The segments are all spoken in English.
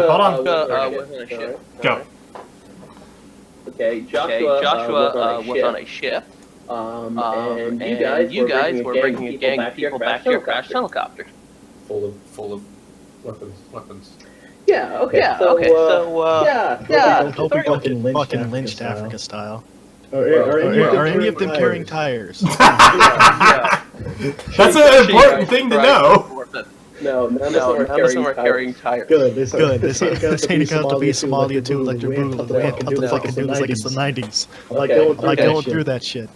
Hold on. Was on a ship. Go. Okay, Joshua was on a ship. And you guys were bringing a gang of people back to your crashed helicopter. Full of weapons. Yeah. Okay. I hope we don't get fucking lynched Africa style. Are any of them carrying tires? That's an important thing to know. No, none of them are carrying tires. Good. This ain't got to be Somalia too, like the brutal. The way I put the fucking news like it's the 90s. I'm like going through that shit.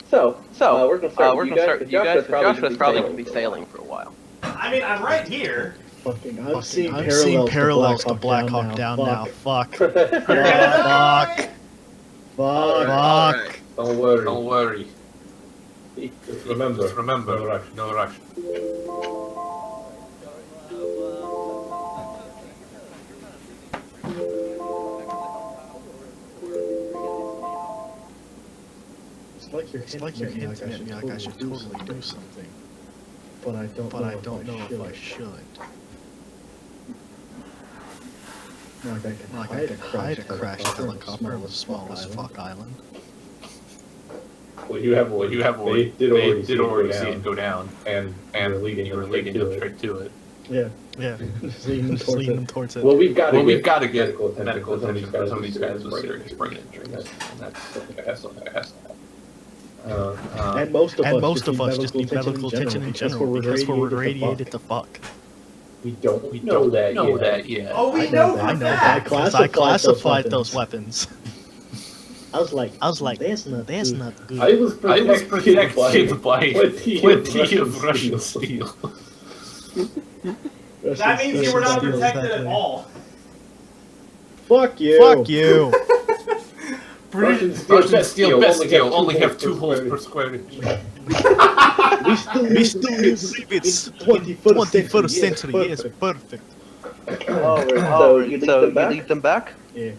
So we're gonna start. You guys, Joshua's probably gonna be sailing for a while. I mean, I'm right here. I'm seeing parallels to Black Hawk Down now. Fuck. Fuck. Don't worry. Remember, no rush. It's like you're hinting at me like I should totally do something. But I don't know if I should. Like I could hide a crashed helicopter on the smallest fuck island. Well, you have they did already see it go down, and you're leading them straight to it. Yeah. Leading them towards it. Well, we've got to get medical attention for some of these guys with serious brain injuries, and that's something that has to happen. And most of us just need medical attention in general because we're radiated to fuck. We don't know that yet. Oh, we know that. I classified those weapons. I was like, that's not good. I was protected by plenty of Russian steel. That means you were not protected at all. Fuck you. Russian steel, best steel, only have 2 holes per square inch. We still believe it's 21st century. Yes, perfect. So you lead them back? Yeah.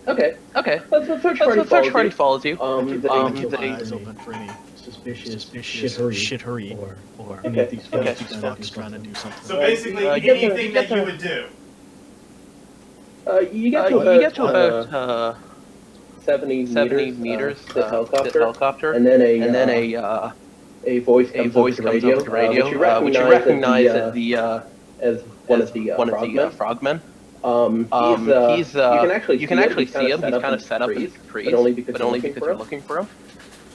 Okay. The search party follows you. Keep the eyes open for any suspicious shit-hurry or any of these fucks trying to do something. So basically, anything that you would do. You get to about 70 meters to the helicopter, and then a voice comes over the radio, which you recognize as one of the frogmen. You can actually see him. He's kind of set up in trees, but only because you're looking for him.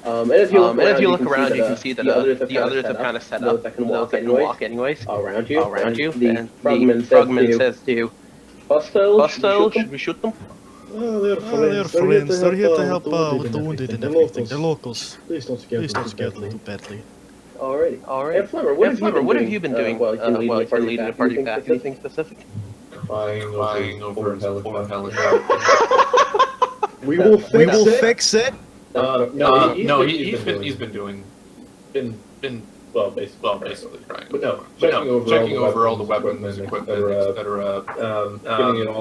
And if you look around, you can see that the others have kind of set up that can walk anyways around you. And the frogman says to you, "Hostile, should we shoot them?" Oh, they're friends. They're here to help with the wounded and everything. They're locals. Please don't scare them too badly. Alright. And Flemmer, what have you been doing while you've been leading a party back? Anything specific? Flying over helicopter. We will fix it. No, he's been doing. Basically trying. But checking over all the weapons and equipment, etc.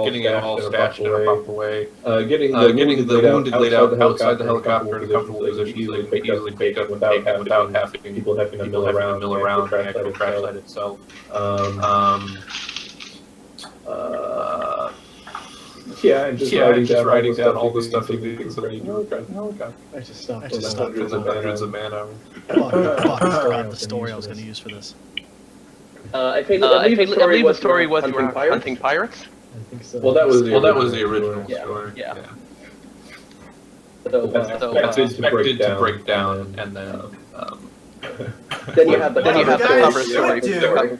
Getting it all stashed in a proper way. Getting the wounded laid out outside the helicopter in a comfortable position, easily picked up without having people having to mill around the actual crash site itself. And just writing down all the stuff you need so you do crash the helicopter. I just stopped hundreds of man hours. Fuck, I forgot the story I was going to use for this. I believe the story was you were hunting pirates. I think so. Well, that was the original story. Yeah. That's expected to break down, and then then you have the cover story. The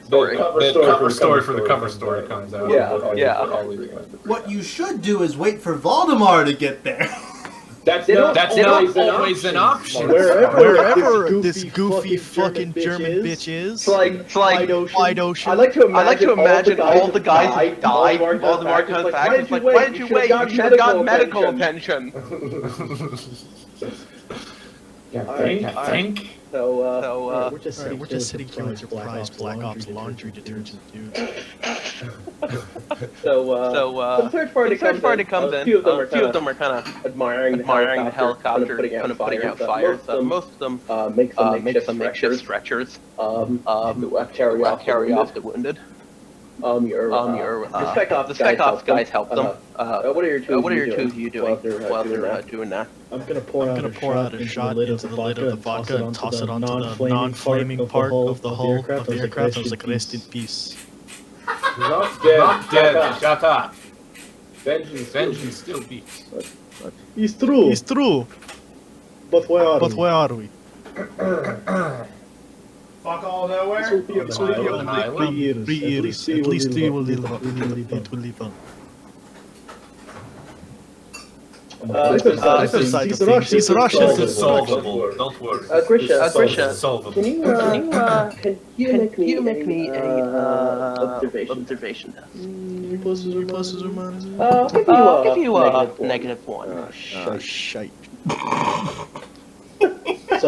cover story for the cover story comes out. Yeah. What you should do is wait for Voldemort to get there. That's not always an option. Wherever this goofy fucking German bitch is. It's like wide ocean. I like to imagine all the guys who died. Voldemort comes back. It's like, why did you wait? You should have gotten medical attention. I think. So, we're just sitting here with your prized Black Ops laundry detergent, dude. the search party comes in. A few of them are kind of admiring the helicopter, kind of putting out fires. Most of them make some makeshift stretchers to carry off the wounded. the spec ops guys help them. What are your two of you doing while they're doing that? I'm gonna pour out a shot into the lid of the vodka and toss it onto the non-flaming part of the hull of the aircraft. I was like, rest in peace. Not dead. Shut up. Vengeance still beats. It's true. But where are we? Fuck all nowhere? It will be 3 years. At least 3 will live on. He's Russian. This is solvable. Don't worry. Grisha, can you make me a observation test? I'll give you a -1. Shite. It's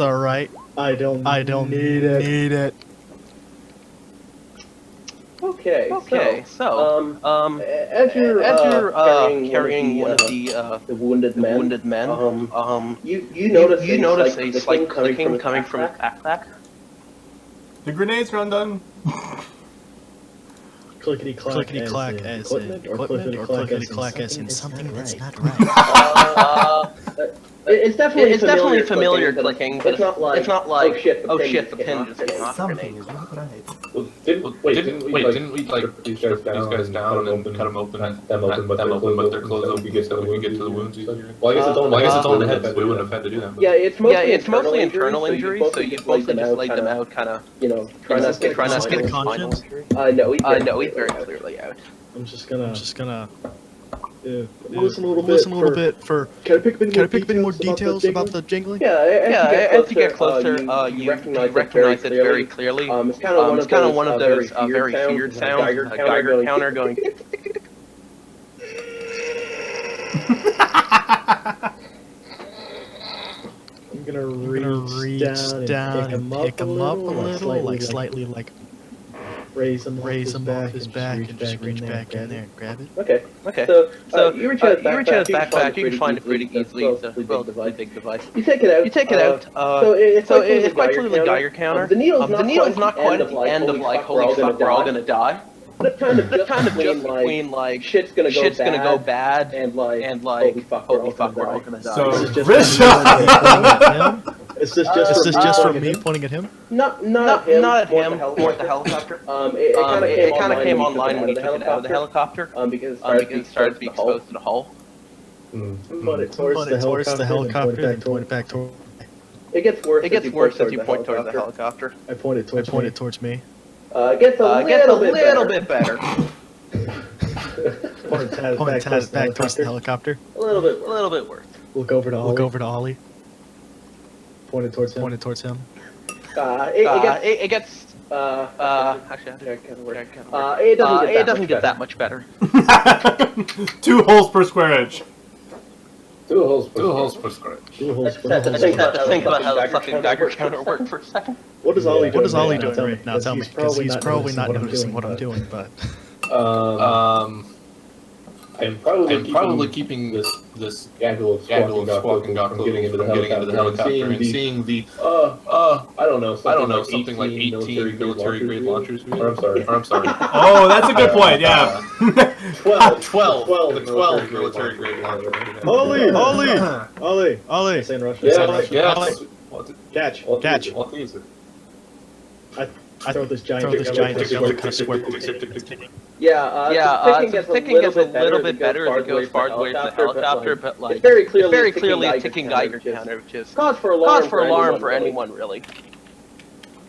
alright. I don't need it. Okay, so as you're carrying one of the wounded men, you notice a slight clicking coming from the backpack. The grenades are undone. Clickety clack as in equipment or clickety clack as in something that's not right. It's definitely familiar clicking, but it's not like oh shit, the pin just came off. Something is not right. Didn't we like these guys down and cut them open, but they're closed open so we can get to the wounds easier? Well, I guess it's on the head, so we wouldn't have had to do that. Yeah, it's mostly internal injuries, so you mostly just laid them out, kind of, try not to get a spinal injury. No, he's very clearly out. I'm just gonna listen a little bit for. Can I pick any more details about the jangling? Yeah. As you get closer, you recognize it very clearly. It's kind of one of those very feared sounds. A Geiger counter going. I'm gonna reach down and pick him up a little, like slightly, like raise him off his back and just reach back in there and grab it. Okay. So you reach out his backpack. You can find it pretty easily. It's a relatively big device. You take it out. So it's quite clearly the Geiger counter. The needle's not quite at the end of like holy fuck, we're all gonna die. But kind of just between like shit's gonna go bad and like holy fuck, we're all gonna die. So Is this just from me pointing at him? Not at him, or at the helicopter. It kind of came online when he took it out of the helicopter, because it started to be exposed to the hull. Point it towards the helicopter and point it back toward. It gets worse as you point towards the helicopter. I point it towards me. It gets a little bit better. Point Taz back towards the helicopter. A little bit worse. Look over to Ollie. Pointed towards him. It gets. Actually, it doesn't get that much better. 2 holes per square inch. 2 holes per square inch. Think about how the fucking Geiger counter worked for a second. What is Ollie doing right now? Tell me, because he's probably not noticing what I'm doing, but. I'm probably keeping this gaggle of squawking gawk from getting into the helicopter and seeing the I don't know something like 18 military grade launchers. Or I'm sorry. Oh, that's a good point. Yeah. 12 military grade launchers. Ollie. Saying Russian. Yeah. Catch. What is it? I throw this giant square. Ticking gets a little bit better as it goes far towards the helicopter, but like very clearly a ticking Geiger counter, which is cause for alarm for anyone really.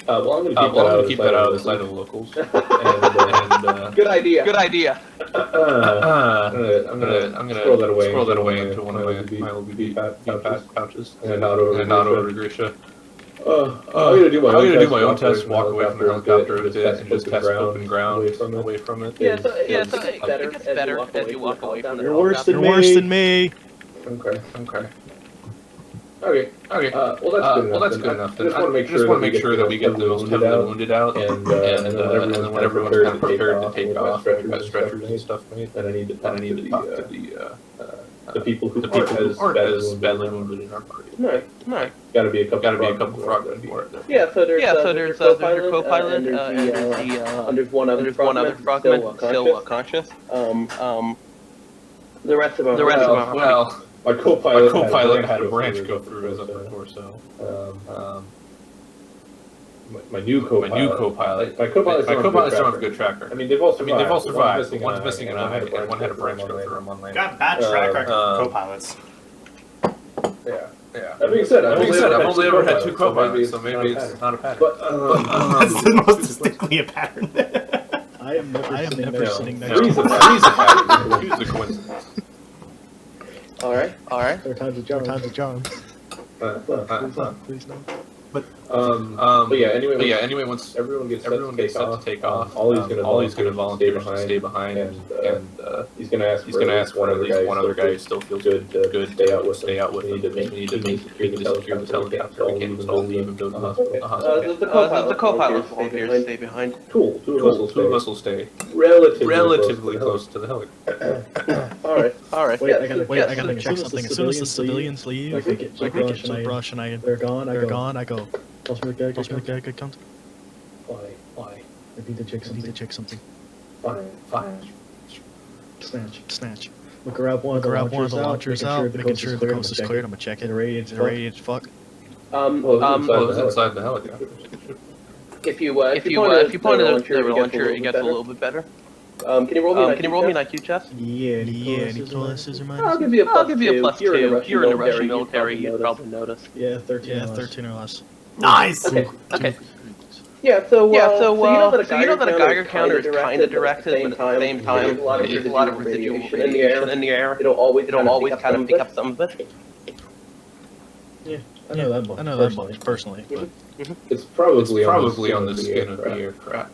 Well, I'm gonna keep that out of the sight of the locals. Good idea. I'm gonna scroll that away into one of my LBD pouches and not over to Grisha. I'm gonna do my own test, walk away from the helicopter a bit, and just test open ground away from it. Yeah, so it gets better as you walk away from the You're worse than me. Okay. Well, that's good enough. I just want to make sure that we get the most heavily wounded out, and then when everyone's kind of prepared to take off, we've got stretchers and stuff made, then I need to talk to the people who aren't as badly wounded in our party. No. Gotta be a couple frogmen for it. Yeah, so there's your co-pilot, and there's one other frogman still conscious. The rest of them. Well, my co-pilot had a branch go through his upper torso. My new co-pilot. My co-pilots don't have a good track record. I mean, they've all survived. But one's missing an eye, and one had a branch go through him on landing. Got bad track record with co-pilots. Yeah. That being said, I've only ever had two co-pilots, so maybe it's not a pattern. But That's the most distinctly a pattern. I am never sitting next to He's a pattern. He's a coincidence. All right. There are times of John. Please no. But yeah. Anyway, once everyone gets set to take off, all he's gonna volunteer to stay behind, and he's gonna ask one other guy who still feels good to stay out with him. We need to secure the helicopter. We can't just all leave and go to the hospital. The co-pilot volunteers stay behind. Cool. Two of us will stay relatively close to the helicopter. All right. Wait, I gotta check something. As soon as the civilians leave, I get to brush and they're gone. I go. Tell me the guy good comes. Why? I need to check something. Fine. Snatch. We'll grab one of the launchers out, making sure the coast is cleared. I'm gonna check it. The radiated fuck. Well, it's inside the helicopter. If you point at the launcher, it gets a little bit better. Can you roll me an IQ test? Yeah. Any pluses or minuses? I'll give you a plus 2. If you're in the Russian military, you'd probably notice. Yeah, 13 or less. Nice. Okay. Yeah, so you know that a Geiger counter is kind of directed, but at the same time, there's a lot of residual radiation in the air. It'll always kind of pick up some of it. Yeah, I know that much personally. But it's probably on the skin of the aircraft.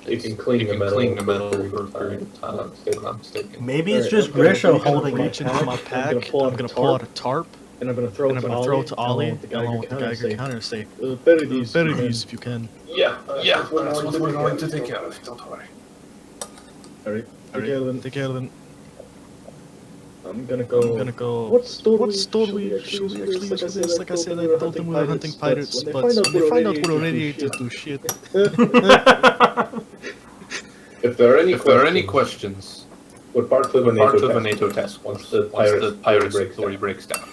It can cling the metal for a period of time. If I'm not mistaken. Maybe it's just Grisha holding it. I'm gonna pull out a tarp. And I'm gonna throw it to Ollie along with the Geiger counter and say, better these if you can. Yeah, that's what we're going to take care of. Don't worry. Alright. Take care of it. I'm gonna go. What store should we actually use this? Like I said, I told them we were hunting pirates, but when they find out we're radiators do shit. If there are any questions, what part of a NATO test once the pirate story breaks down?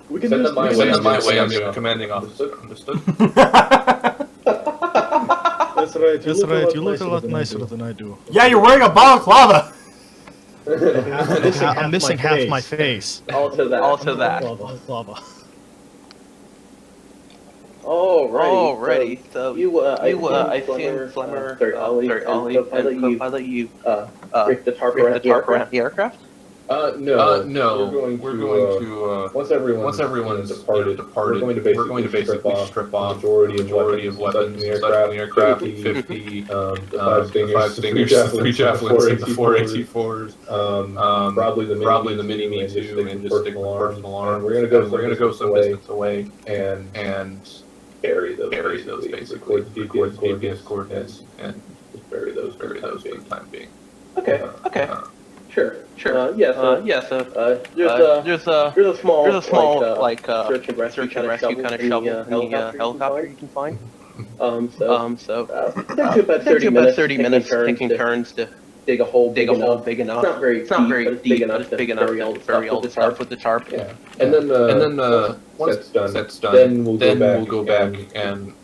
We can send them my way. I'm your commanding officer. Understood? That's right. You look a lot nicer than I do. Yeah, you're wearing a balaclava. I'm missing half my face. Also that. Alrighty. So I seen Flemmer, Ollie, and co-pilot, you break the tarp around the aircraft? No. We're going to once everyone's departed, we're going to basically strip off majority of weapons in the aircraft, 50, the 5 Stingers, the 3 Javelins, the 4 AT-4s, probably the Mini-Me too, and just stick with personal arms. We're gonna go some distance away and bury those basically, record GPS coordinates, and just bury those for the time being. Okay. Sure. There's a small search and rescue kind of shovel in the helicopter you can find. So it takes you about 30 minutes taking turns to dig a hole big enough. It's not very deep, but it's big enough to bury all the tarp with the tarp. Yeah. And then once that's done, then we'll go back and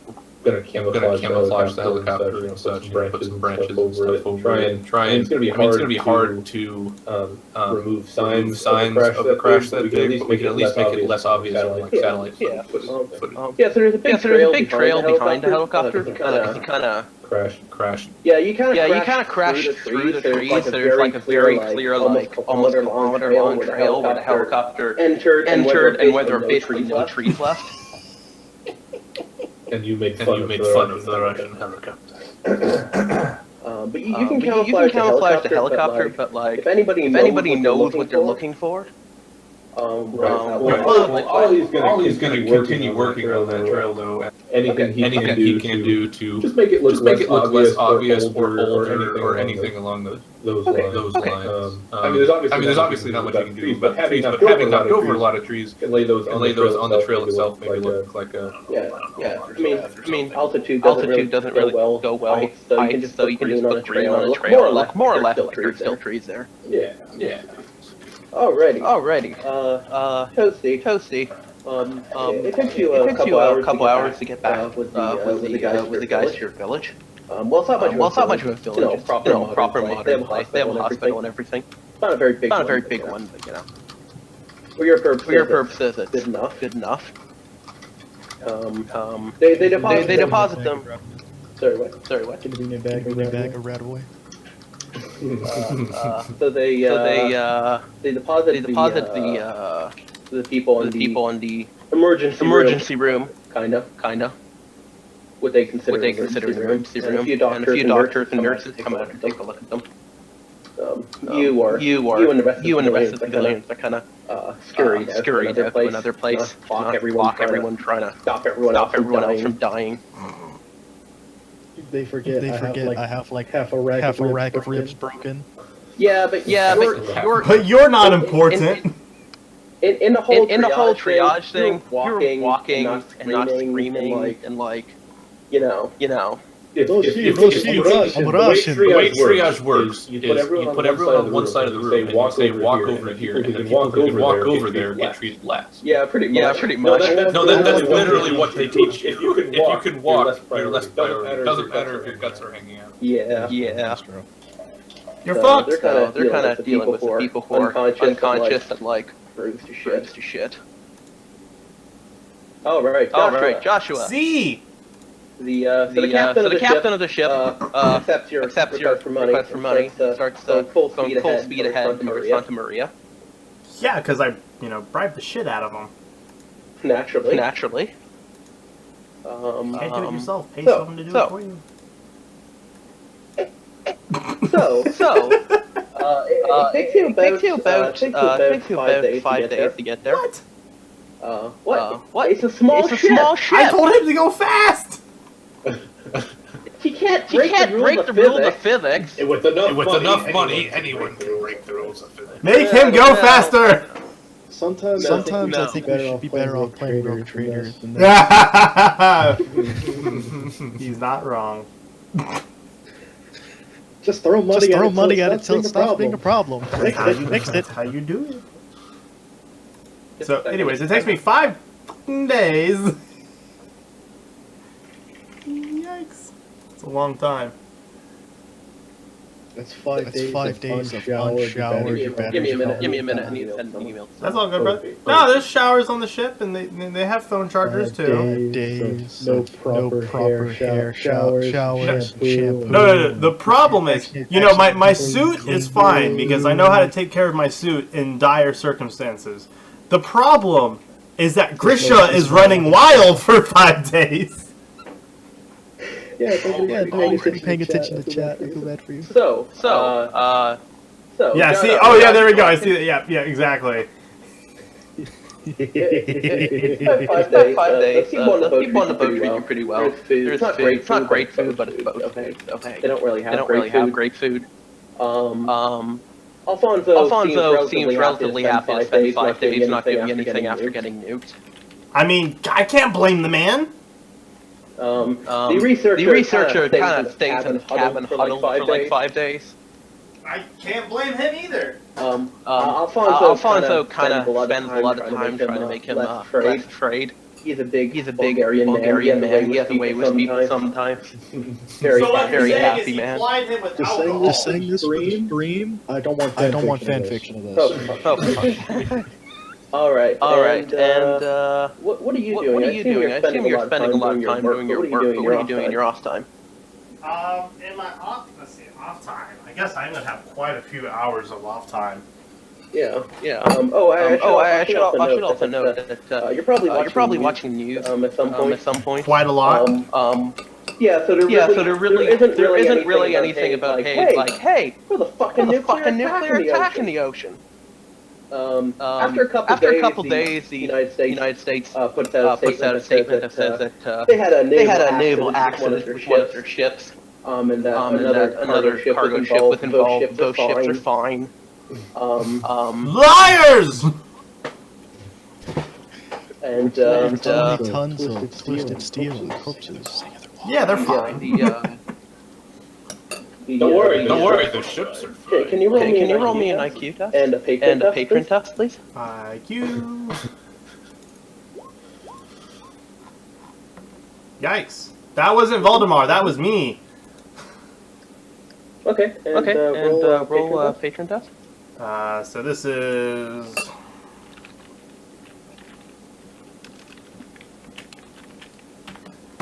gonna camouflage the helicopter and such, put some branches and stuff over it. Try and it's gonna be hard to remove signs of the crash that big, but we can at least make it less obvious on like satellite footage. So there's a big trail behind the helicopter. You kind of crash. Yeah, you kind of crash through the trees. There's like a very clear, like almost kilometer long trail where the helicopter entered and where there are basically no trees left. And you made fun of the Russian helicopter. But you can camouflage the helicopter, but like if anybody knows what they're looking for, All he's going to continue working on that trail, though. Anything he can do to just make it look less obvious or anything along those lines. I mean, there's obviously not much you can do, but having knocked over a lot of trees can lay those on the trail itself, maybe look like a... Yeah. I mean, altitude doesn't really go well. Height, so you can just look green on a trail, look more or less like there's still trees there. Yeah. Alrighty. Toasty. It takes you a couple hours to get back with the guys to your village. Well, it's not much of a village. Proper modern place. They have a hospital and everything. It's not a very big one, but you know. For your purposes, it's good enough. They deposit them. Sorry, what? Give me a bag of rat away. So they deposit the people in the emergency room, kind of. What they consider the emergency room, and a few doctors and nurses come out and take a look at them. You and the rest of the civilians are kind of scurried out to another place, block everyone, trying to stop everyone else from dying. They forget I have like half a rack of ribs broken. But you're not important. In the whole triage thing, you're walking and not screaming and like, you know. The way triage works is you put everyone on one side of the room and you say walk over here, and the people who can walk over there get treated last. Yeah, pretty much. No, that's literally what they teach you. If you can walk, you're less priority. It doesn't matter if your guts are hanging out. Yeah. That's true. You're fucked. They're kind of dealing with the people who are unconscious and like bruised to shit. All right, Joshua. See. The captain of the ship accepts your request for money. Starts going full speed ahead towards Santa Maria. Yeah, because I bribed the shit out of them. Naturally. Can't do it yourself. Pay someone to do it for you. It takes you about 5 days to get there. What? What? It's a small ship. I told him to go fast. He can't break the rules of physics. With enough money, anyone can break the rules of physics. Make him go faster. Sometimes I think we should be better off playing Rogue Trader than that. He's not wrong. Just throw money at it till it stops being a problem. Fix it. That's how you do it. So, anyways, it takes me 5 days. Yikes. It's a long time. That's 5 days of unshowered. Give me a minute. I need to send an email. That's all good, bro. No, there's showers on the ship, and they have phone chargers too. No proper hair, showers, shampoo. No. The problem is, my suit is fine because I know how to take care of my suit in dire circumstances. The problem is that Grisha is running wild for 5 days. Yeah, paying attention to chat. I feel bad for you. So. Yeah, see? Oh, yeah, there we go. I see that. Yeah, exactly. 5 days. The people on the boat treat you pretty well. There's food. It's not great food, but it's okay. They don't really have great food. Alfonso seems relatively happy to spend 5 days not doing anything after getting nuked. I mean, I can't blame the man. The researcher kind of stays in the cabin huddle for like 5 days. I can't blame him either. Alfonso kind of spends a lot of time trying to make him less afraid. He's a big Bulgarian man. He has a way with people sometimes. Very happy man. Just saying this for the stream. I don't want fan fiction of this. All right. And what are you doing? I assume you're spending a lot of time doing your work. But what are you doing in your off time? In my off time, I guess I'm gonna have quite a few hours of off time. Yeah. I should also note that you're probably watching news at some point. Quite a lot. Yeah, so there really isn't really anything about hey, for the fucking nuclear attack in the ocean. After a couple days, the United States puts out a statement that says that they had a naval accident with one of their ships, and another cargo ship was involved. Those ships are fine. Liars! And tons of twisted steel and corpses. Yeah, they're fine. Don't worry, the ships are fine. Can you roll me an IQ test? And a patron test, please? IQ. Yikes. That wasn't Voldemar, that was me. Okay, and roll a patron test? So this is...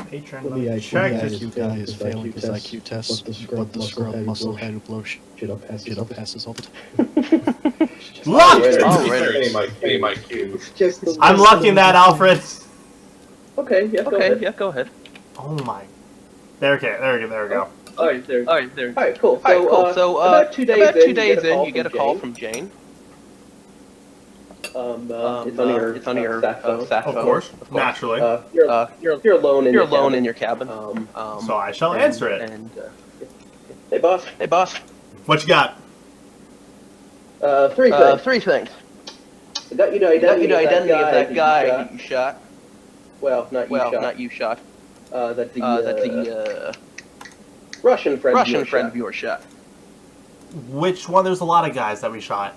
Patron, let me check. The IQ guy is failing his IQ test, but the scrub musclehead who blows shit up passes all the time. Luck! Same IQ. I'm lucking that, Alfred. Okay, yeah, go ahead. Oh my. There we go. Alright, there. Alright, cool. So, about 2 days in, you get a call from Jane. It's on your sat phone. Of course, naturally. You're alone in your cabin. So I shall answer it. And, hey boss. What you got? Three things. I got you the identity of that guy that you shot. Well, not you shot. That the Russian friend of yours shot. Which one? There's a lot of guys that we shot.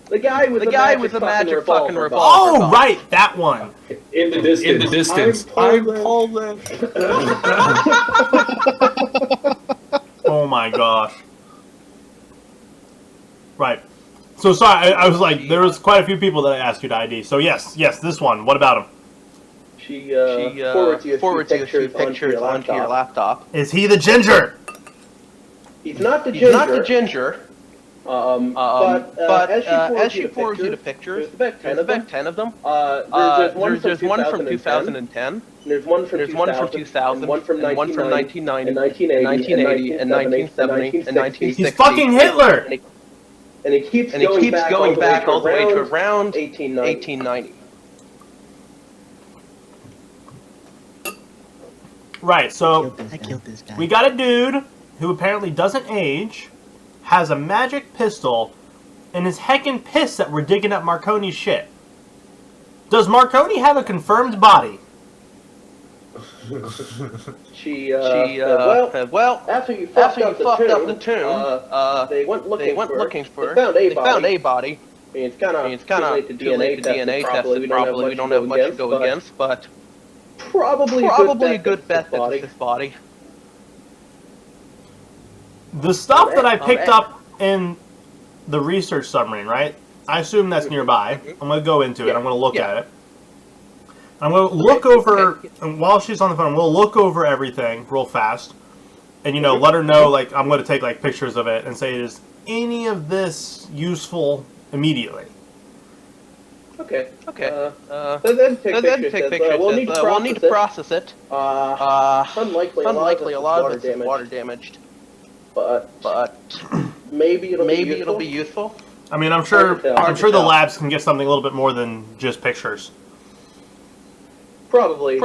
The guy with the magic fucking revolver. Oh, right, that one. In the distance. I'm Poland. Oh my gosh. Right. So sorry, I was like, there was quite a few people that I asked you to ID. So yes, this one. What about him? She forwards you a few pictures onto your laptop. Is he the ginger? He's not the ginger. But as she forwards you the pictures, there's about 10 of them. There's one from 2010. There's one from 2000. And one from 1990, and 1980, and 1970, and 1960. He's fucking Hitler! And it keeps going back all the way to around 1890. Right, so I killed this guy. we got a dude who apparently doesn't age, has a magic pistol, and is heckin' pissed that we're digging up Marconi's shit. Does Marconi have a confirmed body? Well, after you fucked up the tomb, they went looking for her. They found a body. I mean, it's kind of too late to DNA test it. Probably we don't have much to go against, but probably a good bet that it's this body. The stuff that I picked up in the research submarine, right? I assume that's nearby. I'm going to go into it. I'm going to look at it. I'm going to look over, and while she's on the phone, we'll look over everything real fast. And, you know, let her know, like, I'm going to take, like, pictures of it and say, is any of this useful immediately? Okay. Then take pictures. We'll need to process it. Unlikely a lot of it's water damaged. But maybe it'll be useful. I mean, I'm sure the labs can get something a little bit more than just pictures. Probably.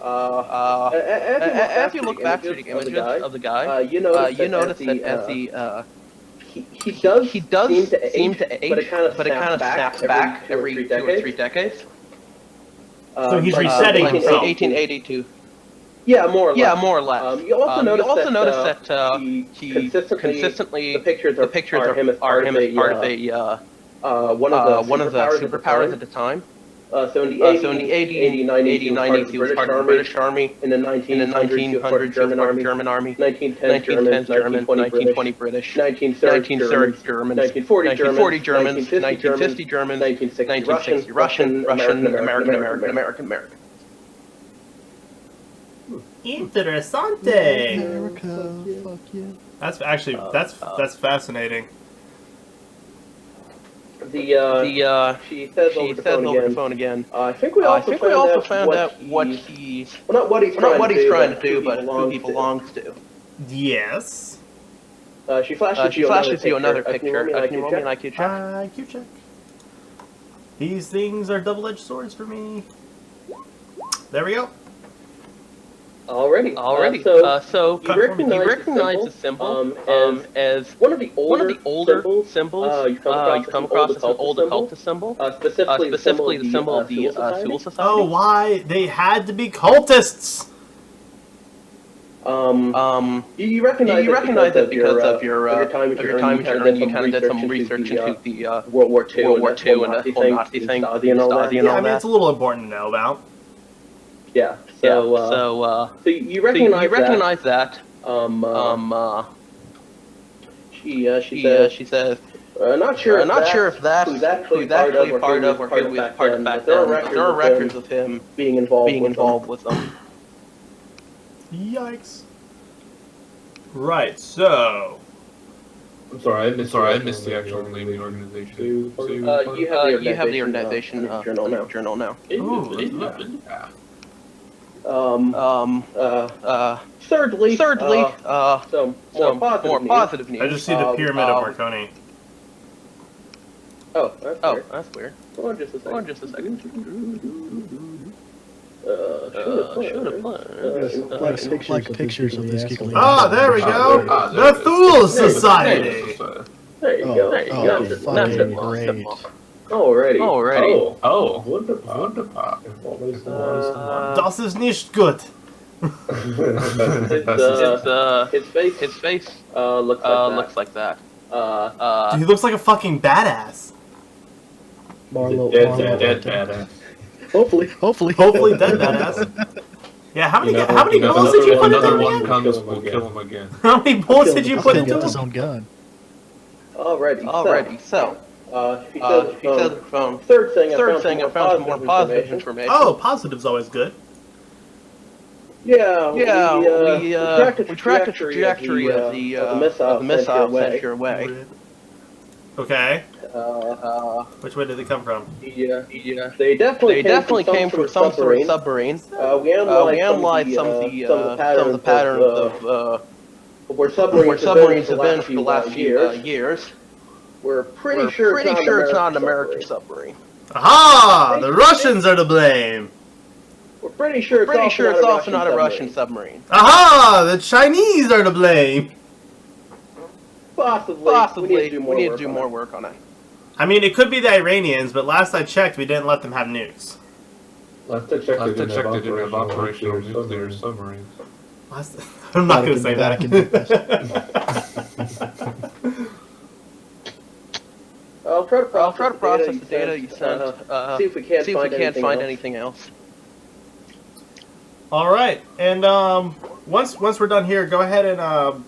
As you look back through the images of the guy, you notice that as he does seem to age, but it kind of snaps back every 2 or 3 decades. So he's resetting himself. 1882. Yeah, more or less. You also notice that he consistently the pictures are him as part of one of the superpowers at the time. So in the 80s, 90s, he was part of the British Army. In the 1900s, he was part of the German Army. 1910s, German, 1920 British, 1930s, German, 1940 Germans, 1950 Germans, 1960 Russian, American. Interessante. America, fuck yeah. That's actually that's fascinating. She says over the phone again. I think we also found out what he's not what he's trying to do, but who he belongs to. Yes. She flashes you another picture. Can you roll me an IQ check? IQ check. These things are double-edged swords for me. There we go. Already. So you recognize the symbol as one of the older symbols you come across as an old occultist symbol. Specifically the symbol of the Sewell Society. Oh, why? They had to be cultists! You recognize it because of your time journey. You kind of did some research into the World War II and the whole Nazi thing. Yeah, I mean, it's a little important to know about. Yeah. So you recognize that. She says. Not sure if that's who's actually part of or who was part of back then. There are records of him being involved with them. Yikes. Right, so... I'm sorry, I missed the actual name of the organization. You have the organization journal now. Thirdly, so more positive news. I just see the Pyramid of Marconi. That's weird. Hold on just a second. Should have like pictures of these people. Ah, there we go! The Thule Society! There you go. Fucking great. Alrighty. Oh, wunderbar. Das ist nicht gut. His face looks like that. He looks like a fucking badass. Dead badass. Hopefully dead badass. Yeah, how many bullets did you put into him again? Comes, we'll kill him again. How many bullets did you put into his him? own gun. Alrighty. So, he said, third thing, I found some more positive information. Oh, positive's always good. We tracked the trajectory of the missile sent your way. Okay. Which way did they come from? They definitely came from some sort of submarine. We analyzed some of the patterns of where submarines have been for the last few years. We're pretty sure it's not an American submarine. Aha! The Russians are to blame. We're pretty sure it's also not a Russian submarine. Aha! The Chinese are to blame. Possibly. We need to do more work on it. I mean, it could be the Iranians, but last I checked, we didn't let them have nukes. Last I checked, they didn't have operational nuclear submarines. I'm not going to say that. I'll try to process the data you sent. See if we can't find anything else. All right, and once we're done here, go ahead and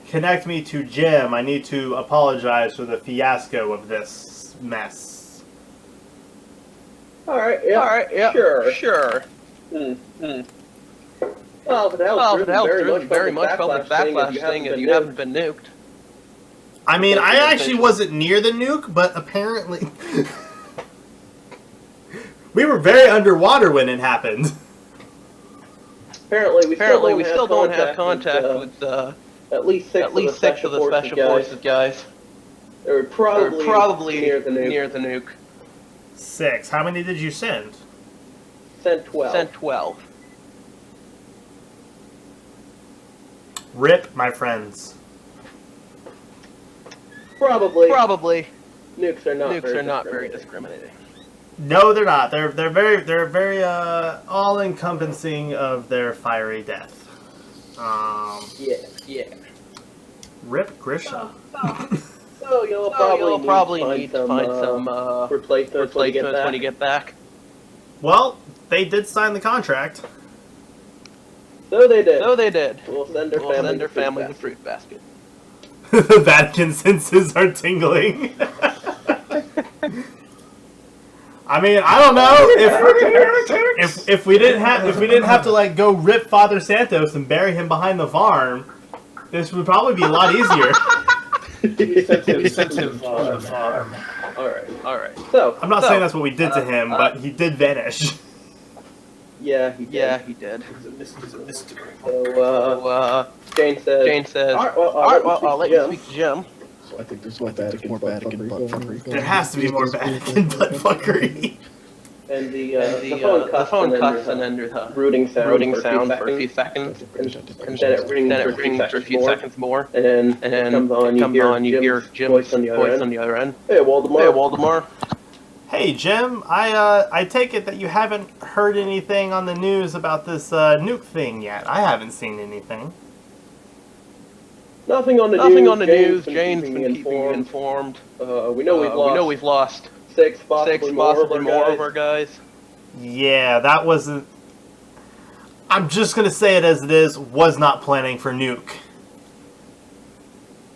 connect me to Jim. I need to apologize for the fiasco of this mess. All right, yeah. Sure. Well, if it helps, very much public backlash thing if you haven't been nuked. I mean, I actually wasn't near the nuke, but apparently... we were very underwater when it happened. Apparently, we still don't have contact with at least six of the Special Forces guys. They're probably near the nuke. 6. How many did you send? Sent 12. RIP, my friends. Probably. Nukes are not very discriminating. No, they're not. They're very all-encompassing of their fiery death. Yeah. RIP Grisha. So you'll probably need to find some replacements when you get back. Well, they did sign the contract. So they did. We'll send their family the fruit basket. The Vatican senses are tingling. I mean, I don't know if we didn't have to like go rip Father Santos and bury him behind the farm, this would probably be a lot easier. We sent him to the farm. All right. So I'm not saying that's what we did to him, but he did vanish. Yeah, he did. So, Jane says, alright, well, I'll let you speak to Jim. So I think there's more Vatican butt fuckery. There has to be more Vatican butt fuckery. And the phone cuts and then there's a rooting sound for a few seconds. And then it rings for a few seconds more. And then it comes on, you hear Jim's voice on the other end. Hey, Waldemar. Hey, Jim. I take it that you haven't heard anything on the news about this nuke thing yet. I haven't seen anything. Nothing on the news. Jane's been keeping you informed. We know we've lost six, possibly more of our guys. Yeah, that wasn't... I'm just going to say it as it is, was not planning for nuke.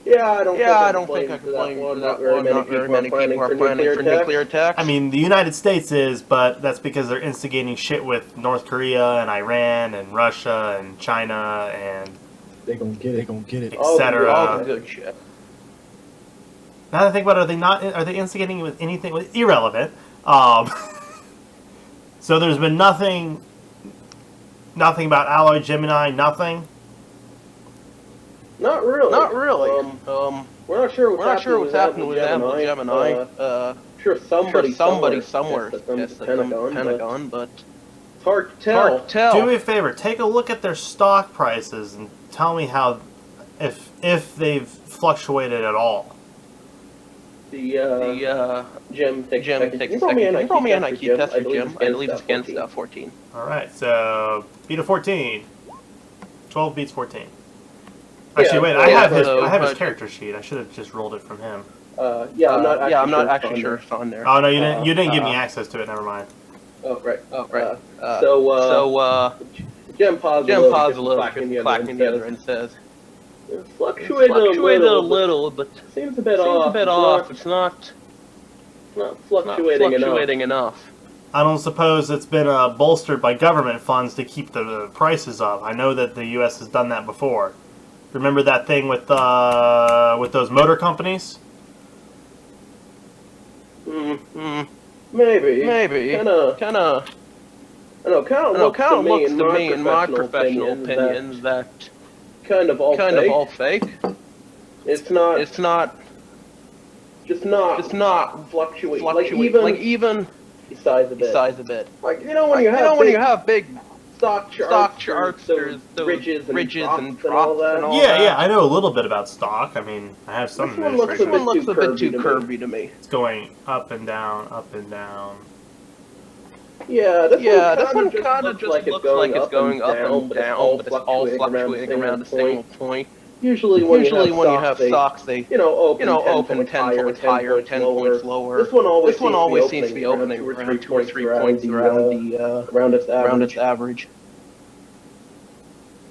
Yeah, I don't think I can blame you for that one. Not very many people are planning for nuclear attacks. I mean, the United States is, but that's because they're instigating shit with North Korea and Iran and Russia and China and... They gonna get it. Etc. All the good shit. Now that I think about it, are they instigating with anything? Well, irrelevant. So there's been nothing about Alloy Gemini, nothing? Not really. We're not sure what's happening with Gemini. Sure somebody somewhere tested them, the Pentagon, but it's hard to tell. Do me a favor, take a look at their stock prices and tell me how, if they've fluctuated at all. Jim takes a second. Roll me an IQ test for Jim. I believe it's against 14. Alright, so beat a 14. 12 beats 14. Actually, wait, I have his character sheet. I should have just rolled it from him. I'm not actually sure it's on there. Oh no, you didn't give me access to it. Never mind. Oh right. So Jim pauses a little, clacking the other, and says, "It's fluctuated a little, but seems a bit off. It's not fluctuating enough." I don't suppose it's been bolstered by government funds to keep the prices up. I know that the U.S. has done that before. Remember that thing with those motor companies? Maybe. Kind of. I don't know. Kind of looks to me, in my professional opinion, that kind of all fake. It's not. Just not fluctuating. Like even besides a bit. Like when you have big stock charts, there's those ridges and drops and all that. Yeah, I know a little bit about stock. I mean, I have some. This one looks a bit too curvy to me. It's going up and down, up and down. Yeah, this one kind of just looks like it's going up and down, but it's all fluctuating around a single point. Usually when you have stocks, they open 10 points higher, 10 points lower. This one always seems to be opening around 2 or 3 points around its average.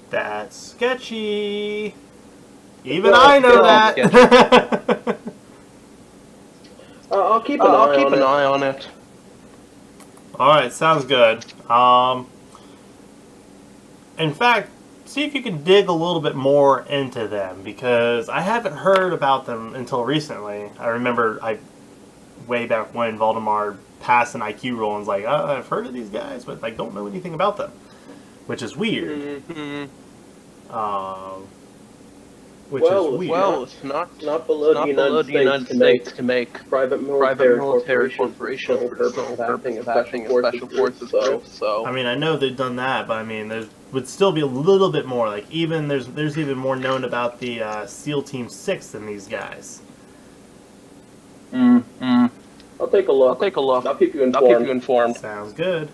That's sketchy. Even I know that. I'll keep an eye on it. Alright, sounds good. In fact, see if you can dig a little bit more into them, because I haven't heard about them until recently. I remember way back when Valdemar passed an IQ roll and was like, I've heard of these guys, but I don't know anything about them. Which is weird. Well, it's not below the United States to make private military corporation for the sole purpose of having a special forces group. So I mean, I know they've done that, but I mean, there would still be a little bit more. Like even there's even more known about the SEAL Team 6 than these guys. I'll take a look. I'll keep you informed. Sounds good.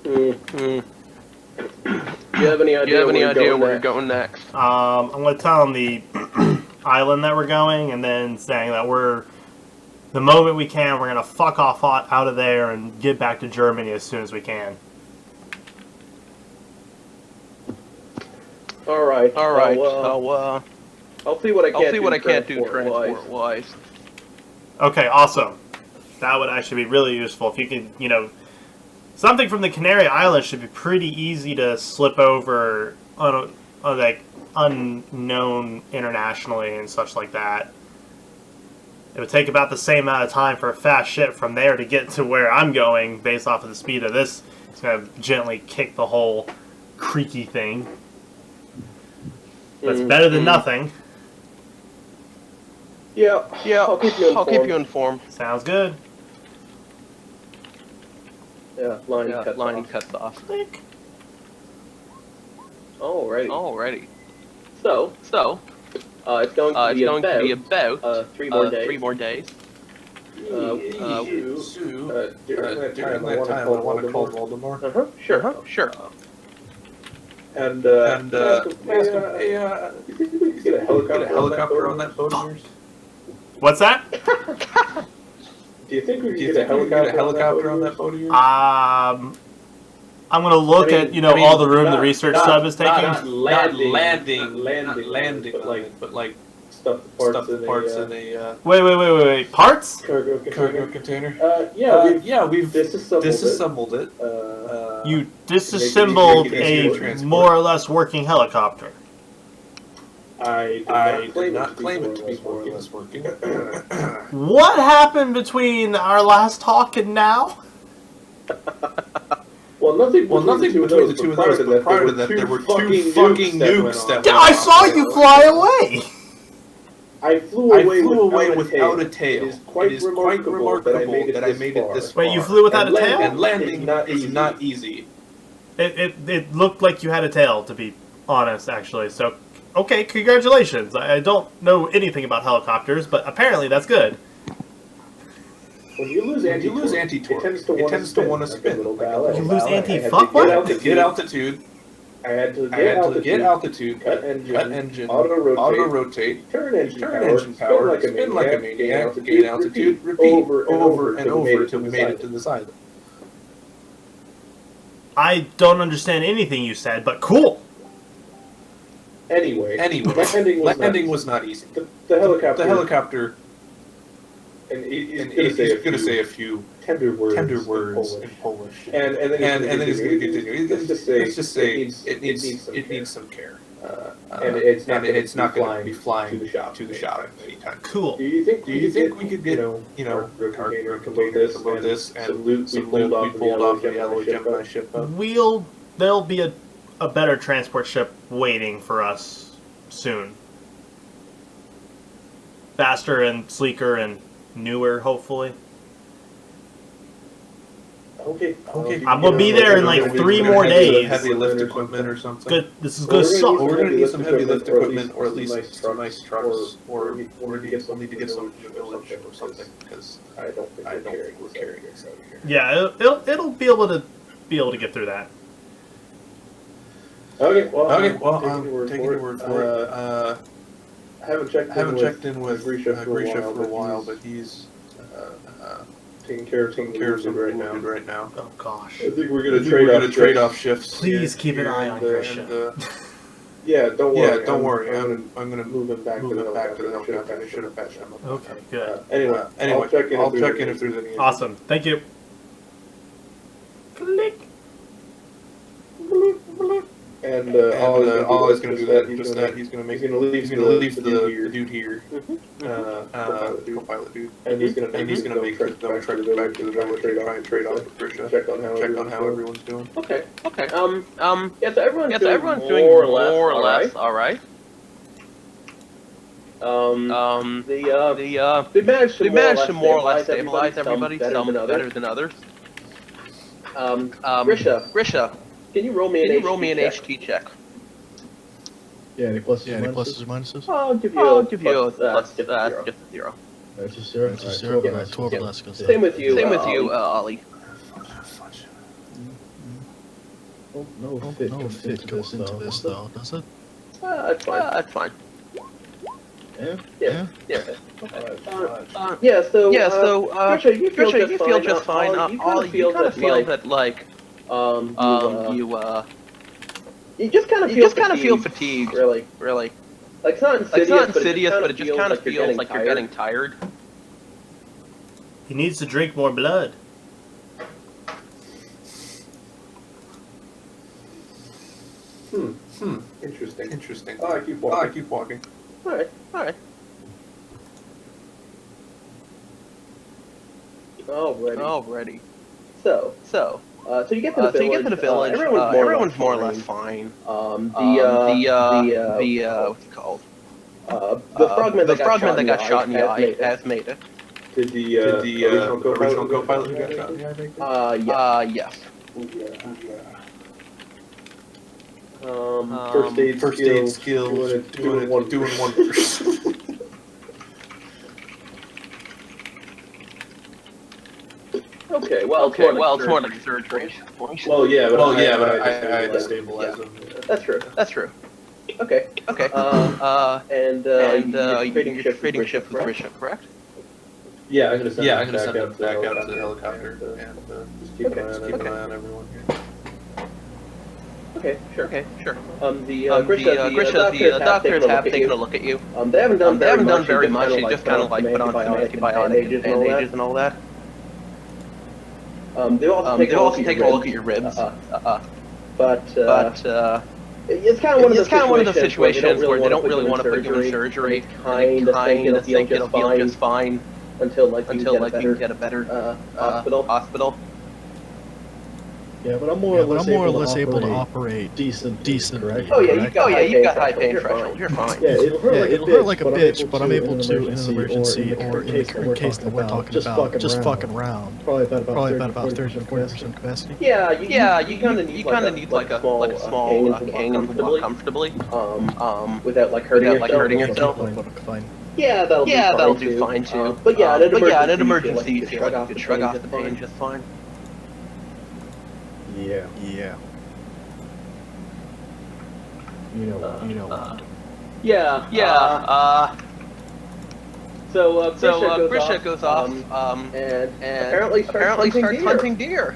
Do you have any idea where you're going next? I'm going to tell them the island that we're going, and then saying that the moment we can, we're going to fuck off out of there and get back to Germany as soon as we can. All right. I'll see what I can't do transport-wise. Okay, awesome. That would actually be really useful if you could, something from the Canary Islands should be pretty easy to slip over like unknown internationally and such like that. It would take about the same amount of time for a fast ship from there to get to where I'm going based off of the speed of this. It's going to gently kick the whole creaky thing. But it's better than nothing. Yeah, I'll keep you informed. Sounds good. Yeah, line cuts off. Click. Alrighty. So, it's going to be about 3 more days. During that time, I want to call Voldemort. Sure. And ask him, hey, you think we could get a helicopter on that boat of yours? What's that? Do you think we could get a helicopter on that boat of yours? I'm gonna look at all the room the research sub is taking. Not landing, but like stuff the parts in a Wait. Parts? cargo container. We've disassembled it. You disassembled a more or less working helicopter. I did not claim it to be more or less working. What happened between our last talk and now? Well, nothing between the two of those, but prior to that, there were two fucking nukes that went I saw you fly away! I flew away without a tail. It is quite remarkable that I made it this far. Wait, you flew without a tail? And landing is not easy. It looked like you had a tail, to be honest, actually. So, okay, congratulations. I don't know anything about helicopters, but apparently that's good. When you lose anti-torque, it tends to want to spin. You lose anti-fuck what? Get altitude. I had to get altitude, cut engine, auto-rotate, turn engine power, spin like a maniac, gain altitude, repeat over and over until we made it to the side. I don't understand anything you said, but cool. Anyway, landing was not easy. The helicopter, and he's going to say a few tender words in Polish, and then he's going to continue. Let's just say it needs some care, and it's not going to be flying to the shop anytime. Cool. Do you think we could get our container to load this and some loot we pulled off the yellow Gemini ship? There'll be a better transport ship waiting for us soon. Faster and sleeker and newer, hopefully. Okay. I'm gonna be there in like 3 more days. Heavy lift equipment or something. Good. This is gonna suck. We're gonna need some heavy lift equipment, or at least some nice trucks, or we'll need to get some village or something, because I don't think we're carrying this out here. Yeah, it'll be able to get through that. Okay. Well, I'm taking your word for it. I haven't checked in with Grisha for a while, but he's taking care of some right now. Oh gosh. I think we're gonna trade off shifts. Please keep an eye on Grisha. Yeah, don't worry. I'm gonna move him back to the helicopter. I should have patched him up. Okay, good. Anyway, I'll check in if there's any. Awesome. Thank you. Click. And all is going to do that. He's going to leave the dude here, co-pilot dude, and he's going to make the try to go back to the village, try and trade off with Grisha, check on how everyone's doing. Okay. Yeah, so everyone's doing more or less all right. They managed to more or less stabilize everybody, some better than others. Grisha. Can you roll me an HT check? Yeah, any pluses or minuses? I'll give you just a 0. That's just 0? That's just 0? Alright, 12 less. Same with you, Ollie. Oh, no fit goes into this though, does it? That's fine. Yeah. So Grisha, you feel just fine. You kind of feel that like you just kind of feel fatigued, really. Like it's not insidious, but it just kind of feels like you're getting tired. He needs to drink more blood. Interesting. I keep walking. All right. Already. So you get to the village. Everyone's more or less fine. What's it called? The frogman that got shot in the eye has made it. Did the original co-pilot who got shot in the eye make it? Yes. First aid skills, doing one person. Okay, well, it's more like surgery. Well, yeah, but I had to stabilize them. That's true. Okay. And you're trading ships with Grisha, correct? Yeah, I'm gonna send them back out to the helicopter and just keep an eye on everyone here. Okay, sure. The doctors have taken a look at you. They haven't done very much. They just kind of like put on some antibiotics and bandages and all that. They've also taken a look at your ribs. But it's kind of one of the situations where they don't really want to put you in surgery. Kind of think it'll heal just fine until you can get a better hospital. Yeah, but I'm more or less able to operate decently. Right? Oh yeah, you've got high pain threshold. You're fine. Yeah, it'll hurt like a bitch, but I'm able to, in an emergency or in the current case that we're talking about, just fucking around. Probably about 30-40% capacity. Yeah, you kind of need like a small cane and walk comfortably. Without hurting yourself. Fine. Yeah, that'll do fine too. But yeah, in an emergency, you feel like you could shrug off the pain just fine. Yeah. You know. So Grisha goes off, and apparently starts hunting deer.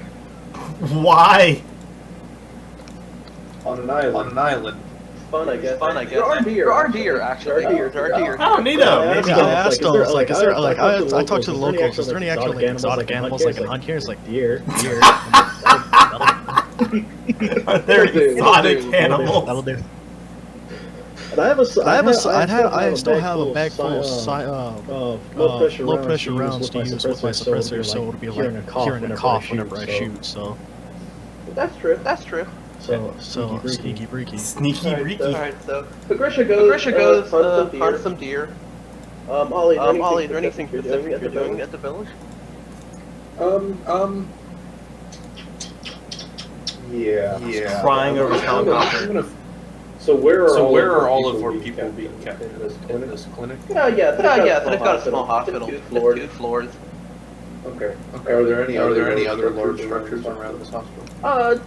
Why? On an island. Fun, I guess. There are deer, actually. There are deer. Oh, neato. Maybe I asked them, I talked to the locals, is there any actual exotic animals I can hunt here? It's like deer. Are there exotic animals? That'll do. And I still have a bag full of low pressure rounds to use with my suppressor, so it'll be like hearing a cough whenever I shoot. So that's true. So sneaky breaky. Alright, so Grisha goes hunt some deer. Ollie, is there anything specific you're doing at the village? Yeah. Crying over helicopter. So where are all of our people being kept in this clinic? Yeah. They've got a small hospital with 2 floors. Okay. Are there any other large structures around this hospital?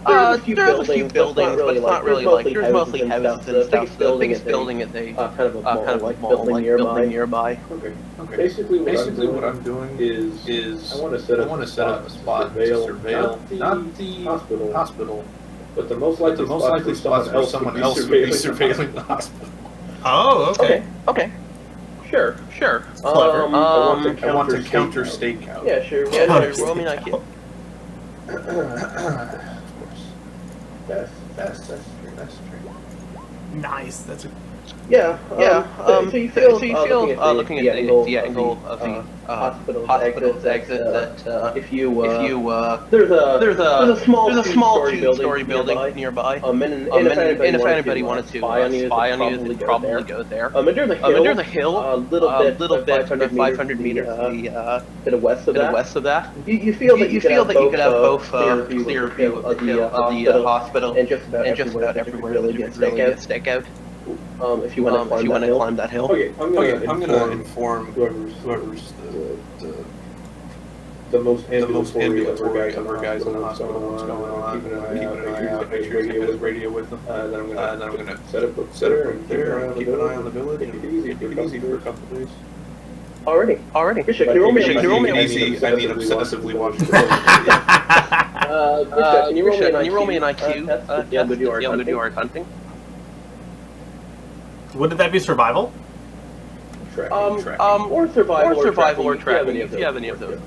There's a few buildings, but it's not really like there's mostly houses and stuff. The biggest building is a kind of a mall building nearby. Okay. Basically what I'm doing is I want to set up a spot to surveil not the hospital, but the most likely spot where someone else would be surveilling the hospital. Oh, okay. Sure. Clever. I want to counter stakeout. Yeah, sure. Roll me an IQ. Of course. That's true. Nice. That's a So you feel looking at the angle of the hospital's exit that if you there's a small 2-story building nearby. And if anybody wanted to spy on you, they'd probably go there. And there's a hill a little bit 500 meters to the west of that. You feel that you could have both clear view of the hospital and just about everywhere that you can stake out. If you want to climb that hill. Okay, I'm gonna inform whoever's the most ambulatory of our guys in the hospital what's going on. Keep an eye out. Make sure you get his radio with them. Then I'm gonna set up there and keep an eye on the village. And keep it easy for a couple days. Already. Grisha, can you roll me obsessively watching the can you roll me an IQ test to be able to do our hunting? Would that be survival? Or survival or tracking, if you have any of those.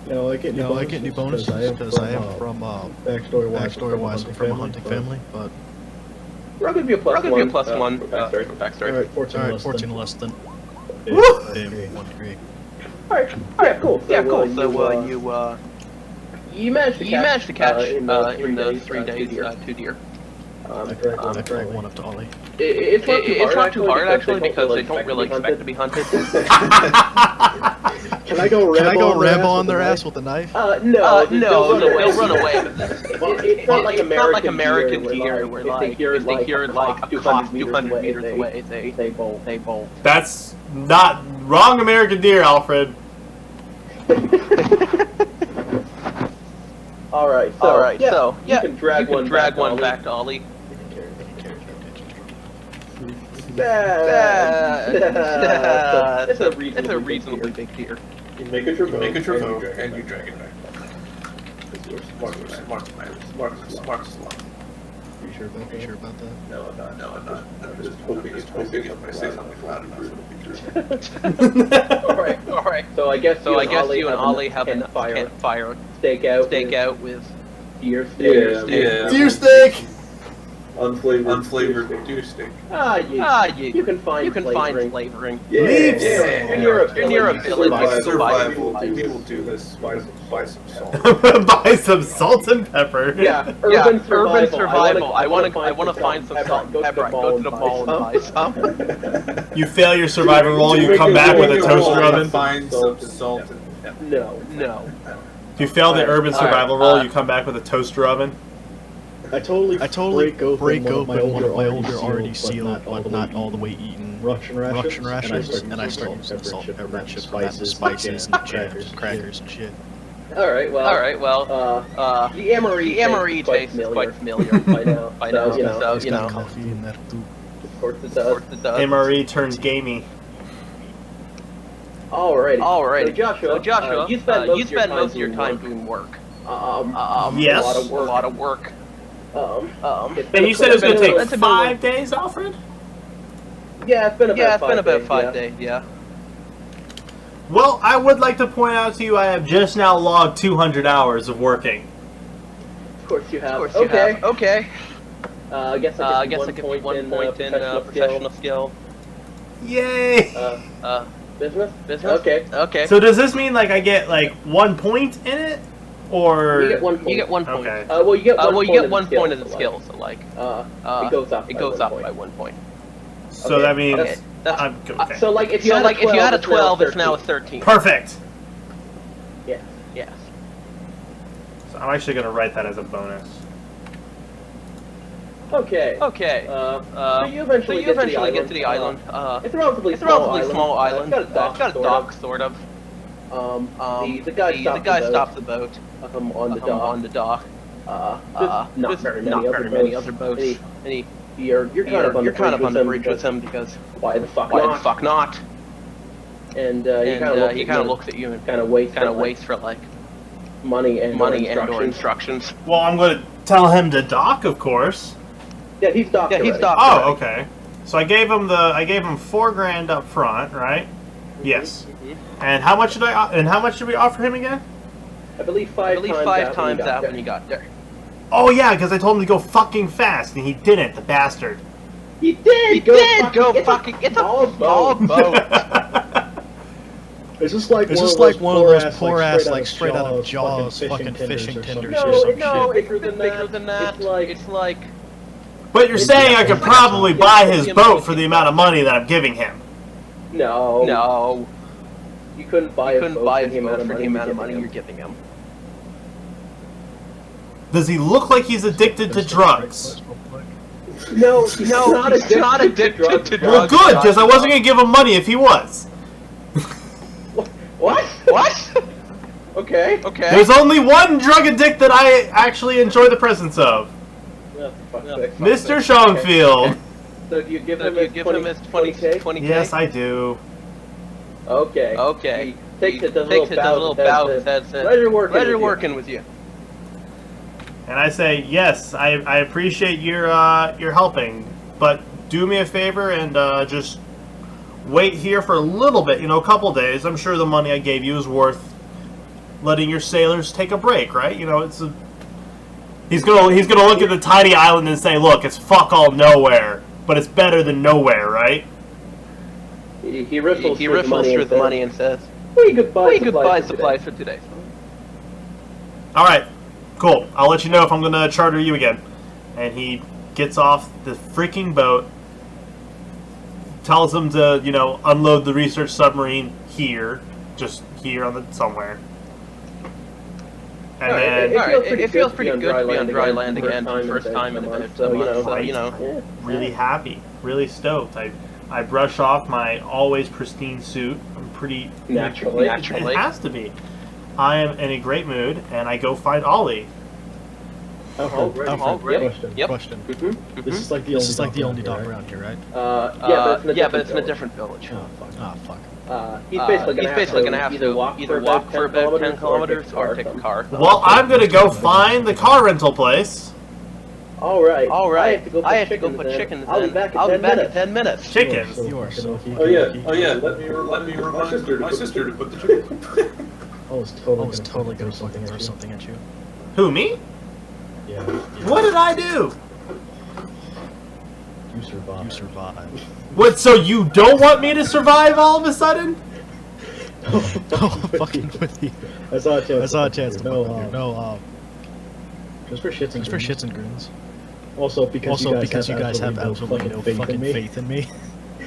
I get new bonuses because I am from backstory-wise, I'm from a hunting family, but I'll give you a plus one for backstory. Alright, 14 less than. Woo! 1 degree. Alright, cool. So, you managed to catch in those 3 days 2 deer. I drag one up to Ollie. It's not too hard actually because they don't really expect to be hunted. Can I go Rambo on their ass with a knife? No, they'll run away. It's not like American deer where if they hear like a cough 200 meters away, they bolt. That's not wrong American deer, Alfred. Alright, so you can drag one back to Ollie. It's a reasonably big deer. You make it your vote, and you drag it back. Smart. You sure about that? No, I'm not. I'm just hoping if I say something loud enough, it'll be true. Alright. So I guess you and Ollie have a campfire stake out with deer steak. Yeah. Deer steak! Unflavored deer steak. You can find flavoring. Leaves! In your ability survival. People do this. Buy some salt. Buy some salt and pepper. Yeah, urban survival. I want to find some salt and pepper. Go to the mall and buy some. You fail your survival roll, you come back with a toaster oven. Find some salt and pepper. No. If you fail the urban survival roll, you come back with a toaster oven. I totally break open one of my older already sealed, but not all the way eaten Russian rations, and I start using salt and pepper chips, spices and jams and crackers and shit. Alright, well, the Emery tastes quite familiar by now. So, It's got coffee in that too. Of course it does. MRE turns gamey. Alright. So Joshua, you spend most of your time doing work. Yes. A lot of work. And you said it was going to take 5 days, Alfred? Yeah, it's been about 5 days, yeah. Well, I would like to point out to you I have just now logged 200 hours of working. Of course you have. Okay. I guess I get 1 point in professional skill. Yay! Business? Okay. So does this mean like I get like 1 point in it? Or you get 1 point. Okay. Well, you get 1 point in the skill, so like it goes up by 1 point. So okay. That means okay. okay. So like if you had a 12, it's now a 13. Perfect. Yes. So I'm actually gonna write that as a bonus. Okay. So you eventually get to the island. It's a relatively small island. It's got a dock, sort of. The guy stops the boat on the dock. There's not very many other boats. You're kind of on the bridge with him because why the fuck not? And he kind of looks at you and kind of waits for like money and instructions. Well, I'm gonna tell him to dock, of course. Yeah, he's docked. Oh, okay. So I gave him $4 grand up front, right? Yes. And how much did we offer him again? I believe five times that when he got there. Oh yeah, because I told him to go fucking fast, and he didn't, the bastard. He did go fucking. It's a small boat. It's just like one of those poor ass like straight out of Jaws fucking fishing tenders or some shit. No, bigger than that. It's like. But you're saying I could probably buy his boat for the amount of money that I'm giving him. No. You couldn't buy his boat for the amount of money you're giving him. Does he look like he's addicted to drugs? No, he's not addicted to drugs. Well, good, because I wasn't going to give him money if he was. What? Okay. There's only one drug addict that I actually enjoy the presence of. Mr. Schoenfield. So do you give him his 20K? Yes, I do. Okay. He takes it a little bow that says, pleasure working with you. And I say, yes, I appreciate your helping, but do me a favor and just wait here for a little bit, a couple days. I'm sure the money I gave you is worth letting your sailors take a break, right? He's gonna look at the tiny island and say, look, it's fuck all nowhere, but it's better than nowhere, right? He riffles through the money and says, goodbye supplies for today. Alright, cool. I'll let you know if I'm gonna charter you again. And he gets off the freaking boat, tells them to, you know, unload the research submarine here, just here on the somewhere. And then it feels pretty good to be on dry land again for the first time in about a month, so, you know. Really happy, really stoked. I brush off my always pristine suit. I'm pretty naturally. It has to be. I am in a great mood, and I go find Ollie. Already. Question. Mm-hmm. This is like the only dog around here, right? Yeah, but it's in a different village. Oh fuck. He's basically gonna have to either walk for about 10 kilometers or take a car. Well, I'm gonna go find the car rental place. All right. I have to go put chickens in. I'll be back in 10 minutes. Chickens. You are so Oh yeah. Let me remind my sister to put the chicken. I was totally gonna fucking throw something at you. Who, me? Yeah. What did I do? You survived. What, so you don't want me to survive all of a sudden? No, fucking with you. I saw a chance. No, just for shits and grins. Also, because you guys have absolutely no fucking faith in me.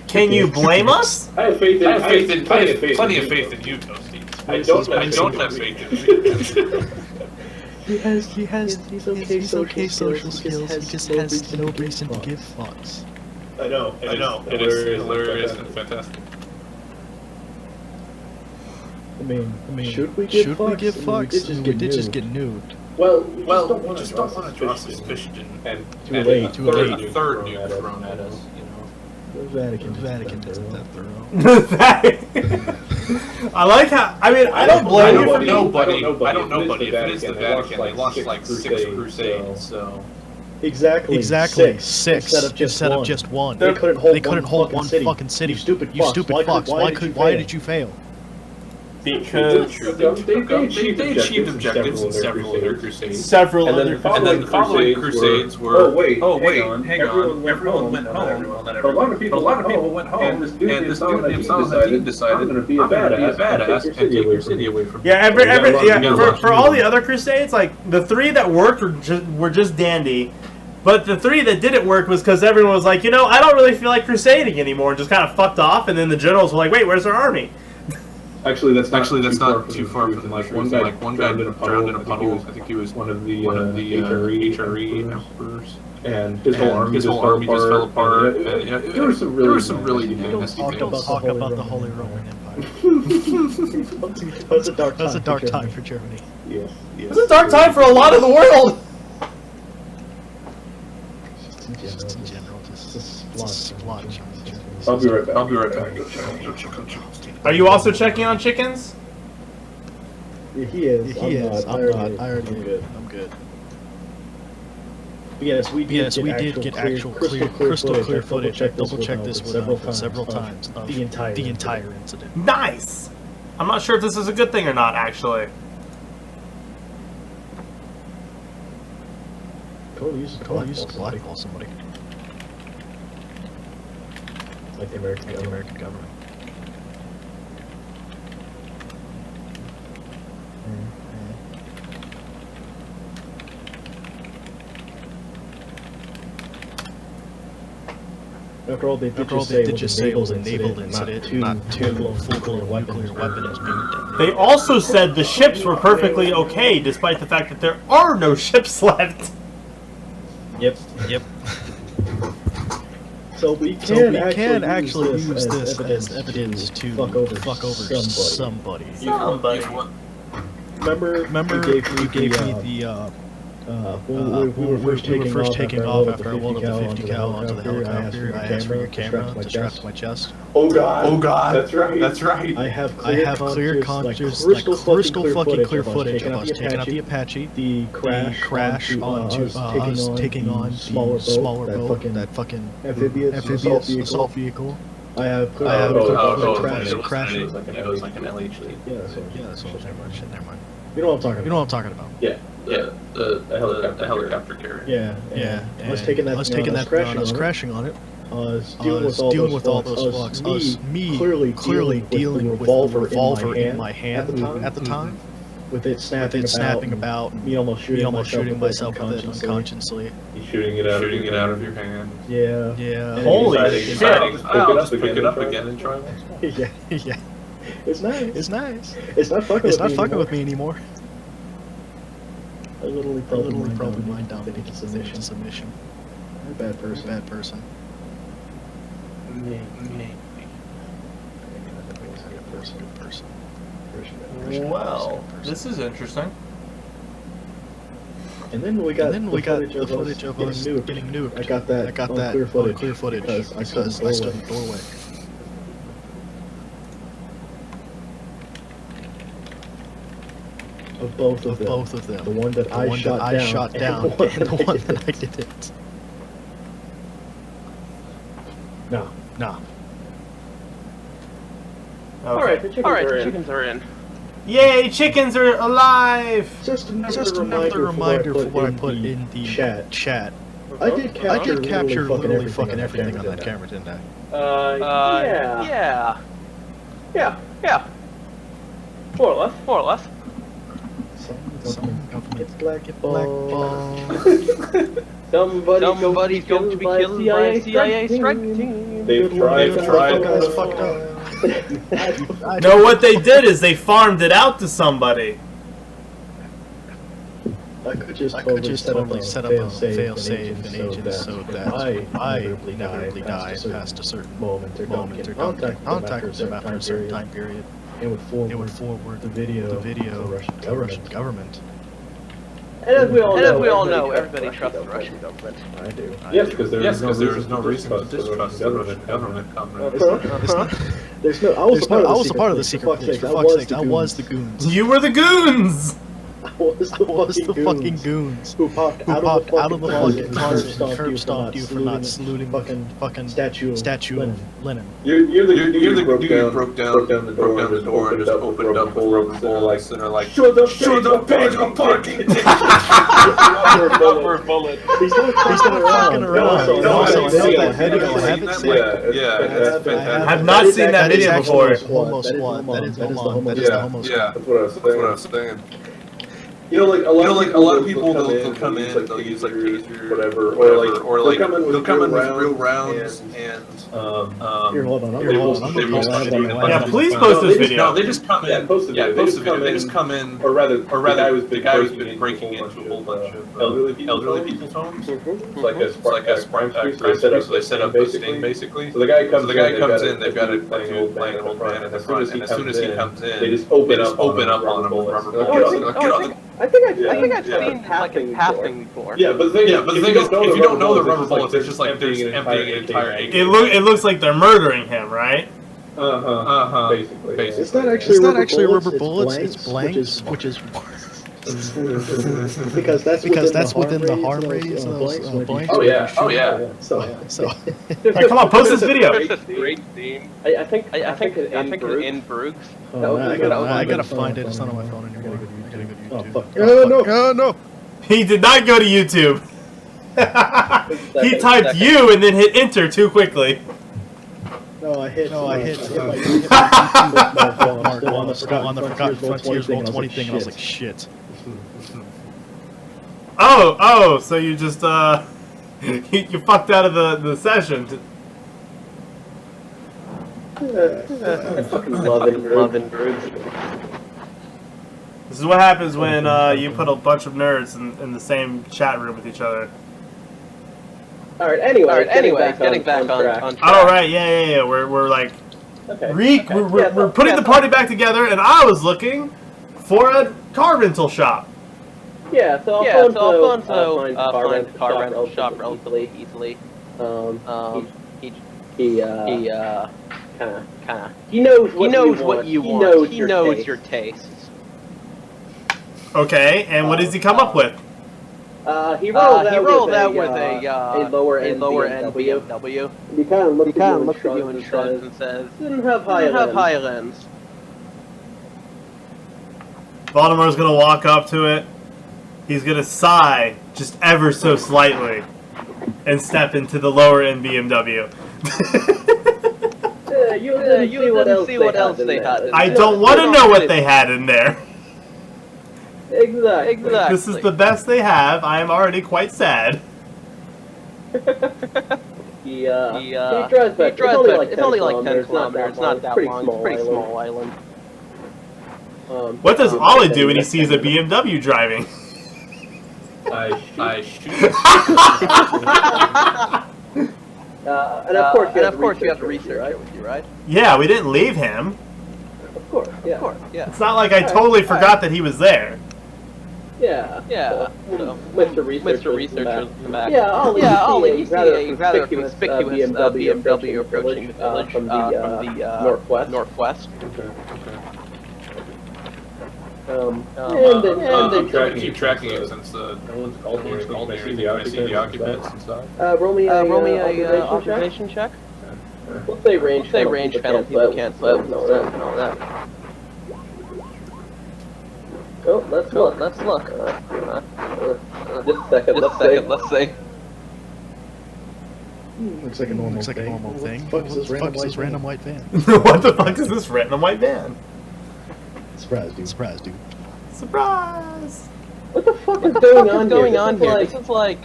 Can you blame us? I have plenty of faith in you, Toasty. I don't have faith in you. He's okay social skills. He just has no reason to give fucks. I know. It is hilarious and fantastic. I mean, should we give fucks? We did just get nuked. Well, we just don't want to draw suspicion and Too late. a third nuke thrown at us, you know. The Vatican isn't that thorough. I like how. I mean, I don't blame you for I don't know, buddy. If it is the Vatican, they launched like 6 crusades, so. Exactly. Six instead of just one. They couldn't hold one fucking city. You stupid fucks. Why did you fail? Because they achieved objectives in several other crusades. And then the following crusades were. Oh wait, hang on. Everyone went home. A lot of people went home. And this dude named Solomon decided, I'm gonna be a badass and take your city away from me. Yeah, for all the other crusades, like the 3 that worked were just dandy. But the 3 that didn't work was because everyone was like, you know, I don't really feel like crusading anymore, and just kind of fucked off. And then the generals were like, wait, where's our army? Actually, that's not too far from like one guy drowned in a puddle. I think he was one of the HRE emperors, and his whole army just fell apart. There were some really nasty things. Don't talk about the Holy Roman Empire. That was a dark time for Germany. Yes. It was a dark time for a lot of the world. Just in general, just a splotch. I'll be right back. Are you also checking on chickens? He is. I'm not. I'm good. Yes, we did get actual crystal clear footage. I double-checked this several times of the entire incident. Nice! I'm not sure if this is a good thing or not, actually. Totally use to blackball somebody. Like the American government. After all, they did just say it was a naval incident, not full-blown nuclear weapons being done. They also said the ships were perfectly okay, despite the fact that there are no ships left. Yep. So we can actually use this as evidence to fuck over somebody. Remember you gave me the we were first taking off after I welded the 50 cal onto the helicopter. I asked for your camera to strap to my chest. Oh god. That's right. I have clear crystal fucking clear footage of us taking out the Apache, the crash onto us taking on the smaller boat, that fucking amphibious assault vehicle. I have crash. It was like an LHD. Yeah, so never mind. You know what I'm talking about. Yeah. The helicopter carrier. Yeah. I was taking that crashing on it. dealing with all those fucks, me clearly dealing with the revolver in my hand at the time, with it snapping about, me almost shooting myself with it unconsciously. You're shooting it out of your hand. Yeah. Holy shit! I'll just pick it up again and try once more. Yeah. It's nice. It's not fucking with me anymore. I literally probably mind dominated submission. You're a bad person. Me. Good person. Well, this is interesting. And then we got the footage of us getting nuked. I got that on clear footage because I stood in the doorway. Of both of them. The one that I shot down and the one that I didn't. No. Okay. Alright, the chickens are in. Yay, chickens are alive! Just another reminder for what I put in the chat. I did capture literally fucking everything on that camera, didn't I? Yeah. More or less. Some government blackball. Somebody's going to be killed by a CIA strike team. They've tried. That's fucked up. No, what they did is they farmed it out to somebody. I could just totally set up a fail-safe and agent so that I inevitably die past a certain moment or don't get contact with them after a certain time period. It would forward the video to the Russian government. And as we all know, everybody trusts the Russian government. I do. Yes, because there is no reason to distrust the government. I was a part of the secret police. For fuck's sake, I was the goons. You were the goons! I was the fucking goons who popped out of the fucking closet and curb stomped you for not saluting fucking statue of Lenin. You're the dude who broke down the door and just opened up with rubber bullets and are like, shut up, page, I'm parking! Rubber bullet. He's not fucking around. I have not seen that video before. That is the homo squad. That's what I was saying. You know, like a lot of people they'll come in and they'll use like tasers, whatever, or like they'll come in with real rounds and here, hold on. Yeah, please post this video. No, they just come in. Post the video. They just come in, or rather, the guy who's been breaking into a whole bunch of elderly people's homes. It's like a Sprite factory, so they set up a sting basically. So the guy comes in, they've got it playing an old man in the front, and as soon as he comes in, they just open up on him with rubber bullets. I think I've seen like a passing before. Yeah, but the thing is, if you don't know the rubber bullets, it's just like they're just emptying an entire AK. It looks like they're murdering him, right? Basically. It's not actually rubber bullets. It's blanks, which is because that's within the harm radius of those blanks. Oh yeah. So. Right, come on, post this video. It's a great scene. I think it's in Bruges. I gotta find it. It's not on my phone anymore. I gotta go to YouTube. Oh fuck! No! He did not go to YouTube. He typed you and then hit enter too quickly. No, I hit my on the Forgotten Frontiers Roll20 thing, and I was like, shit. Oh, so you just you fucked out of the session. I fucking loving Bruges. This is what happens when you put a bunch of nerds in the same chat room with each other. Alright, anyway, getting back on track. All right, yeah. We're like, we're putting the party back together, and I was looking for a car rental shop. Yeah, so Alfonso finds a car rental shop relatively easily. He knows what you want. He knows your tastes. Okay, and what does he come up with? He rolled out with a lower end BMW. He kind of looks at you and says, "Didn't have high lens." Baltimore's gonna walk up to it. He's gonna sigh just ever so slightly, and step into the lower end BMW. You didn't see what else they had. I don't want to know what they had in there. Exactly. This is the best they have. I am already quite sad. He drives back. It's only like 10 kilometers. It's not that long. It's a pretty small island. What does Ollie do when he sees a BMW driving? I shoot. And of course, you have the researcher with you, right? Yeah, we didn't leave him. Of course, yeah. It's not like I totally forgot that he was there. Yeah. So, Mr. Researcher's in the back. Yeah, Ollie, you see a rather conspicuous BMW approaching the village from the northwest. And keep tracking it since no one's called me or anything. I see the occupants and stuff. Roll me a observation check. Let's say range panel people can't flip. No, that. Oh, let's look. Just a second, let's see. Looks like a normal thing. What the fuck is this random white van? What the fuck is this random white van? Surprise, dude. Surprise! What the fuck is going on here? This is like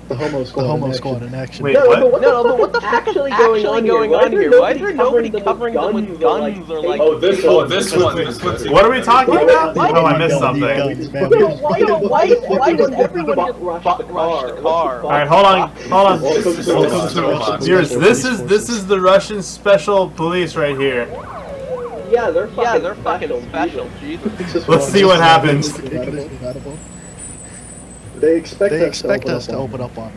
the homo squad in action. Wait, but what? what the fuck is actually going on here? Why is there nobody covering them with guns or like? Oh, this one. What are we talking about? Oh, I missed something. Why does everyone just rush the car? Alright, hold on. Viewers, this is the Russian special police right here. Yeah, they're fucking special. Jesus. Let's see what happens. They expect us to open up on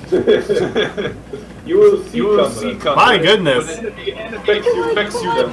them. You will see coming. My goodness. Expects you them.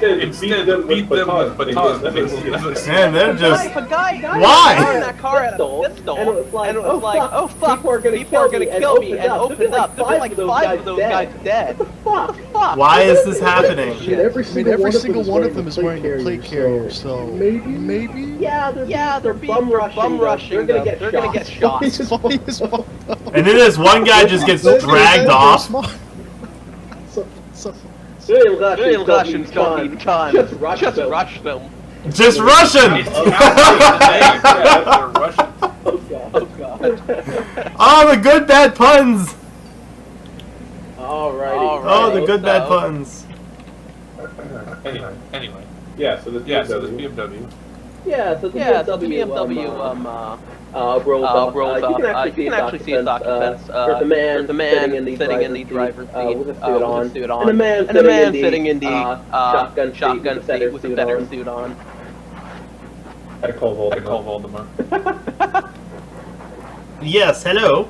Instead, beat them with batons. Man, they're just... Why? That car had a pistol, and it was like, oh fuck, people are gonna kill me, and opened up. There's like 5 of those guys dead. What the fuck? Why is this happening? Every single one of them is wearing a plate carrier, so maybe. Yeah, they're bum rushing. They're gonna get shot. And then this one guy just gets dragged off. Real Russians don't need time. Just rush them. Just Russian! Oh god. Oh, the good bad puns! Alrighty. Oh, the good bad puns. Anyway. Yeah, so this BMW. Yeah, so the BMW rolls up. You can actually see its occupants. There's a man sitting in the driver's seat with a suit on, and a man sitting in the shotgun seat with a better suit on. I call Voldemort. Yes, hello.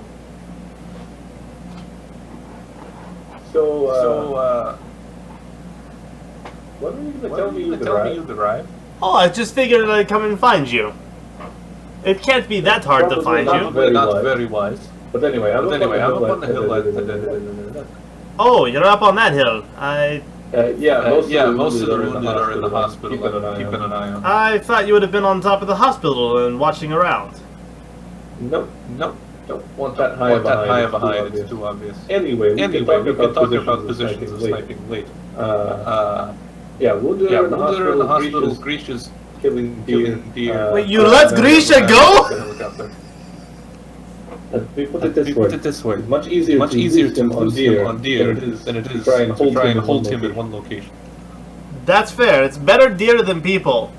So, what were you going to tell me you drive? Oh, I just figured I'd come and find you. It can't be that hard to find you. Not very wise. But anyway, I'm up on the hill. Oh, you're up on that hill. Most of the wounded are in the hospital. Keeping an eye on. I thought you would have been on top of the hospital and watching around. Nope. Don't want that high of a hide. It's too obvious. Anyway, we can talk about positions of sniping later. Yeah, wounded are in the hospital. Grisha's killing deer. Wait, you let Grisha go? Put it this way. It's much easier to lose him on deer than it is to try and hold him in one location. That's fair. It's better deer than people.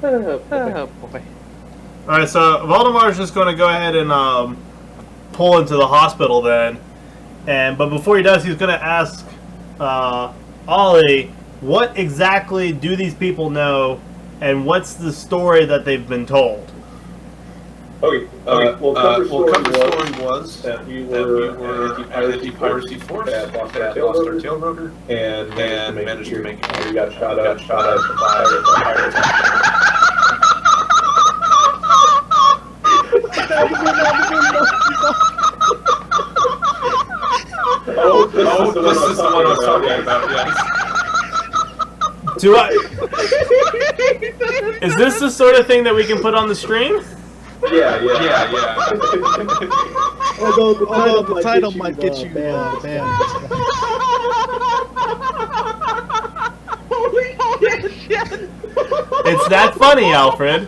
Oh boy. Alright, so Valdemar's just going to go ahead and pull into the hospital then. But before he does, he's going to ask Ollie, what exactly do these people know, and what's the story that they've been told? Okay. Well, cover story was that we were an anti-piracy force that lost our tail rotor and managed to make it. We got shot out by pirates. This is the one I was talking about, yes. Do I? Is this the sort of thing that we can put on the stream? Yeah. Although the title might get you banned. Holy shit! It's that funny, Alfred.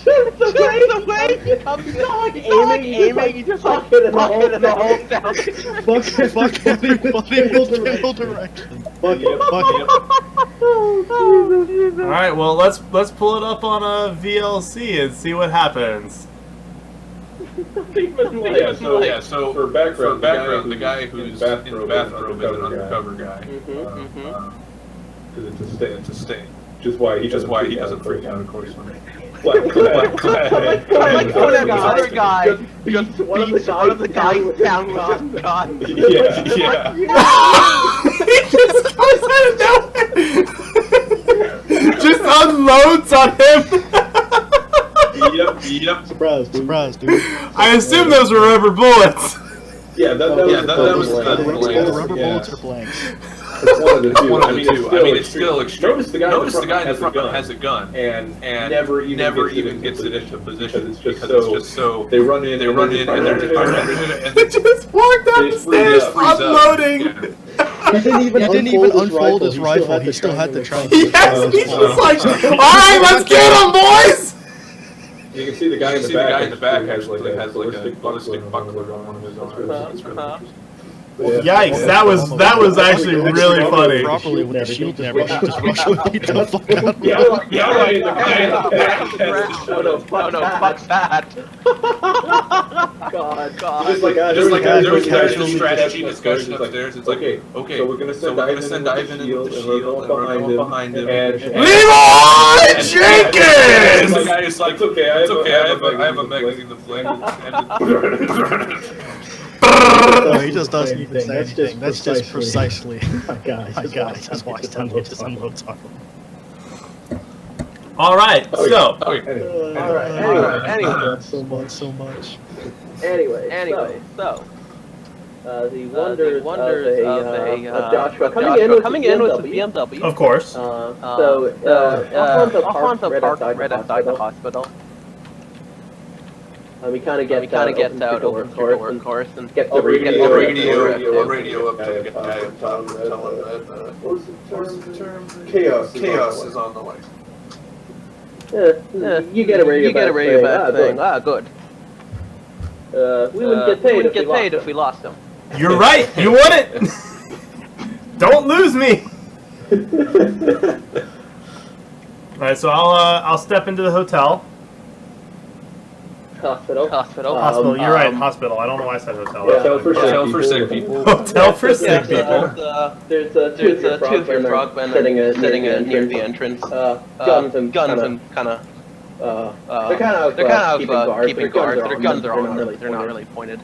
Just the way he comes aiming, you just like hit it the whole sound. Fuck kill direction. Fuck it. Alright, well let's pull it up on a VLC and see what happens. So for background, the guy who's in the bathrobe is an undercover guy. Because it's a stain. Just why he doesn't freak out, of course. I like how that other guy just one of the guys down with his gun. Yeah. He just goes out of nowhere. Just unloads on him. Yep. Surprise, dude. I assume those were rubber bullets. Yeah, that was the Rubber bullets or blanks. It's one of the two. I mean, it's still extreme. Notice the guy in the front has a gun and never even gets it into position because it's just so they run in and they're just walked up the stairs unloading. He didn't even unfold his rifle. He still had the trunk. Yes, he's just like, alright, let's get him, boys! You can see the guy in the back actually has like a ballistic buckler on one of his arms. Yikes, that was actually really funny. Properly with the shield and everything. Just make sure you beat the fuck out of him. Oh no, fuck that. God. Just like there was casual strategy discussion upstairs. It's like, okay, so we're gonna send Ivan in with the shield and we're going behind him. Leroy Jenkins! The guy is like, okay, I have a magazine to play. No, he just doesn't even say anything. That's just precisely. My God, he just walks down here, just unloads on him. Alright, so. Anyway. So much. Anyway, so. The wonders of Joshua coming in with the BMW. Of course. Alfonso parked right outside the hospital. We kind of get out over the course and get the radio up to the guy up top, tell him that what was the term? Chaos is on the way. You get a radio back saying, good. We wouldn't get paid if we lost him. You're right, you wouldn't! Don't lose me! Alright, so I'll step into the hotel. Hospital. You're right, hospital. I don't know why I said hotel. Hotel for sick people. Hotel for sick people. There's a two frogmen sitting near the entrance. Guns and kind of. They're kind of keeping guard. Their guns are on. They're not really pointed.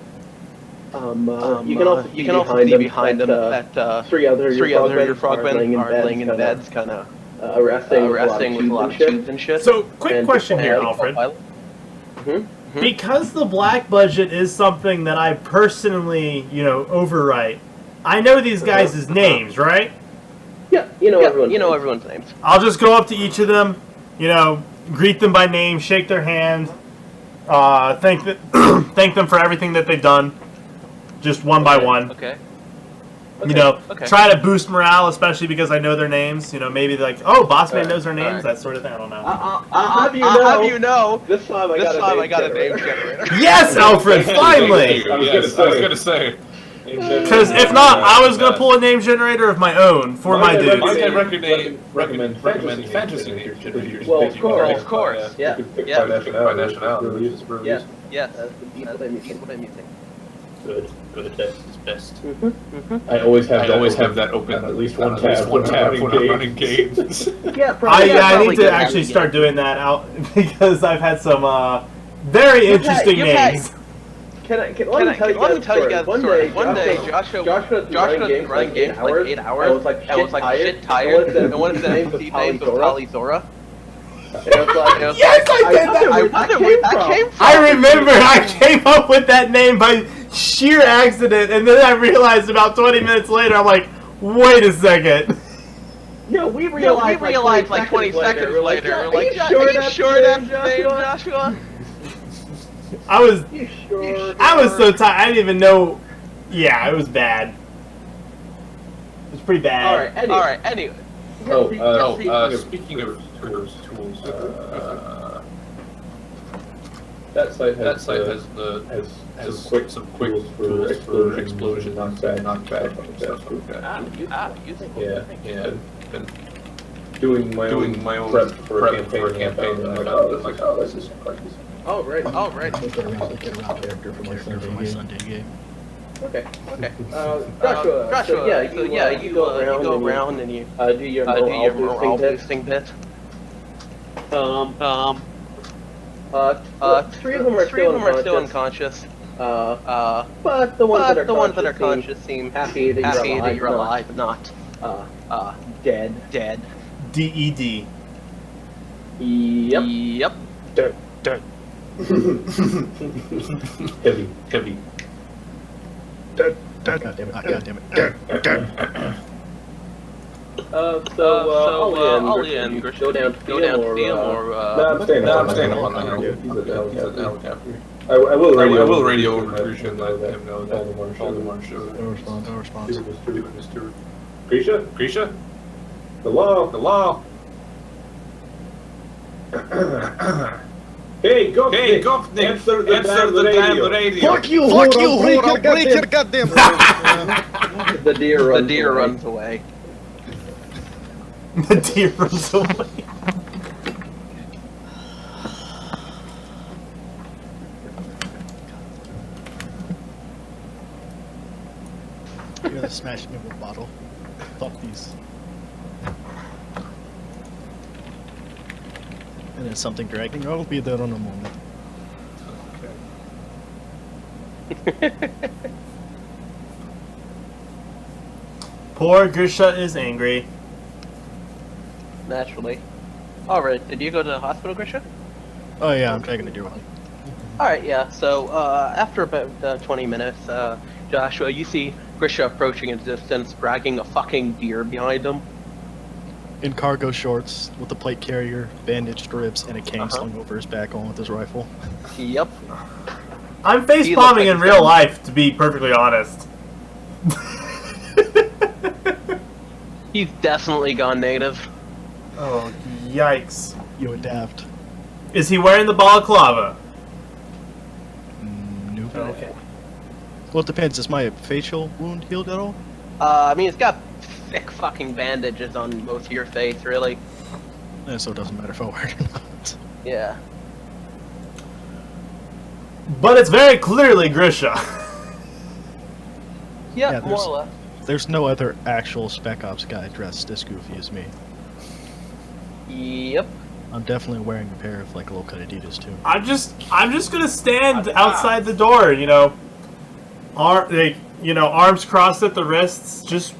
You can also see behind them that three other frogmen are laying in beds, kind of resting with a lot of tubes and shit. So, quick question here, Alfred. Because the black budget is something that I personally, overwrite, I know these guys' names, right? Yeah, everyone's names. I'll just go up to each of them, greet them by name, shake their hand, thank them for everything that they've done, just one by one. Okay. Try to boost morale, especially because I know their names. Maybe like, oh, Bossman knows their names, that sort of thing. I don't know. I'll have you know. This time I got a name generator. Yes, Alfred, finally. I was gonna say. Because if not, I was gonna pull a name generator of my own for my dudes. I recommend fantasy name generators. Well, of course. Yeah. By nationality. Yes. That's what I'm using. Good. It's best. I always have that open. At least one tab when I'm running games. I need to actually start doing that out because I've had some very interesting names. Let me tell you guys a story. One day, Joshua was running games for like 8 hours. I was like shit tired. And one of the names was Polizora. Yes, I did that. I remember I came up with that name by sheer accident, and then I realized about 20 minutes later, I'm like, wait a second. No, we realized like 20 seconds later. We're like, are you sure that's the name, Joshua? I was so tired. I didn't even know. Yeah, it was bad. It was pretty bad. All right. Anyway. Speaking of tools, that site has some quick tools for explosion, knockback, Yeah. Been doing my own prep for a campaign. And like, oh, this is quite easy. Oh, right. Get around character for my Sunday game. Okay. Joshua. So you go around and you do your morale boosting bit. Three of them are still unconscious. But the ones that are conscious seem happy that you're alive, not dead. DED. Yep. Dead. Heavy. Dead. God damn it. Ollie and Grish go down to field or I'm staying up on the helicopter. I will radio over to Grisha and let him know that Valdemar showed. No response. Doing his tour. Grisha? The law. Hey, Govnik! Answer the damn radio! Fuck you, whore! Break your goddamn The deer runs away. The deer runs away. You're gonna smash me with a bottle. Fuck these. And then something dragging. I'll be there on a moment. Poor Grisha is angry. Naturally. Alright, did you go to the hospital, Grisha? Oh yeah, I'm taking a deer one. Alright, yeah, so after about 20 minutes, Joshua, you see Grisha approaching in the distance, dragging a fucking deer behind him. In cargo shorts, with a plate carrier, bandaged ribs, and a cane slung over his back on with his rifle. Yep. I'm face palming in real life, to be perfectly honest. He's definitely gone native. Oh, yikes. You adapt. Is he wearing the balaclava? Nope. Okay. Well, it depends. Is my facial wound healed at all? I mean, it's got thick fucking bandages on both of your face, really. So it doesn't matter if I wear it or not. Yeah. But it's very clearly Grisha. Yeah, more or less. There's no other actual Spec Ops guy dressed as goofy as me. Yep. I'm definitely wearing a pair of like low-cut Adidas too. I'm just gonna stand outside the door, you know, arms crossed at the wrists, just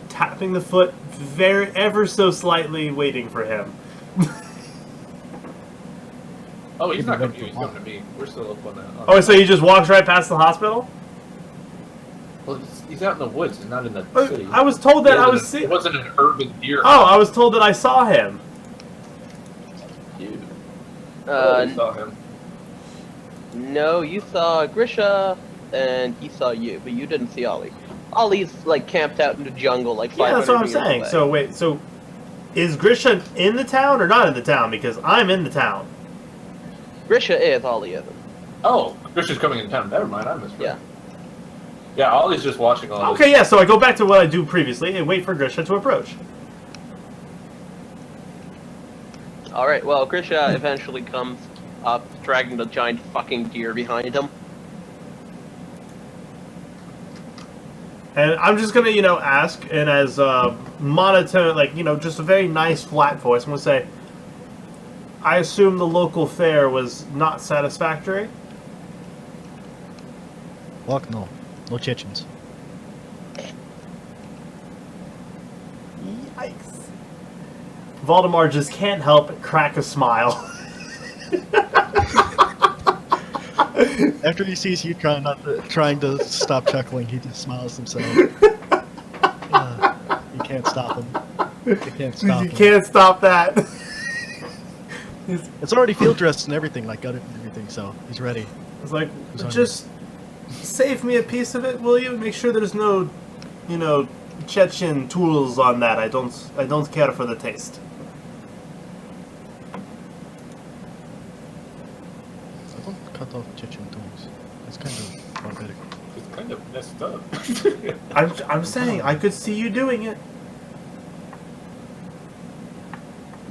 tapping the foot ever so slightly, waiting for him. Oh, he's not coming to you. He's coming to me. We're still up on that. Oh, so he just walks right past the hospital? Well, he's out in the woods. He's not in the city. I was told that It wasn't an urban deer. Oh, I was told that I saw him. You. You saw him. No, you saw Grisha, and he saw you, but you didn't see Ollie. Ollie's like camped out in the jungle, like 500 Yeah, that's what I'm meters saying. away. So wait, so is Grisha in the town or not in the town? Because I'm in the town. Grisha is, Ollie isn't. Oh, Grisha's coming in town. Never mind, I misread. Yeah. Yeah, Ollie's just watching all this. Okay, yeah, so I go back to what I do previously and wait for Grisha to approach. Alright, well, Grisha eventually comes up, dragging the giant fucking deer behind him. And I'm just gonna, ask, and as monotone, like, just a very nice flat voice, I'm gonna say, I assume the local fare was not satisfactory? Fuck no. No Chechens. Yikes. Valdemar just can't help but crack a smile. After he sees you trying to stop chuckling, he just smiles himself. You can't stop him. You can't stop You can't stop that. It's already field dressed and everything, like got it and everything, so he's ready. It's like, just save me a piece of it, will you? Make sure there's no, you know, Chechen tools on that. I don't care for the taste. I don't cut off Chechen tools. It's kind of barbaric. It's kind of messed up. I'm saying I could see you doing it.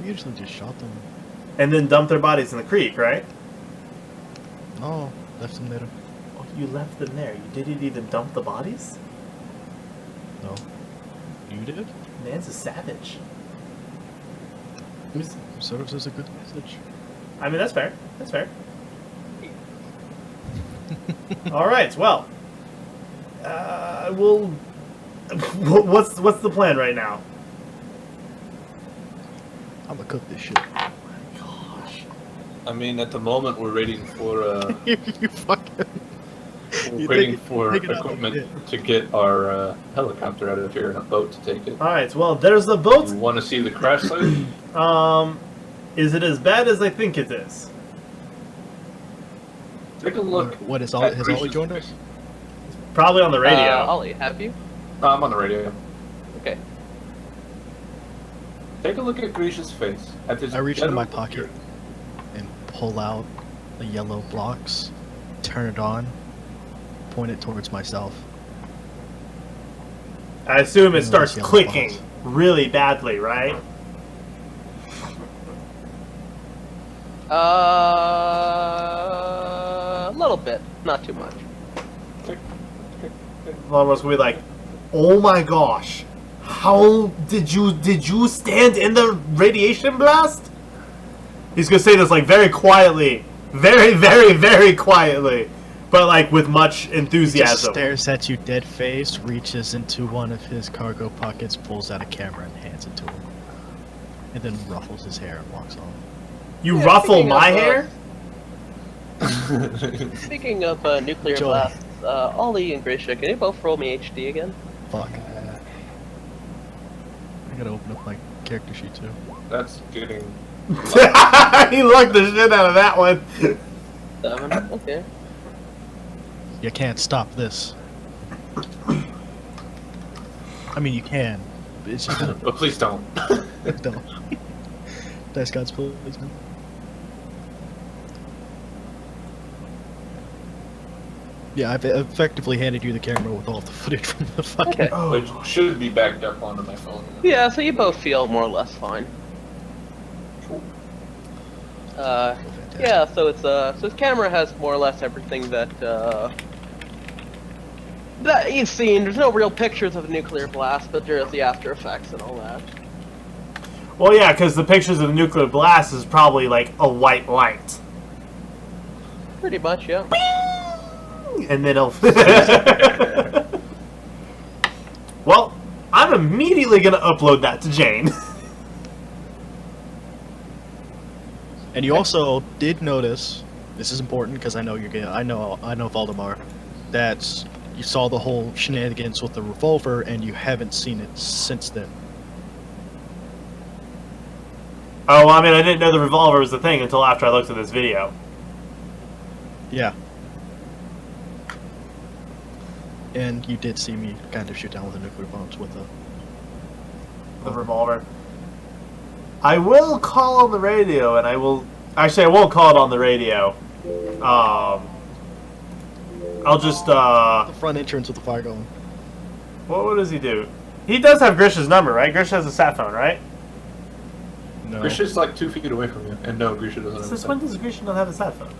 We usually just shot them. And then dump their bodies in the creek, right? No, left them there. Oh, you left them there. You didn't even dump the bodies? No. You did? Man's a savage. Serves as a good message. I mean, that's fair. That's fair. All right. Well, what's the plan right now? I'm gonna cook this shit. I mean, at the moment, we're waiting for you fucking. we're waiting for equipment to get our helicopter out of here and a boat to take it. All right. Well, there's a boat. You want to see the crash site? Is it as bad as I think it is? Take a look. What is Ollie? Has Ollie joined us? Probably on the radio. Ollie, have you? I'm on the radio. Okay. Take a look at Grisha's face. At this I reach into my general- pocket and pull out the yellow blocks, turn it on, point it towards myself. I assume it And starts those yellow clicking balls. really badly, right? A little bit, not too much. Almost gonna be like, oh my gosh, how did you stand in the radiation blast? He's gonna say this like very quietly, very, very, very quietly, but like with much He just enthusiasm. stares at you dead face, reaches into one of his cargo pockets, pulls out a camera and hands it to him. And then ruffles his hair and walks on. You Yeah, ruffle speaking my of, hair? Speaking of nuclear Joy. blasts, Ollie and Grisha, can you both roll me HD again? Fuck. I gotta open up my character sheet too. That's getting. He lucked the shit out of that one. 7. Okay. You can't stop this. I mean, you can. But it's just gonna. But please don't. Don't. Dice God's please, man. Yeah, I've effectively handed you the camera with all of the footage from the fucking. Okay. Oh. Which should be backed up onto my phone. Yeah, so you both feel more or less fine. Yeah, so it's so his camera has more or less everything that that you've seen. There's no real pictures of a nuclear blast, but there's the after effects and all that. Well, yeah, because the pictures of the nuclear blast is probably like a white light. Pretty much, yeah. And then it'll. Well, I'm immediately gonna upload that to Jane. And you also did notice, this is important because I know you're gonna, I know Valdemar, that you saw the whole shenanigans with the revolver and you haven't seen it since then. Oh, well, I mean, I didn't know the revolver was the thing until after I looked at this video. Yeah. And you did see me kind of shoot down with the nuclear bombs with The revolver. I will call on the radio, and I will... Actually, I won't call it on the radio. I'll just, the front entrance with the fire going. What does he do? He does have Grisha's number, right? Grisha has a sat phone, right? No. Grisha's like 2 feet away from you. And no, Grisha doesn't have a Since cell when does Grisha not have a sat phone?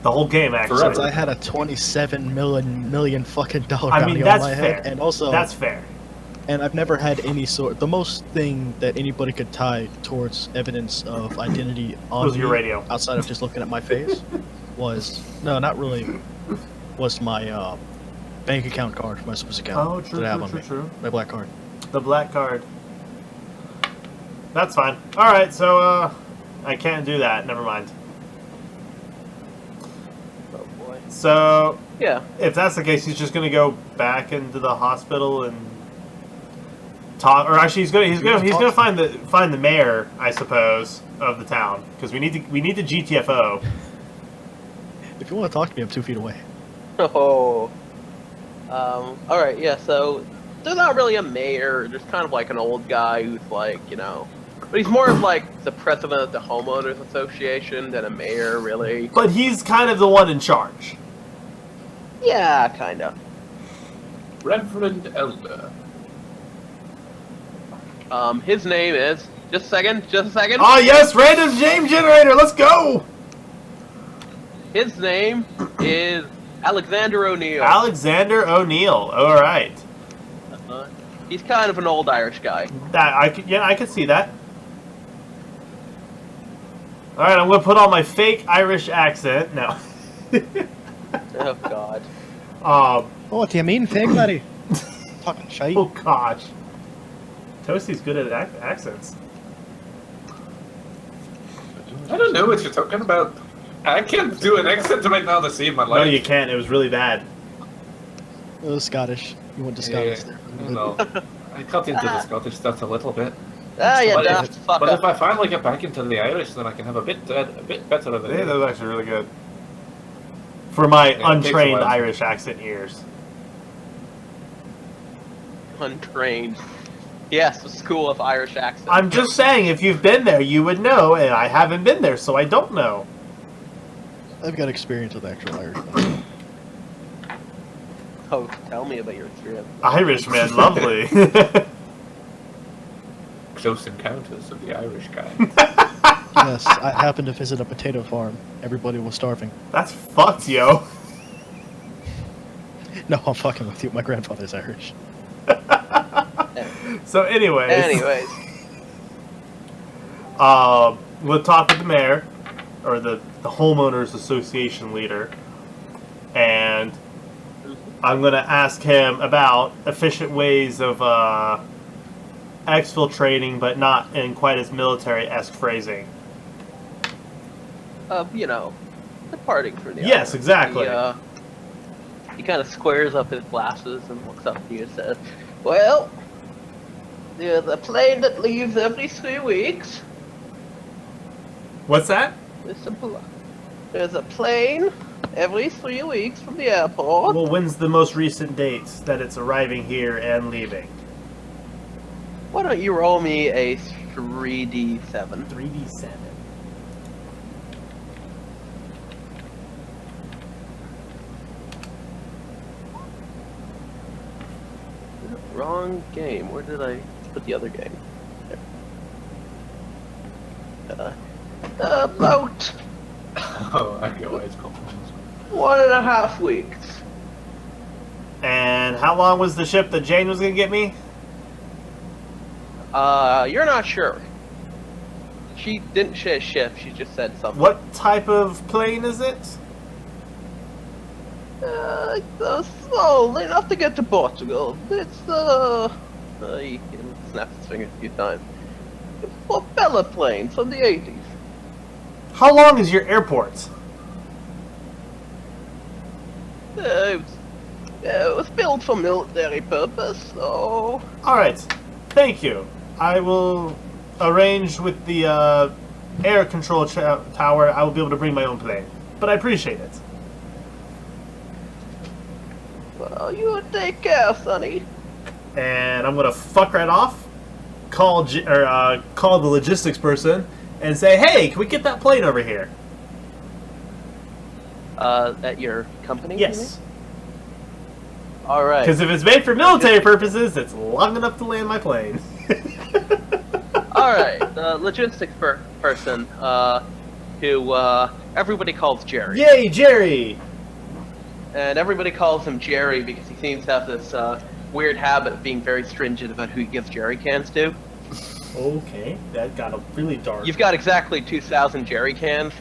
The whole game, actually. Forever. Since I had a 27 million fucking dollar I bounty mean, on that's my fair. head, and also That's fair. And I've never had any sort. The most thing that anybody could tie towards evidence of identity on Was your me, radio. outside of just looking at my face, was not really. Was my bank account card, my Swiss account Oh, true, that I have true, on true, me, true. my black card. The black card. That's fine. Alright, so, I can't do that. Never mind. Oh boy. So, Yeah. if that's the case, he's just gonna go back into the hospital and talk, or actually he's gonna find the mayor, I suppose, of the town, because we need to GTFO. If you want to talk to me, I'm 2 feet away. Oh. Alright, yeah, so there's not really a mayor, there's kind of like an old guy who's like, you know, but he's more of like the president of the homeowners association than a mayor, really. But he's kind of the one in charge. Yeah, kind of. Reverend Elder. His name is, just a second. Oh yes, random James generator, let's go! His name is Alexander O'Neill. Alexander O'Neill, alright. He's kind of an old Irish guy. I could see that. Alright, I'm gonna put on my fake Irish accent now. Oh god. What do you mean, fake laddie? Fucking shite. Oh gosh. Toasty's good at accents. I don't know what you're talking about. I can't do an accent right now to save my life. No, you can't. It was really bad. It was Scottish. You went to Scottish there. No. I cut into the Scottish stuff a little bit. Ah, yeah, but if I finally get back into the Irish, then I can have a bit better of it. Yeah, that was actually really good. For my untrained Irish accent ears. Untrained. Yes, the school of Irish accent. I'm just saying, if you've been there, you would know, and I haven't been there, so I don't know. I've got experience with actual Irish. Oh, tell me about your experience. Irishman, lovely. Close encounters of the Irish guy. Yes, I happened to visit a potato farm. Everybody was starving. That's fucked, yo. No, I'm fucking with you. My grandfather's Irish. So anyways. We'll talk with the mayor, or the homeowners association leader, and I'm gonna ask him about efficient ways of exfiltrating, but not in quite as military-esque phrasing. You know, departing for the Yes, exactly. He kind of squares up his glasses and looks up at you and says, "Well, there's a plane that leaves every 3 weeks." What's that? There's a plane every 3 weeks from the airport. Well, when's the most recent date that it's arriving here and leaving? Why don't you roll me a 3d7? 3d7. Wrong game. Where did I put the other game? There. About Oh, I get why it's called. 1.5 weeks. And how long was the ship that Jane was gonna get me? You're not sure. She didn't say a ship, she just said something. What type of plane is it? Slow enough to get to Portugal. It's, he snapped his fingers a few times. It's a propeller plane from the 80s. How long is your airport? It was built for military purpose, so... Alright, thank you. I will arrange with the air control tower. I will be able to bring my own plane. But I appreciate it. Well, you take care, sonny. And I'm gonna fuck right off, call the logistics person, and say, hey, can we get that plane over here? At your company? Yes. Alright. Because if it's made for military purposes, it's long enough to land my plane. Alright, the logistics person, who everybody calls Jerry. Yay, Jerry! And everybody calls him Jerry because he seems to have this weird habit of being very stringent about who he gives jerry cans to. Okay, that got really dark. You've got exactly 2,000 jerry cans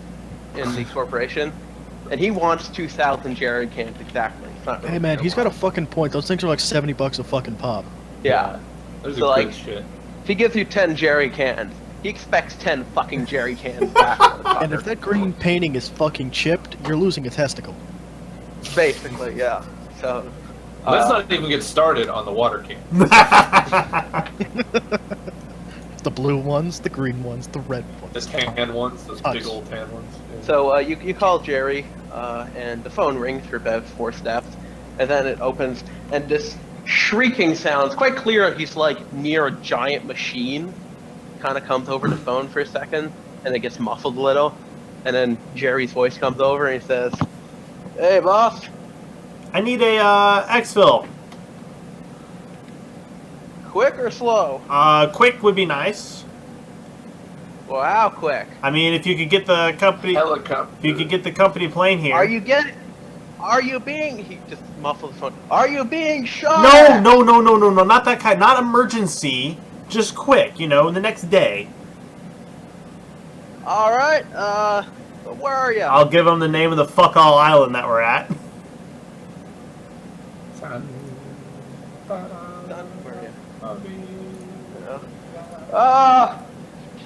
in the corporation, and he wants 2,000 jerry cans exactly. It's not really Hey man, he's got a fucking point. Those things are like $70 a fucking pop. Yeah. Those So, are like, good shit. if he gives you 10 jerry cans, he expects 10 fucking jerry cans back. And if that green painting is fucking chipped, you're losing a testicle. Basically, yeah. So... Let's not even get started on the water can. blue ones, the green ones, the red ones. The tan ones, those big old tan ones. Yeah. So you call Jerry, and the phone rings for Bev's 4 steps, and then it opens, and this shrieking sounds quite clear. He's like near a giant machine. Kind of comes over the phone for a second, and it gets muffled a little, and then Jerry's voice comes over and he says, "Hey, boss. I need a exfil. Quick or slow?" Quick would be nice. Well, how quick? I mean, if you could get the company, Helicopter. if you could get the company plane here. Are you being? He just muffled the phone. Are you being shot? No, not that kind. Not emergency. Just quick. You know, the next day. All right. Where are you? I'll give them the name of the fuck all island that we're at.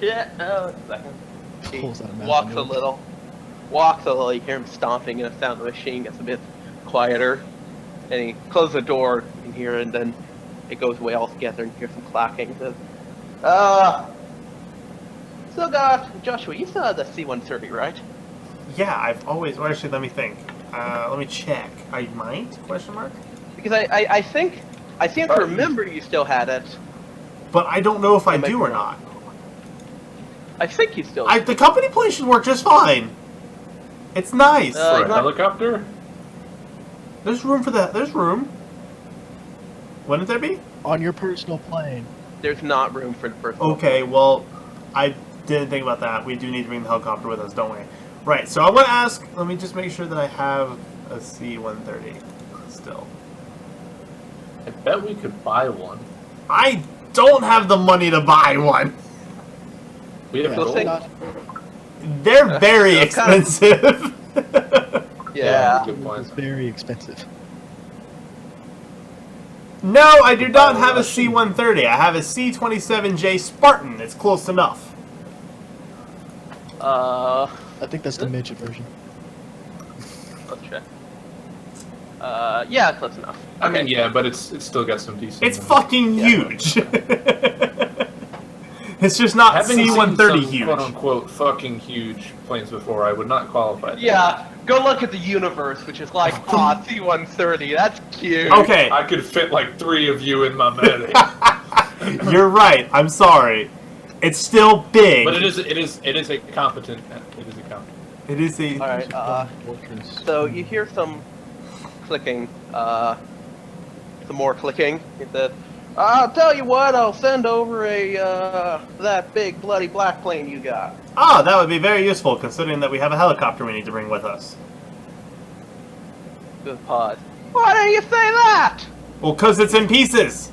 Shit. Oh, second. He Pulls out a map walks and a opens. little. Walks a little. You hear him stomping, and the sound of the machine gets a bit quieter. And he closes the door. You can hear it, and then it goes away altogether, and you hear some clacking. He says, still got Joshua. You still have the C-130, right? Yeah, I've always. Well, actually, let me think. Let me check. I might? Question mark. Because I think I remember you still had it. But I don't know if I might do be or wrong. not. I think you still. The company plane should work just fine. It's nice. For a not- helicopter? There's room for that. There's room. Wouldn't there be? On your personal plane. There's not room for the first. Okay, well, I didn't think about that. We do need to bring the helicopter with us, don't we? Right, so I'm going to ask, let me just make sure that I have a C-130 still. I bet we could buy one. I don't have the money to buy one. We have Yeah, Go gold. think- They're very That's kind of- expensive. Yeah. Good point. It's very expensive. No, I do not have a C-130. I have a C-27J Spartan. It's close enough. I think that's the midget version. Let's check. Yeah, close enough. I mean, yeah, but it's still got some decent. It's fucking huge. It's just not Having C-130 seen some huge. quote-unquote fucking huge planes before, I would not qualify. Yeah, go look at the universe, which is like, C-130. That's cute. Okay, I could fit like 3 of you in my medic. you're right. I'm sorry. It's still big. But it is a competent. It is a. All right. So you hear some clicking. Some more clicking. It says, "I'll tell you what. I'll send over that big bloody black plane you got." Ah, that would be very useful, considering that we have a helicopter we need to bring with us. Good pause. Why didn't you say that? Well, because it's in pieces.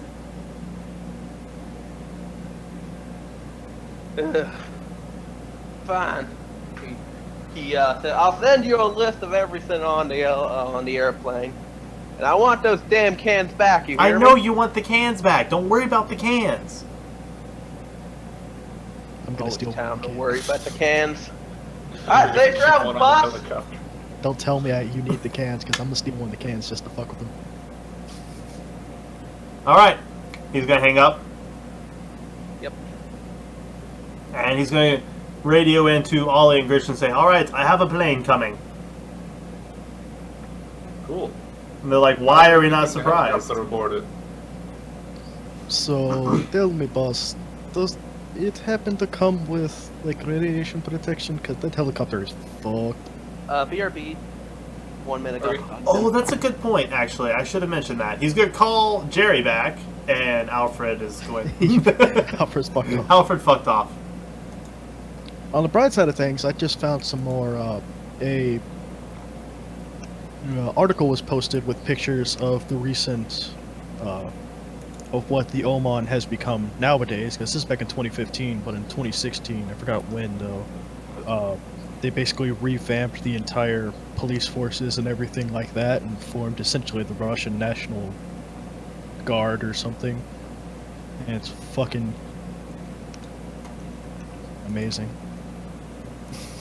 Ugh. Fine. He said, "I'll send you a list of everything on the airplane, and I want those damn cans back. You I hear know me?" you want the cans back. Don't worry about the cans. I'm Go gonna to steal town. one Don't can. worry about the cans. Alright, safe travel, boss. Don't tell me you need the cans, because I'm gonna steal one of the cans just to fuck with them. All right. He's gonna hang up, Yep. and he's gonna radio into Ollie and Grisha and say, "All right, I have a plane coming." Cool. And they're like, "Why are we not surprised?" Reported. So, tell me, boss, does it happen to come with, like, radiation protection? Because that helicopter is fucked. BRB. 1 minute ago. Oh, that's a good point, actually. I should have mentioned that. He's going to call Jerry back, and Alfred is going... Alfred's fucked up. Alfred fucked off. On the bright side of things, I just found some more, article was posted with pictures of the recent, of what the Oman has become nowadays, because this is back in 2015, but in 2016, I forgot when though, they basically revamped the entire police forces and everything like that, and formed essentially the Russian National Guard or something, and it's fucking amazing.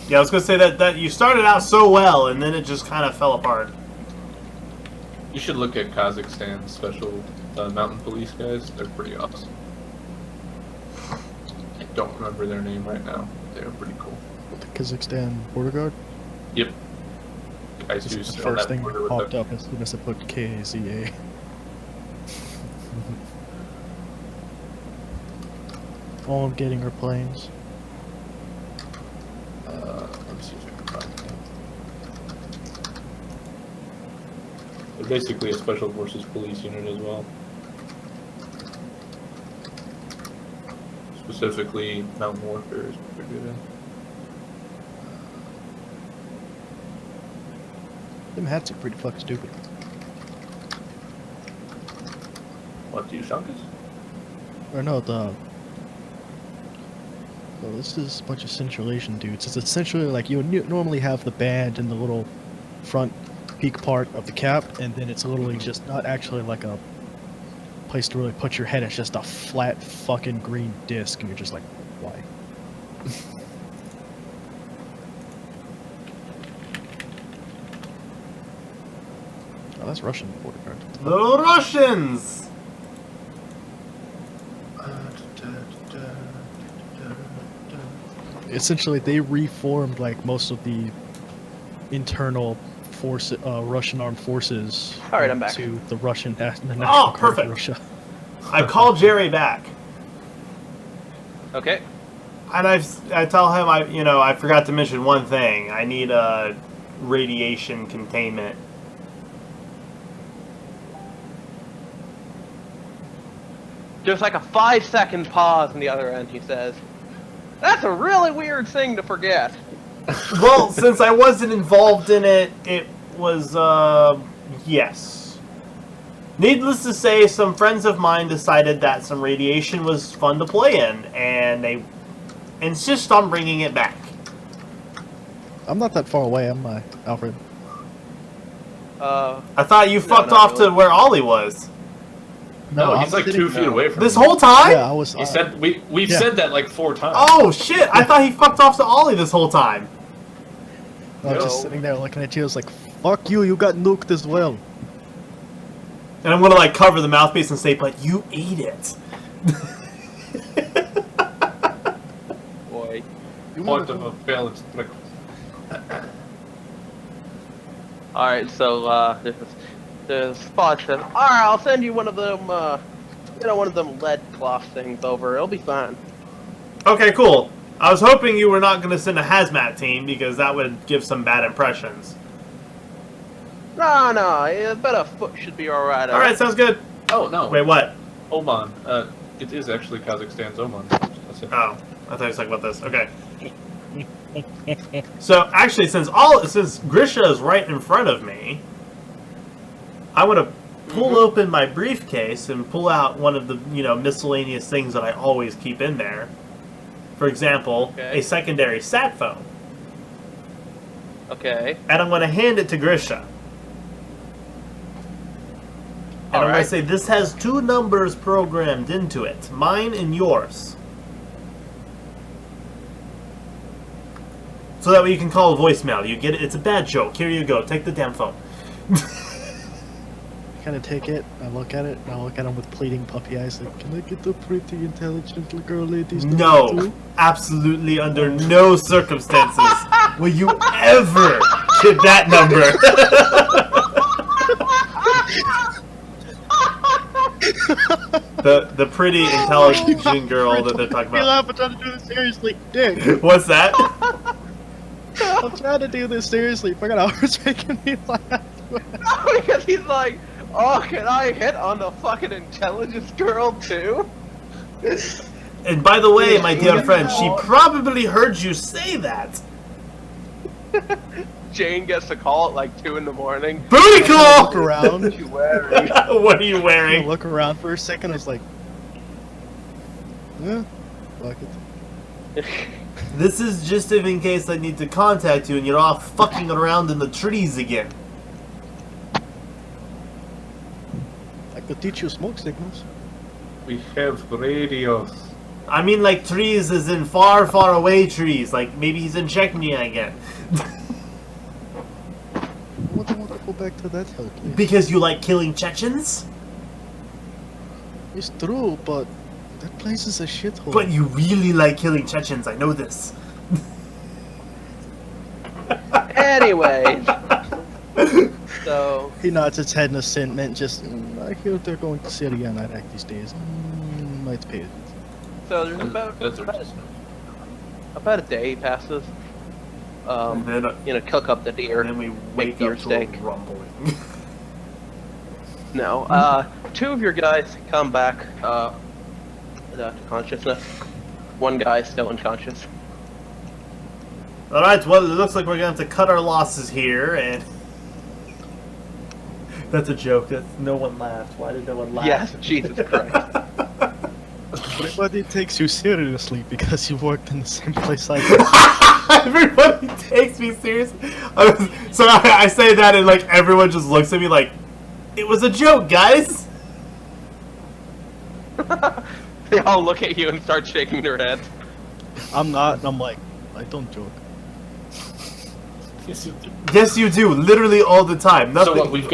Yeah, I was going to say that you started out so well, and then it just kind of fell apart. You should look at Kazakhstan's special mountain police guys. They're pretty awesome. I don't remember their name right now. They're pretty cool. The Kazakhstan border guard? Yep. Guys This who is the sit on first that thing border that with popped the- up as soon as I put KZA. All I'm getting are planes. Let me see if I can find them. They're basically a special forces police unit as well. Specifically, mountain warfare is what they're good in. Them hats are pretty fucking stupid. What, do you shunk us? Or no, the... Well, this is a bunch of scintillation dudes. It's essentially like you would normally have the band in the little front peak part of the cap, and then it's literally just not actually like a place to really put your head. It's just a flat fucking green disc, and you're just like, why? Oh, that's Russian border guard. The Russians! Essentially, they reformed like most of the internal force, Russian armed forces. All right, I'm back. To the Russian the National Oh, Guard of perfect. Russia. I call Jerry back. Okay. And I tell him I forgot to mention one thing. I need a radiation containment. There's like a 5-second pause on the other end, he says. That's a really weird thing to forget. Well, since I wasn't involved in it, it was yes. Needless to say, some friends of mine decided that some radiation was fun to play in, and they insist on bringing it back. I'm not that far away, am I, Alfred? I thought you fucked off to where Ollie was. No, I'm he's like sitting- 2 feet away from This me. whole time? Yeah, I was. He said we've Yeah. said that like 4 times. Oh shit! I thought he fucked off to Ollie this whole time. I was just No. sitting there looking at you. I was like, "Fuck you! You got nuked as well." And I'm gonna like cover the mouthpiece and say, "But you ate it." Boy. Point of a fail. It's like Alright, so, the Spot says, alright, I'll send you one of them, one of them lead cloth things over. It'll be fine. Okay, cool. I was hoping you were not gonna send a hazmat team because that would give some bad impressions. No, I bet a foot should be alright. All right, sounds good. oh no. Wait, what? Oman. It is actually Kazakhstan's Oman. That's it. Oh, I thought you were talking about this. Okay. So actually, since Grisha is right in front of me, I want to pull open my briefcase and pull out one of the miscellaneous things that I always keep in there. For example, Okay. a secondary sat phone, Okay. and I'm going to hand it to Grisha. And I'm going Alright. to say this has 2 numbers programmed into it, mine and yours. So that way you can call a voicemail. You get it? It's a bad joke. Here you go. Take the damn phone. I kind of take it. I look at it. And I look at him with pleading puppy eyes. Like, can I get the pretty intelligent little girl ladies? No, too?" absolutely under no circumstances will you ever get that number. the pretty intelligent girl that they're talking Me about. laugh, I'm trying to do this seriously, dick. What's that? I'm trying to do this seriously. Fucking Alfred's making me laugh. Because he's like, oh, can I hit on the fucking intelligence girl too? And by the way, my dear friend, she probably heard you say that. Jane gets a call at like 2 in the morning. Booty Look call! around. What you wearing? What are you I wearing? look around for a second. I was like, yeah, fuck it. This is just in case I need to contact you and you're off fucking around in the trees again. I could teach you smoke signals. We have radios. I mean like trees as in far, far away trees. Like maybe he's in Chechnya again. What do I want to go back to that help? Because you like killing Chechens? It's true, but That place is a shithole. But you really like killing Chechens, I know this. Anyway. So... He nods his head in assentment, just, I hear they're going to Syria and Iraq these days. Might pay it. So there's about a day passes. Then, Cook up the deer. And then we wake deer up to steak. a rumbling. No. 2 of your guys come back to consciousness. 1 guy is still unconscious. Alright, well, it looks like we're going to have to cut our losses here, and... That's a joke. No one laughed. Why did no one laugh? Yes, Jesus Christ. Everybody takes you seriously because you worked in the same place I did. Everybody takes me seriously. So I say that and like everyone just looks at me like, it was a joke, guys. They all look at you and start shaking their heads. I'm not, and I'm like, I don't joke. Yes, you do. Yes, you do. Literally all the time. Nothing. So what, we've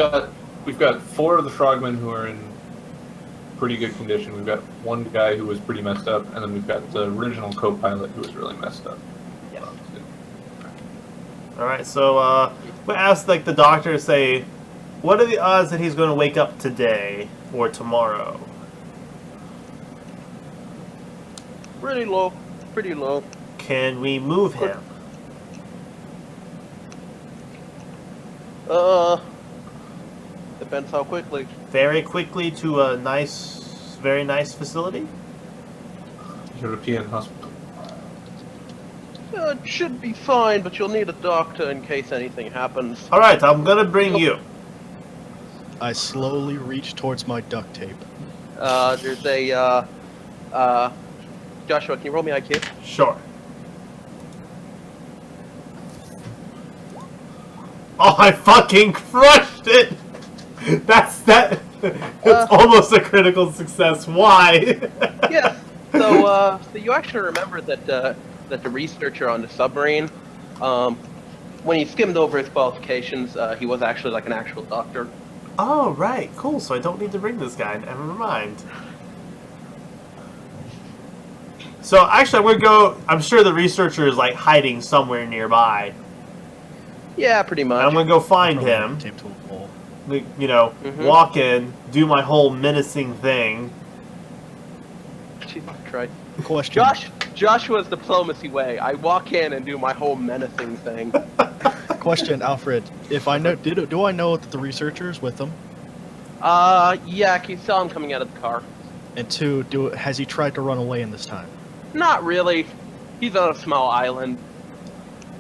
got 4 of the frogmen who are in pretty good condition. We've got 1 guy who was pretty messed up, and then we've got the original co-pilot who was really messed up. Yeah. All right, so we asked like the doctor to say, what are the odds that he's going to wake up today or tomorrow? Pretty low. Pretty low. Can we move him? Depends how quickly. Very quickly to a nice, very nice facility? European hospital. It should be fine, but you'll need a doctor in case anything happens. All right, I'm going to bring you. I slowly reach towards my duct tape. There's a, Joshua, can you roll me IQ? Sure. Oh, I fucking crushed it! It's almost a critical success. Why? Yeah. So you actually remember that that the researcher on the submarine, when he skimmed over his qualifications, he was actually like an actual doctor. Oh, right. Cool. So I don't need to bring this guy. Never mind. So actually, I'm gonna go. I'm sure the researcher is like hiding somewhere nearby. Yeah, pretty much. I'm gonna go find him. Taped to a pole. Walk in, do my whole menacing thing. Jesus Christ. Question. Joshua's diplomacy way. I walk in and do my whole menacing thing. Question, Alfred. If I know, do I know that the researcher is with them? Yeah, can you saw him coming out of the car? And 2, has he tried to run away in this time? Not really. He's on a small island.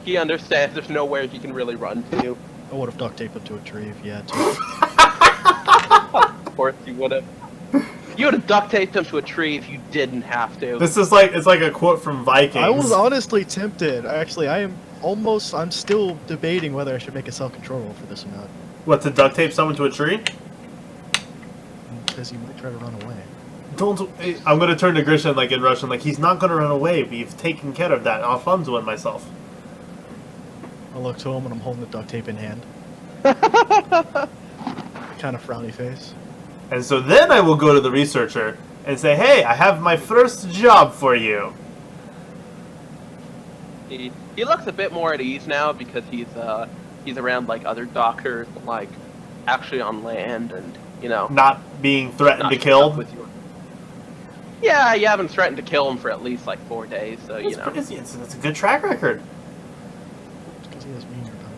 He understands there's nowhere he can really run to. I would have duct taped him to a tree if he had to. Of course you would have. You would have duct taped him to a tree if you didn't have to. This is like, it's like a quote from Vikings. I was honestly tempted. Actually, I'm still debating whether I should make a self-control roll for this or not. What, to duct tape someone to a tree? Because he might try to run away. I'm gonna turn to Grisha like in Russian, like, he's not gonna run away. We've taken care of that. Alfonso and myself. I look to him and I'm holding the duct tape in hand. Kind of frowny face. And so then I will go to the researcher and say, hey, I have my first job for you. He looks a bit more at ease now because he's around like other doctors, like actually on land, and not being threatened to kill. With you. Yeah, you haven't threatened to kill him for at least like 4 days, so It's a good track record. Because he has me in your power.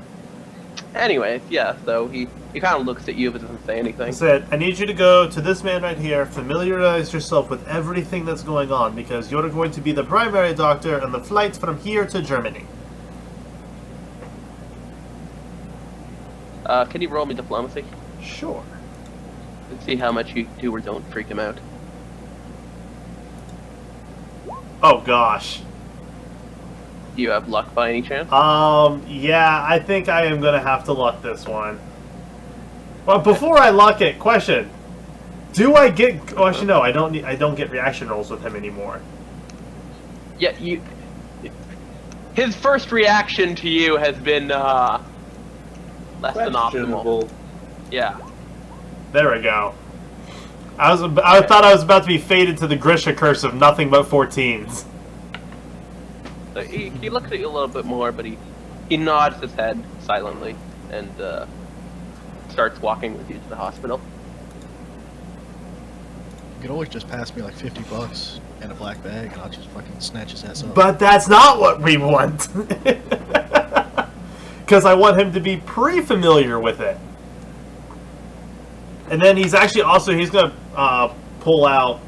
Anyways, yeah, so he kind of looks at you but doesn't say anything. I said, I need you to go to this man right here, familiarize yourself with everything that's going on, because you're going to be the primary doctor on the flight from here to Germany. Can you roll me diplomacy? Sure. And see how much you do or don't freak him out. Oh, gosh. Do you have luck by any chance? Yeah, I think I am gonna have to luck this one. Well, before I luck it, question: do I get? Oh, actually, no. I don't get reaction rolls with him anymore. Yeah, his first reaction to you has been less than optimal. Yeah. There we go. I thought I was about to be fated to the Grisha curse of nothing but 14s. So he looks at you a little bit more, but he nods his head silently and starts walking with you to the hospital. You could always just pass me like $50 and a black bag, and I'll just fucking snatch his ass up. But that's not what we want. Because I want him to be pre-familiar with it. And then he's actually also, he's going to pull out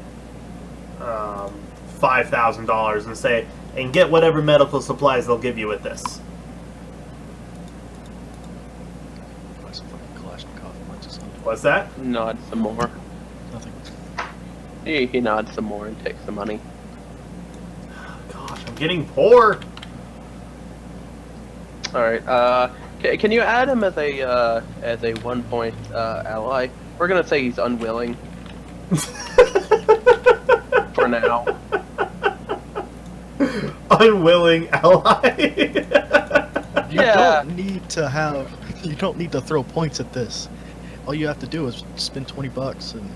$5,000 and say, and get whatever medical supplies they'll give you with this. What's that? Nod some more. Nothing. He nods some more and takes the money. Gosh, I'm getting poor. Alright, can you add him as a 1-point ally? We're gonna say he's unwilling. For now. Unwilling ally? You Yeah. you don't need to throw points at this. All you have to do is spend $20 and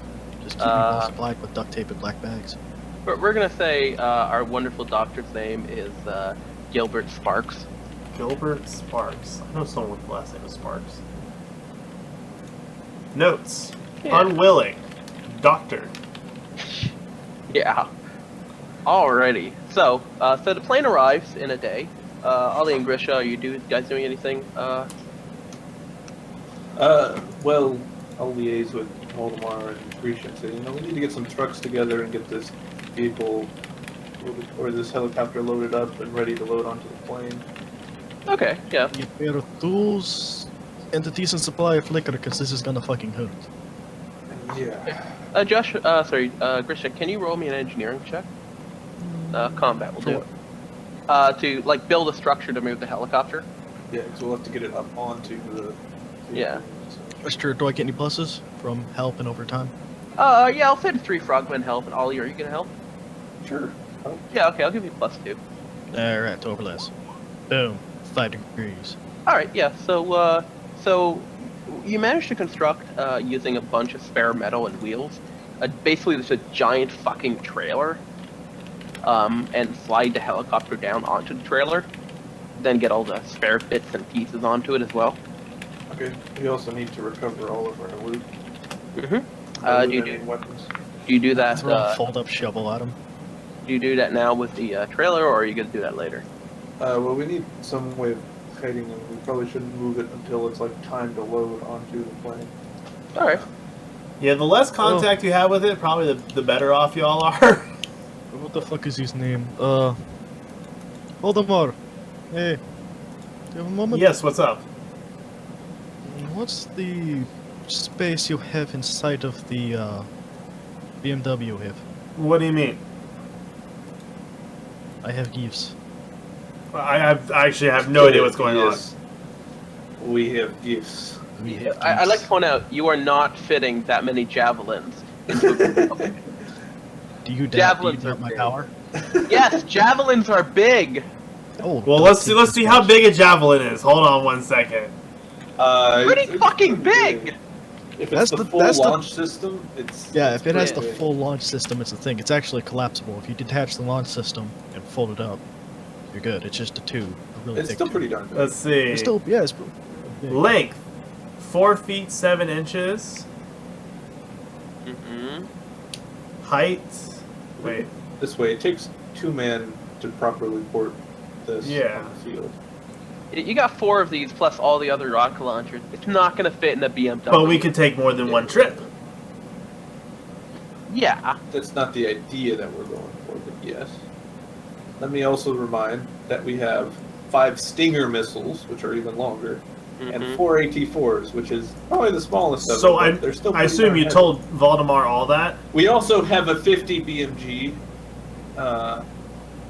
just keep me well supplied with duct tape and black bags. We're gonna say our wonderful doctor's name is Gilbert Sparks. Gilbert Sparks. I know someone with the last name is Sparks. Notes. Yeah. Unwilling. Doctor. Yeah. Alrighty. So the plane arrives in a day. Ollie and Grisha, are you guys doing anything? Well, I'll liaise with Voldemar and Grisha and say, we need to get some trucks together and get this vehicle or this helicopter loaded up and ready to load onto the plane. Okay, yeah. Get better tools and a decent supply of liquor, because this is gonna fucking hurt. Yeah. Josh, Grisha, can you roll me an engineering check? Combat will do. To, like, build a structure to move the helicopter. Yeah, because we'll have to get it up onto the... Yeah. Mr. Do I get any pluses from help and overtime? Yeah, I'll say the 3 frogmen help, and Ollie, are you gonna help? Sure. Yeah, okay, I'll give you +2. Alright, to overless. Boom. 5 degrees. Alright, yeah, so you managed to construct, using a bunch of spare metal and wheels, basically just a giant fucking trailer, and slide the helicopter down onto the trailer, then get all the spare bits and pieces onto it as well. Okay, we also need to recover all of our loot. Mm-hmm. Do you do that, Throw a fold-up shovel at him. do you do that now with the, trailer, or are you gonna do that later? Well, we need some way of hiding them. We probably shouldn't move it until it's, like, time to load onto the plane. Alright. Yeah, the less contact you have with it, probably the better off y'all are. What the fuck is his name? Voldemar. Hey. Do you have a moment? Yes, what's up? What's the space you have inside of the BMW you have? What do you mean? I have gifts. I actually have no idea what's going on. We have gifts. We have I'd like to gifts. point out, you are not fitting that many javelins into a Do you Javelins doubt are my big. power? Yes, javelins are big! Oh, Well, let's see how big a javelin is. Hold on 1 second. Pretty fucking big! If That's it's the the- full that's the- launch system, it's... Yeah, it's if it has the pretty big. full launch system, it's a thing. It's actually collapsible. If you detach the launch system and fold it up, you're good. It's just a tube. A really It's thick still tube. pretty darn big. Let's see. It's still, yeah, it's big. Length 4 feet 7 inches. Mm-hmm. Height. Wait. This way, it takes 2 men to properly port this Yeah. on the field. You got 4 of these plus all the other rocket launchers. It's not gonna fit in a BMW. But we could take more than one trip. Yeah. That's not the idea that we're going for, but yes. Let me also remind that we have 5 Stinger missiles, which are even longer, and 4 AT-4s, which is probably the smallest of So them. But they're still I pretty assume darn you heavy. told Voldemar all that. We also have a 50 BMG.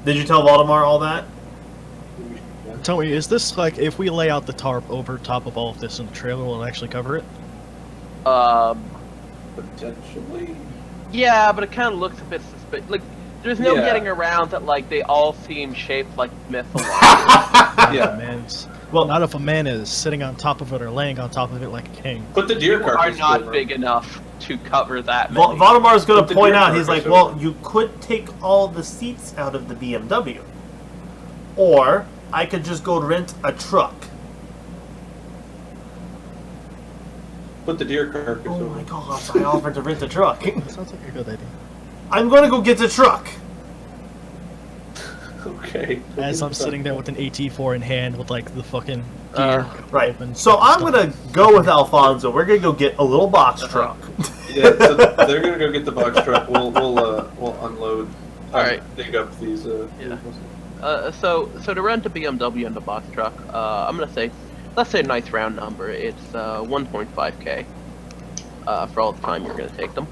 Did you tell Voldemar all that? Tell me, is this like, if we lay out the tarp over top of all of this in the trailer, will it actually cover it? Potentially. Yeah, but it kind of looks a bit suspicious. Like, there's no Yeah. getting around that, like, they all seem shaped like missile launchers. Yeah. Man's, Well, not if a man is sitting on top of it or laying on top of it like a king. Put the deer You are carcass not over. big enough to cover that many. Valdemar's going to point out, he's like, well, you could take all the seats out of the BMW. Or I could just go rent a truck. Put the deer carcass Oh over. my gosh, I offered to rent a truck. Sounds like a good idea. I'm going to go get the truck. Okay. As I'm sitting there with an AT4 in hand with like the fucking deer Right. open. So I'm going to go with Alfonso. We're going to go get a little box truck. Yeah, so they're gonna go get the box truck. We'll unload. All right. Dig up these. Yeah. So to rent a BMW and a box truck, I'm gonna say, let's say a nice round number. It's 1.5K for all the time you're gonna take them.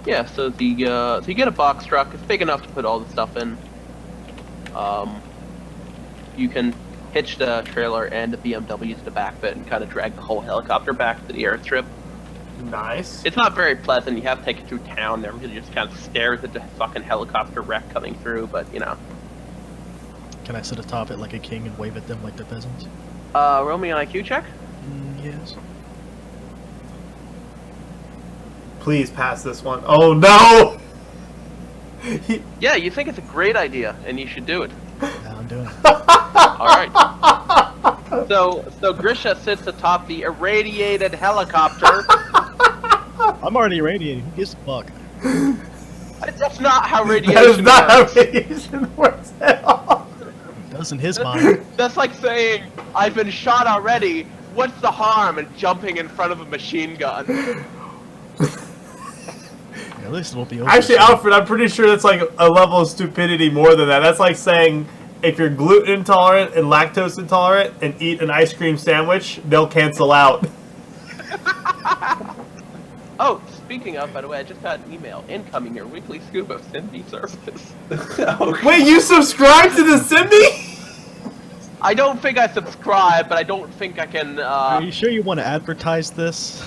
Yeah. So you get a box truck. It's big enough to put all the stuff in. You can hitch the trailer and the BMW to the back of it and kind of drag the whole helicopter back to the airstrip. Nice. It's not very pleasant. You have to take it through town. Everybody just kind of stares at the fucking helicopter wreck coming through, but you know. Can I sit atop it like a king and wave at them like the peasants? Roll me an IQ check. Yes. Please pass this one. Oh no! Yeah, you think it's a great idea, and you should do it. Yeah, I'm doing it. Alright. So Grisha sits atop the irradiated helicopter. I'm already irradiating. Who gives a fuck? That's not how radiation That is not works. how radiation works at all. It does in his mind. That's like saying, I've been shot already, what's the harm in jumping in front of a machine gun? At least it'll be over. Actually, Alfred, I'm pretty sure that's like a level of stupidity more than that. That's like saying if you're gluten intolerant and lactose intolerant and eat an ice cream sandwich, they'll cancel out. Oh, speaking of, by the way, I just got an email. Incoming your weekly scoop of Cindy service. Wait, you subscribe to the Cindy? I don't think I subscribe, but I don't think I can, Are you sure you want to advertise this?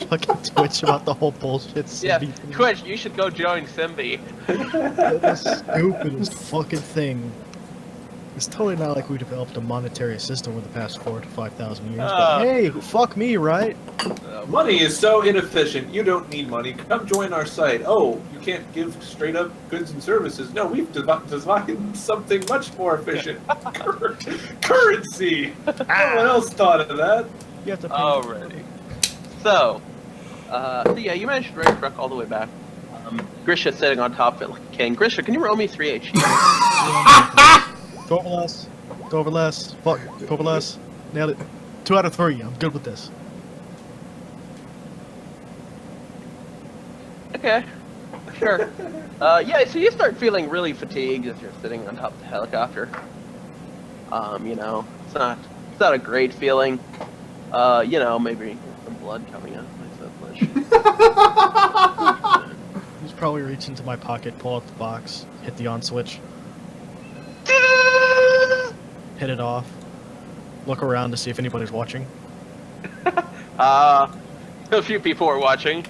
Fucking Twitch about the whole bullshit. Yeah, Simbi thing? Twitch, you should go join Simbi. The stupidest fucking thing. It's totally not like we developed a monetary system over the past 4,000 to 5,000 years. But hey, fuck me, right? Money is so inefficient. You don't need money. Come join our site. Oh, you can't give straight up goods and services. No, we've designed something much more efficient. Currency. No one else thought of that. You have to pay. Alrighty. So yeah, you managed to raise truck all the way back. Grisha's sitting on top of it like a king. Grisha, can you roll me 3 HP? Go over less. Go over less. Fuck. Go over less. Nailed it. 2 out of 3. I'm good with this. Okay, sure. Yeah, so you start feeling really fatigued as you're sitting on top of the helicopter. You know, it's not a great feeling. You know, maybe some blood coming out of my flesh. Just probably reach into my pocket, pull out the box, hit the on switch, hit it off, look around to see if anybody's watching. A few people are watching.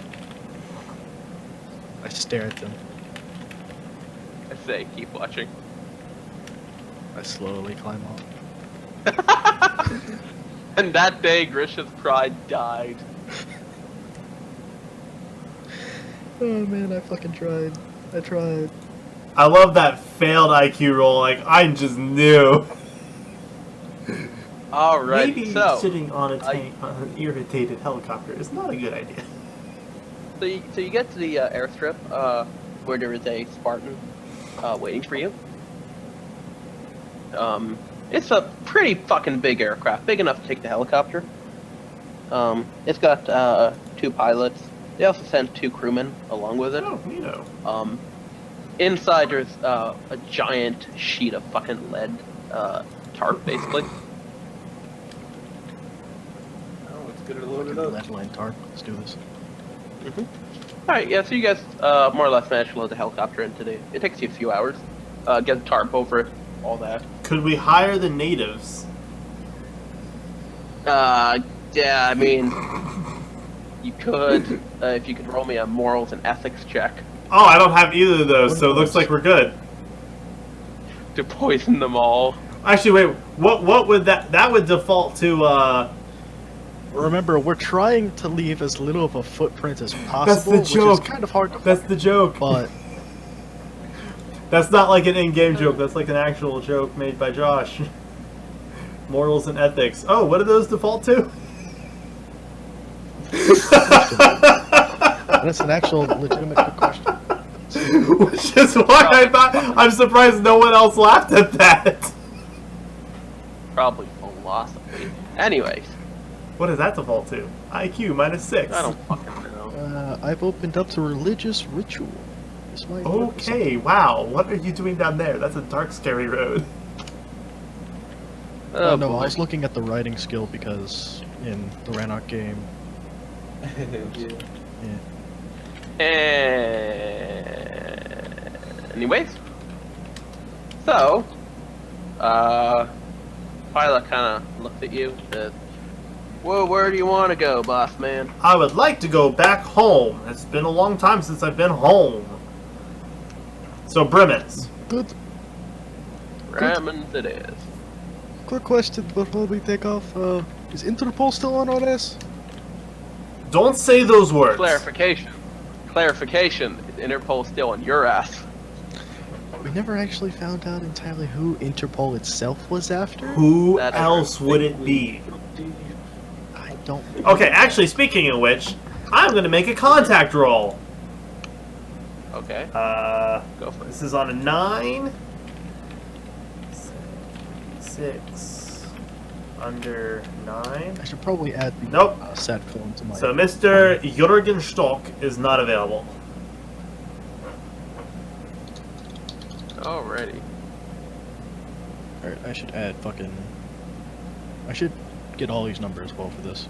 I stare at them. I say, keep watching. I slowly climb up. And that day, Grisha's pride died. Oh man, I fucking tried. I tried. I love that failed IQ roll. Like, I just knew. Alright, Maybe so sitting on on an irritated helicopter is not a good idea. So you get to the airstrip, where there is a Spartan waiting for you. It's a pretty fucking big aircraft, big enough to take the helicopter. It's got 2 pilots. They also sent 2 crewmen along with it. Oh, you know. Inside there's a giant sheet of fucking lead tarp, basically. Oh, let's get it loaded up. Lead line tarp. Let's do this. Alright, yeah, so you guys more or less managed to load the helicopter in today. It takes you a few hours. Get the tarp over it, all that. Could we hire the natives? Yeah, I mean, you could, if you could roll me a morals and ethics check Oh, I don't have either of those, so it looks like we're good. to poison them all. Actually, wait. What would that would default to? Remember, we're trying to leave as little of a footprint as possible, That's the joke. which is kind of hard to That's the joke. but That's not like an in-game joke. That's like an actual joke made by Josh. Morals and ethics. Oh, what do those default to? that's an actual legitimate good question. Which is why I thought I'm surprised no one else laughed at that. Probably philosophy. Anyways. What does that default to? IQ -6. I don't fucking know. I've opened up to religious ritual. This might work for Okay, wow. What are you doing down there? That's a dark, scary road. Oh, no, boy. I was looking at the writing skill because in the Rannoch game. Anyways. So, Pilot kind of looked at you and said, "Well, where do you want to go, boss man?" I would like to go back home. It's been a long time since I've been home. So, Brimmins. Good. Rammons it is. Quick question before we take off. Is Interpol still on our ass? Don't say those words. Clarification. Clarification. Is Interpol still on your ass? We never actually found out entirely who Interpol itself was after. Who That else would it be? I don't. Okay, actually, speaking of which, I'm going to make a contact roll. Okay. Go for it. This is on a 9. 6. Under 9. I should probably add the Nope. set form to my. So Mr. Jürgen Stock is not available. Alrighty. Alright, I should add fucking. I should get all these numbers well for this.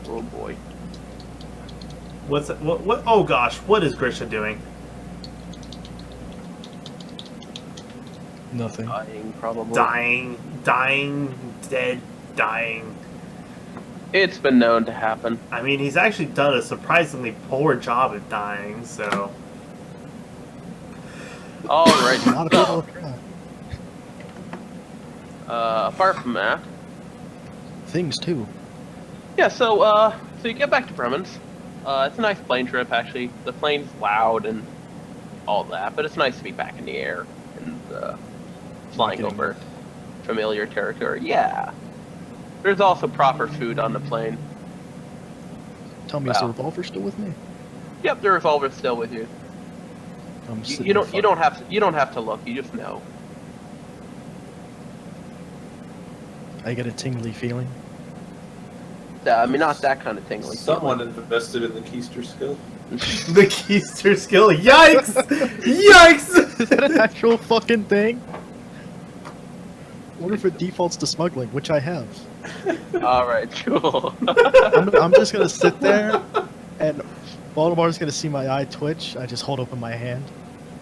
Oh boy. What's it, what? Oh gosh, what is Grisha doing? Nothing. Dying, probably. Dying, dead, dying. It's been known to happen. I mean, he's actually done a surprisingly poor job at dying, so. A lot of people Alright. have tried. Apart from that. Things too. Yeah, so you get back to Bremen's. It's a nice plane trip, actually. The plane's loud and all that, but it's nice to be back in the air and flying Getting over familiar territory. Yeah. There's also proper food on the plane. Tell me, is the Wow. revolver still with me? Yep, the revolver's still with you. I'm You sitting don't there you don't have to look. You just know. I get a tingly feeling. I mean, not that kind of tingling. Someone invested in the keister skill. The keister skill. Yikes! Yikes! Is that an actual fucking thing? I wonder if it defaults to smuggling, which I have. All right, cool. I'm just gonna sit there, and Baltimore's gonna see my eye twitch. I just hold open my hand.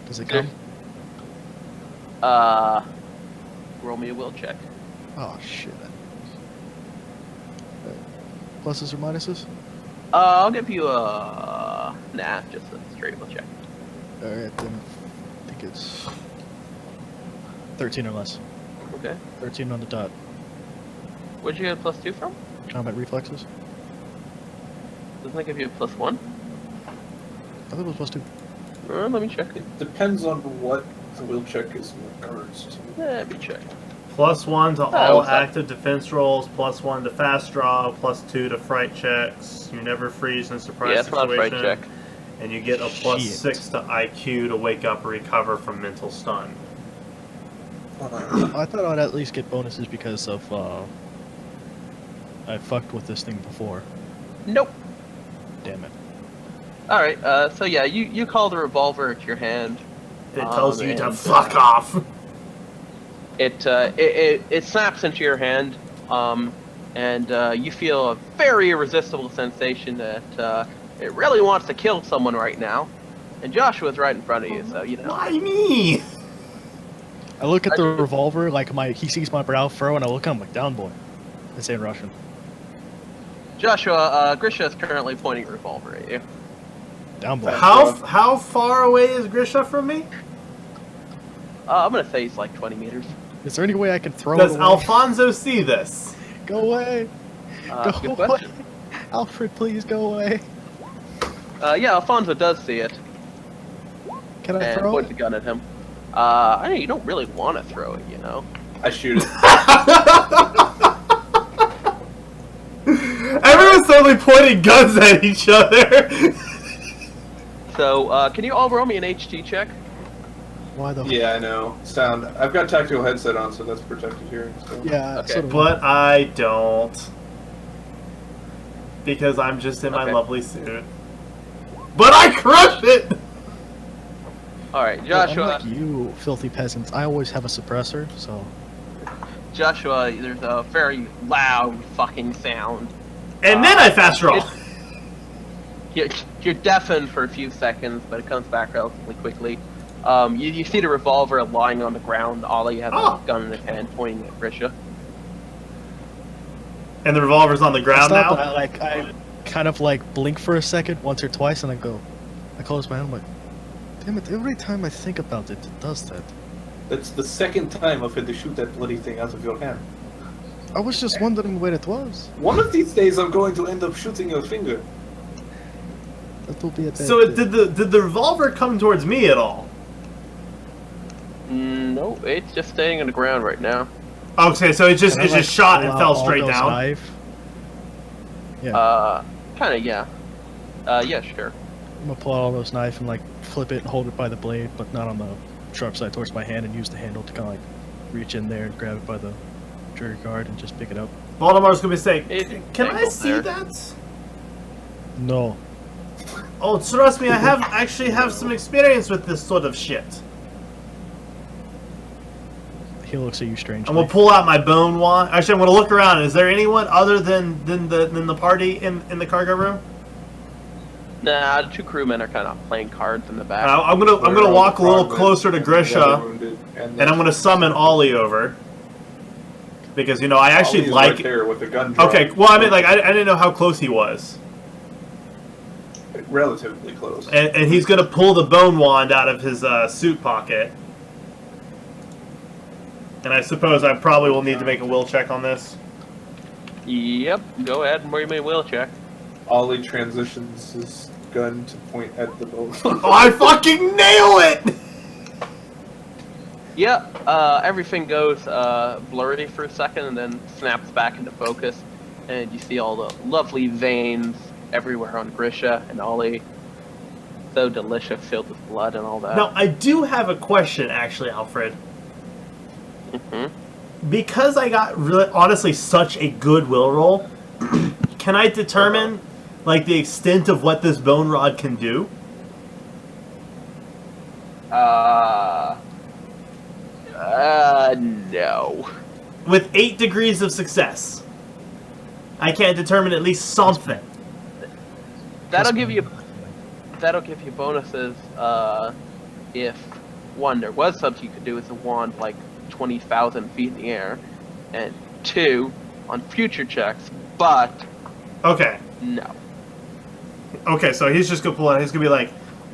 Does it come? Roll me a will check. Oh shit. Pluses or minuses? I'll give you a just a straight will check. Alright, then I think it's 13 or less. Okay. 13 on the dot. Where'd you get a +2 from? Combat reflexes? Doesn't that give you a +1? I thought it was +2. Let me check. It depends on what the will check is in regards to. Let me check. +1 to all what's that? active defense rolls, +1 to fast draw, +2 to fright checks. You never freeze in a surprise Yeah, it's not a situation. fright check. And you get a +6 to IQ to wake up or recover from mental stun. I thought I'd at least get bonuses because of, I fucked with this thing before. Nope. Damn it. Alright, so yeah, you call the revolver at your hand. It tells you to and, fuck off. It snaps into your hand, and you feel a very irresistible sensation that it really wants to kill someone right now. And Joshua's right in front of you, so you know. Why me? I look at the revolver, like he sees my brow furrow, and I look at him like, down boy. I say in Russian. Joshua, Grisha is currently pointing a revolver at you. Down boy. How far away is Grisha from me? I'm gonna say he's like 20 meters. Is there any way I can throw Does it away? Alfonso see this? Go away. Good Go question. away. Alfred, please go away. Yeah, Alfonso does see it. Can I And throw points it? a gun at him. You don't really want to throw it, you know? I shoot it. Everyone's suddenly pointing guns at each other. So, can you all roll me an HT check? Why the? Yeah, I know. Sound. I've got tactical headset on, so that's protected hearing. So. Yeah. Okay. Sort of. But I don't. Because I'm just in my Okay. lovely suit. But I crush it! Alright, Joshua. Unlike you, filthy peasants, I always have a suppressor, so. Joshua, there's a very loud fucking sound. And then I fast roll. You're deafened for a few seconds, but it comes back relatively quickly. You see the revolver lying on the ground. Ollie has a gun in his hand pointing at Grisha. And the revolver's on the ground Stop, now? I kind of like blink for a second, once or twice, and I close my hand, I'm like, damn it, every time I think about it, it does that. That's the second time I've had to shoot that bloody thing out of your hand. I was just wondering where it was. One of these days I'm going to end up shooting your finger. That will be a bad So day. did the revolver come towards me at all? No, it's just staying on the ground right now. Okay, so it just Can I, like, shot and pull fell out straight Aldo's down. Knife? Yeah. Kinda, yeah. Yeah, sure. I'm gonna pull out Aldo's knife and like flip it and hold it by the blade, but not on the sharp side towards my hand, and use the handle to kind of like reach in there and grab it by the trigger guard and just pick it up. Baltimore's gonna say, It's "Can I tangled see there." that?" No. Oh, trust me, I actually have some experience with this sort of shit. He looks at you strangely. I'm gonna pull out my bone wand. Actually, I'm gonna look around. Is there anyone other than the party in the cargo room? Nah, the two crewmen are kind of playing cards in the back. I'm gonna walk a little closer to Grisha, And and I'm gonna summon Ollie over. Because I actually Ollie's like. right there with the gun drawn. Okay, well I mean like I didn't know how close he was, Relatively close. and he's gonna pull the bone wand out of his suit pocket. And I suppose I probably will need to make a will check on this. Yep, go ahead and make me a will check. Ollie transitions his gun to point at the boat. Oh, I fucking nail it! Yeah, everything goes blurry for a second and then snaps back into focus. And you see all the lovely veins everywhere on Grisha and Ollie. So delicious, filled with blood and all that. Now, I do have a question, actually, Alfred. Mm-hmm. Because I got really, honestly, such a good will roll, can I determine, like, the extent of what this bone rod can do? No. With 8 degrees of success, I can't determine at least something. That'll give you bonuses, if, one, there was something you could do with a wand, like 20,000 feet in the air, and 2, on future checks, but Okay. no. Okay, so he's just gonna pull out. He's gonna be like,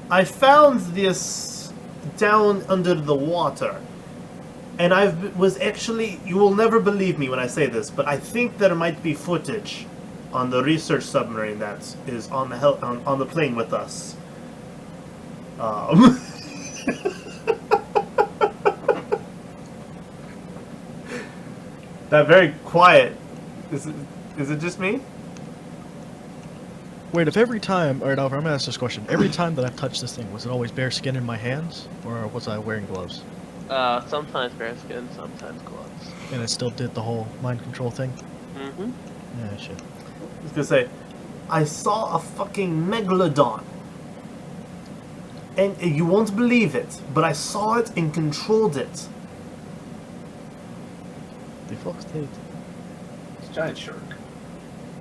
I found this down under the water, and was actually. You will never believe me when I say this, but I think there might be footage on the research submarine that is on the plane with us. That very quiet. Is it just me? Wait, if every time, alright Alfred, I'm gonna ask this question. Every time that I've touched this thing, was it always bare skin in my hands? Or was I wearing gloves? Sometimes bare skin, sometimes gloves. And it still did the whole mind control thing? Mm-hmm. Yeah, shit. I was gonna say, I saw a fucking megalodon. And you won't believe it, but I saw it and controlled it. The fuck's that? It's a giant shark.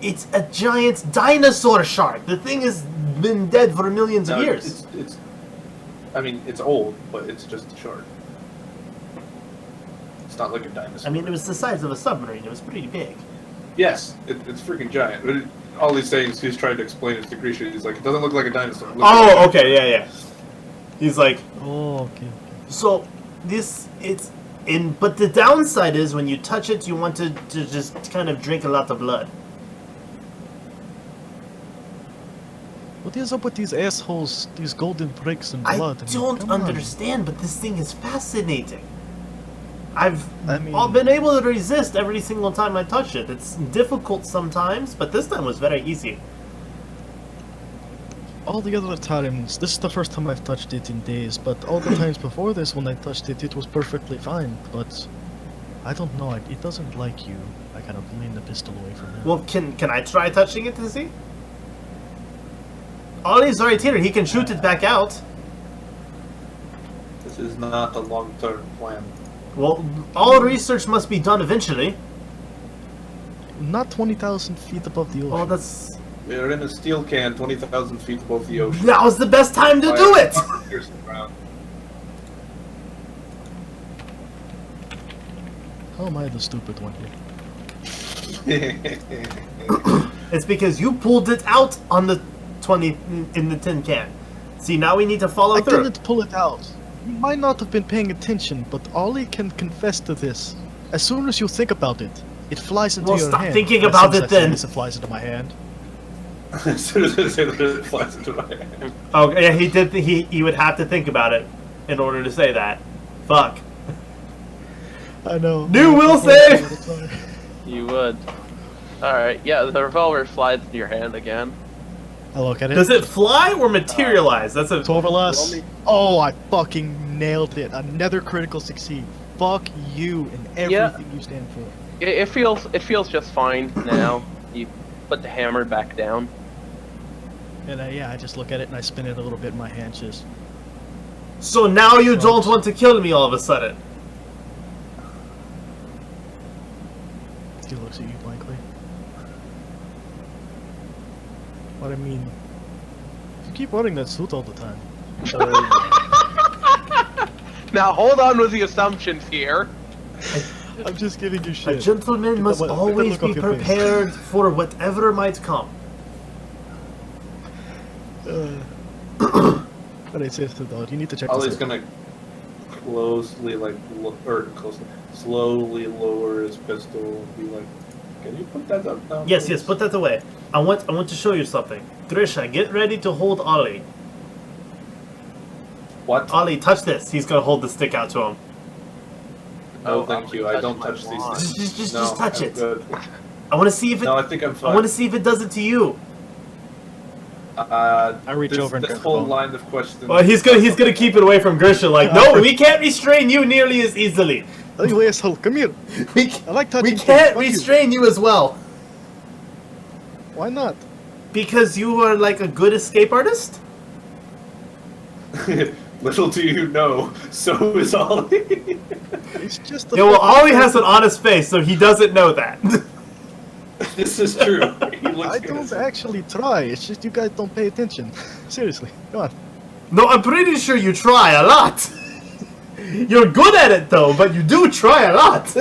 It's a giant dinosaur shark. The thing has been dead for millions of No, years. I mean, it's old, but it's just a shark. It's not like a dinosaur. I mean, it was the size of a submarine. It was pretty big. Yes, it's freaking giant. But all he's saying is he's trying to explain it to Grisha. He's like, it doesn't look like a dinosaur. It looks like Okay, yeah. He's like, Oh, okay. so it's But the downside is when you touch it, you want to just kind of drink a lot of blood. What is up with these assholes, these golden bricks and blood? I don't understand, but this thing is fascinating. I've been able to resist every single time I touch it. It's difficult sometimes, but this time was very easy. All the other times, this is the first time I've touched it in days, but all the times before this when I touched it, it was perfectly fine, but I don't know, it doesn't like you. I kind of lean the pistol away from it. Well, can I try touching it to see? Ollie's right here, he can shoot it back out. This is not a long-term plan. Well, all research must be done eventually. Not 20,000 feet above the ocean. Well, that's... We're in a steel can 20,000 feet above the ocean. That was the best time to do it! How am I the stupid one here? It's because you pulled it out on the 20 in the tin can. See, now we need to follow through. I didn't pull it out. You might not have been paying attention, but Ollie can confess to this. As soon as you think about it, it flies into your hand. Well, stop thinking about it then. It flies into my hand. As soon as I say that, it flies into my hand. Oh, yeah, he did. He would have to think about it in order to say that. Fuck. I know. New will save! You would. Alright, yeah, the revolver flies into your hand again. I look at it. Does it fly or materialize? That's a... 12 or less. Oh, I fucking nailed it. Another critical succeed. Fuck you and everything you stand for. It feels just fine now. You put the hammer back down. And I just look at it and I spin it a little bit in my hand, just... So now you don't want to kill me all of a sudden? He looks at you blankly. But I mean, if you keep running that suit all the time... Now hold on with the assumptions here. I'm just giving you shit. A gentleman must always be prepared for whatever might come. But I say to though, you need to check Ollie's this out. gonna slowly lower his pistol and be like, "Can you put that up now?" Yes, please?" yes, put that away. I want to show you something. Grisha, get ready to hold Ollie. What? Ollie, touch this. He's gonna hold the stick out to him. No, thank you. I don't touch these things. Just touch it. Good. I want to see if it. No, I think I'm fine. I want to see if it does it to you. I reach over and this grab whole the line of questions. Well, he's gonna keep it away from Grisha. Like, no, we can't restrain you nearly as easily. Oh, you asshole! Come here. I like touching. We can't restrain you as well. Why not? Because you are like a good escape artist. Little do you know, so is Ollie. It's just. Yeah, well, Ollie has an honest face, so he doesn't know that. This is true. I don't actually try. It's just you guys don't pay attention. Seriously, come on. No, I'm pretty sure you try a lot. You're good at it though, but you do try a lot.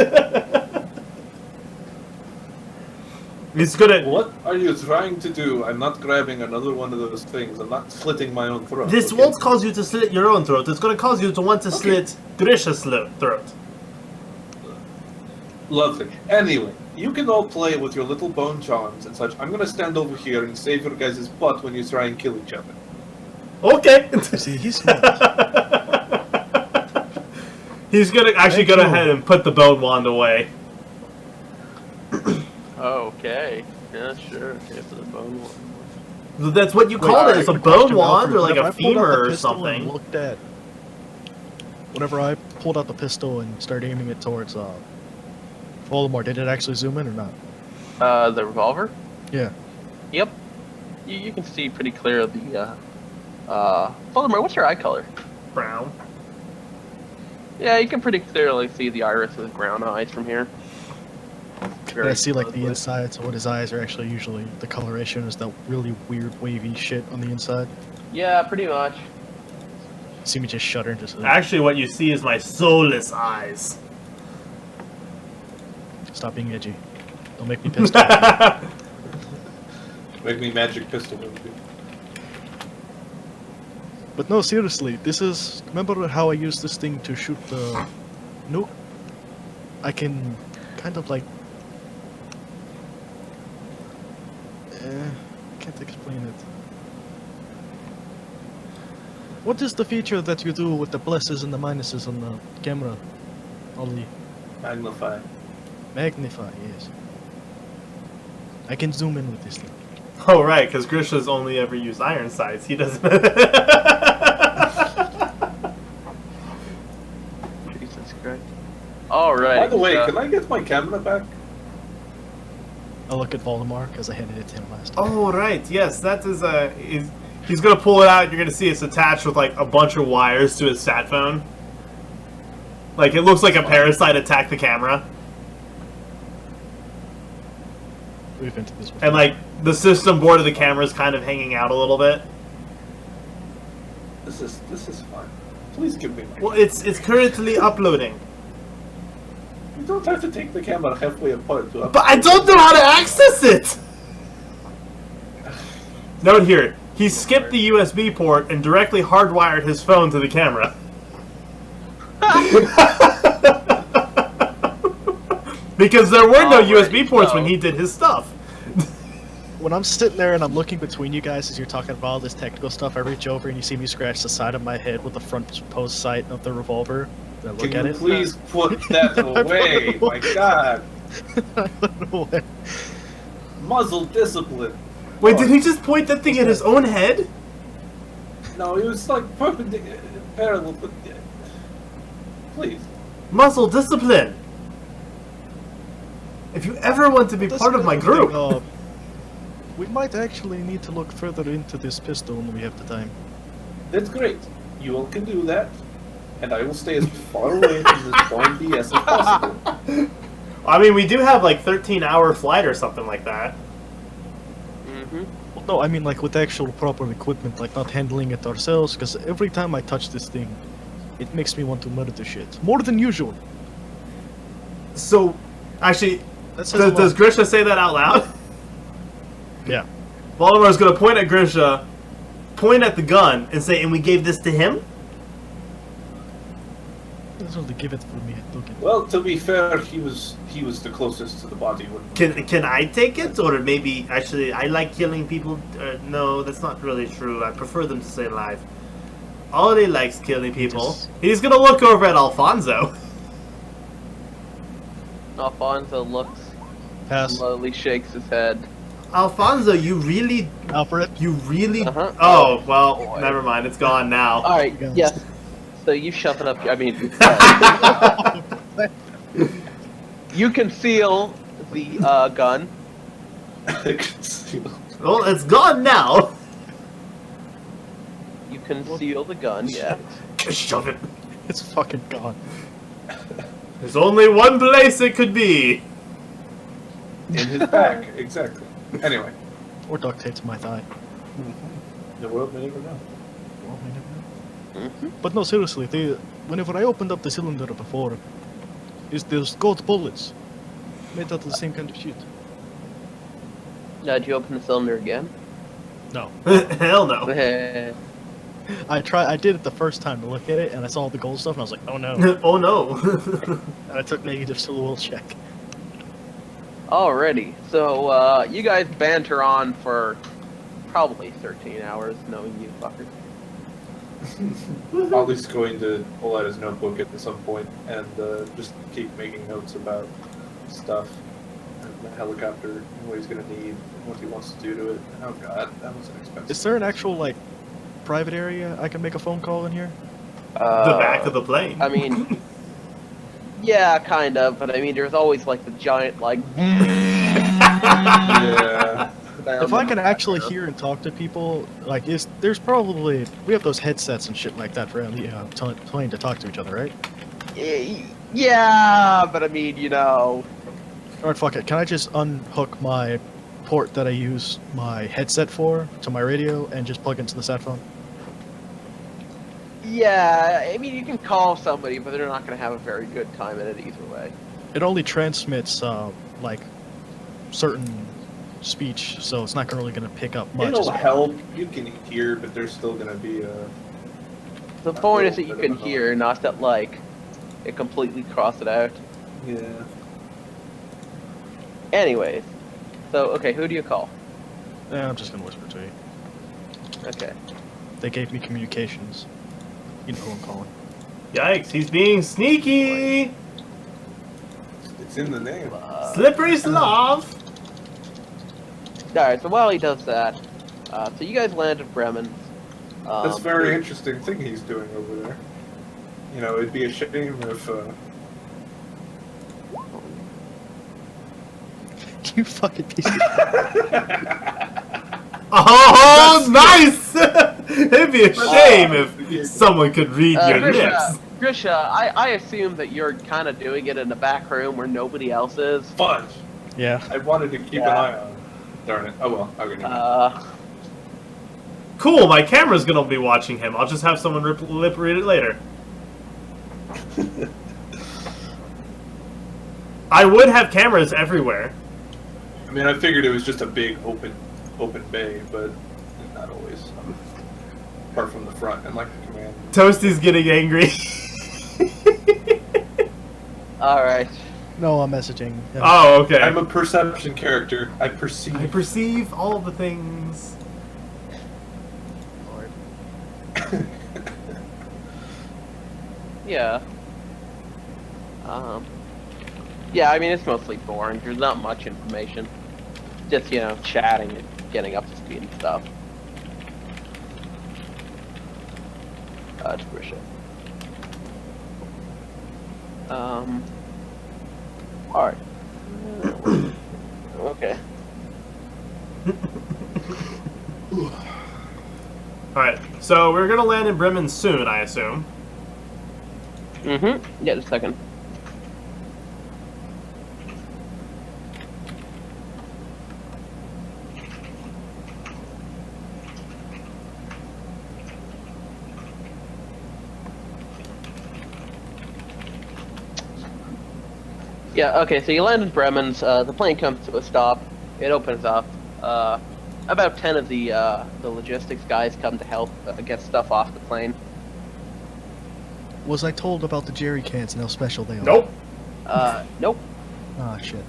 It's gonna. What are you trying to do? I'm not grabbing another one of those things. I'm not slitting my own throat. This won't cause you to slit your own throat. It's gonna cause you to want to slit Grisha's throat. Lovely. Anyway, you can all play with your little bone charms and such. I'm gonna stand over here and save your guys' butt when you try and kill each other. Okay. See, he's smart. He's gonna actually go ahead and put the bone wand away. Okay. Yeah, sure. Okay, so the bone one. That's what you call it. It's a bone wand or like a femur or something. Looked at. Whenever I pulled out the pistol and started aiming it towards Voldemort, did it actually zoom in or not? The revolver? Yeah. Yep. You can see pretty clear the, Voldemort, what's your eye color? Brown. Yeah, you can pretty clearly see the iris with brown eyes from here. I see like the inside, so what his eyes are actually usually, the coloration is that really weird wavy shit on the inside. Yeah, pretty much. See me just shudder and just... Actually, what you see is my soulless eyes. Stop being edgy. Don't make me pissed off. Make me magic pistol with you. But no, seriously, this is... Remember how I used this thing to shoot the nuke? I can kind of like... can't explain it. What is the feature that you do with the pluses and the minuses on the camera, Ollie? Magnify. Magnify, yes. I can zoom in with this thing. Oh, right, because Grisha's only ever used iron sights. He doesn't... Jesus Christ. Alright. By the way, can I get my camera back? I'll look at Voldemort, because I handed it to him last time. Oh, right, yes, that is he's gonna pull it out, you're gonna see it's attached with, like, a bunch of wires to his sat phone. Like, it looks like a parasite attacked the camera. We've been to this before. And, like, the system board of the camera is kind of hanging out a little bit. This is fine. Please give me my... Well, it's currently uploading. You don't have to take the camera halfway apart to upload. But I don't know how to access it! Note here, he skipped the USB port and directly hardwired his phone to the camera. Because there were no USB ports when he did his stuff. When I'm sitting there and I'm looking between you guys as you're talking about all this technical stuff, I reach over and you see me scratch the side of my head with the front post sight of the revolver. I look at Can you it. please put that away? My God. I don't know where. Muzzle discipline. Wait, did he just point that thing at his own head? No, it was like perpendicular, parallel, but... Please. Muzzle discipline! If you ever want to be part of my group... We might actually need to look further into this pistol when we have the time. That's great. You all can do that. And I will stay as far away from this bomb BS as possible. I mean, we do have like 13-hour flight or something like that. Mm-hmm. Well, no, I mean like with actual proper equipment, like not handling it ourselves, because every time I touch this thing, it makes me want to murder shit. More than usual. So, actually, Does Grisha say that out loud? Yeah. Voldemar's gonna point at Grisha, point at the gun, and say, and we gave this to him? That's only give it for me. Look at Well, to be fair, he was the closest to the body. Can I take it? Or maybe, actually, I like killing people. No, that's not really true. I prefer them to stay alive. Ollie likes killing people. He's gonna look over at Alfonso. Alfonso looks, Pass. slowly shakes his head. Alfonso, you really... Alfred? You really... Uh-huh. Oh, well, Boy. never mind. It's gone now. Alright, yes. So you shove it up, I mean... you conceal the gun. Well, it's gone now. You conceal the gun, yeah. Shove it. It's fucking gone. There's only one place it could be. In his back, exactly. Anyway. Or duct tape to my thigh. The world may never know. Well, we never know. Mm-hmm. But no, seriously, whenever I opened up the cylinder before, there's gold bullets made out of the same kind of shit. Did you open the cylinder again? No. Hell no. I did it the first time to look at it, and I saw all the gold stuff, and I was like, oh no. Oh no. And I took negatives to the will check. Alrighty, so you guys banter on for probably 13 hours, knowing you fuckers. Ollie's going to pull out his notebook at some point and just keep making notes about stuff and the helicopter and what he's going to need and what he wants to do to it. Oh god, that was expensive. Is there an actual, like, private area I can make a phone call in here? The back of the plane. I mean, yeah, kind of, but I mean, there's always like the giant, like. Yeah. If I can actually hear and talk to people, like, there's probably, we have those headsets and shit like that for plane to talk to each other, right? Yeah, but I mean, you know. Alright, fuck it. Can I just unhook my port that I use my headset for to my radio and just plug into the sat phone? Yeah, I mean, you can call somebody, but they're not going to have a very good time at it either way. It only transmits, like, certain speech, so it's not really going to pick up much. It'll help. You can hear, but there's still going to be a... The point is that you can hear, not that, like, it completely cross it out. Yeah. Anyways, so okay, who do you call? I'm just gonna whisper to you. Okay. They gave me communications. You know who I'm calling. Yikes, he's being sneaky! It's in the name. Slippery sloth! Alright, so while he does that, so you guys land at Bremen. That's a very interesting thing he's doing over there. You know, it'd be a shame if, You fucking piece of Oh, nice! It'd be a shame if someone could read your lips. Grisha, I assume that you're kind of doing it in the back room where nobody else is. fudge. Yeah. I wanted to keep an eye on. Darn it. Oh well. Okay. Never mind. Cool, my camera's gonna be watching him. I'll just have someone lip read it later. I would have cameras everywhere. I mean, I figured it was just a big open bay, but not always. Apart from the front and like the command. Toasty's getting angry. Alright. No, I'm messaging. Oh, okay. I'm a perception character. I perceive. I perceive all the things. Lord. Yeah. Yeah, I mean, it's mostly boring. There's not much information. Just, you know, chatting and getting up to speed and stuff. It's Grisha. Alright. Okay. Alright, so we're gonna land in Bremen soon, I assume. Mm-hmm. Yeah, just a second. Yeah, okay, so you land in Bremen's, the plane comes to a stop, it opens up, about 10 of the logistics guys come to help get stuff off the plane. Was I told about the jerry cans and how special they are? Nope. Nope. Ah, shit.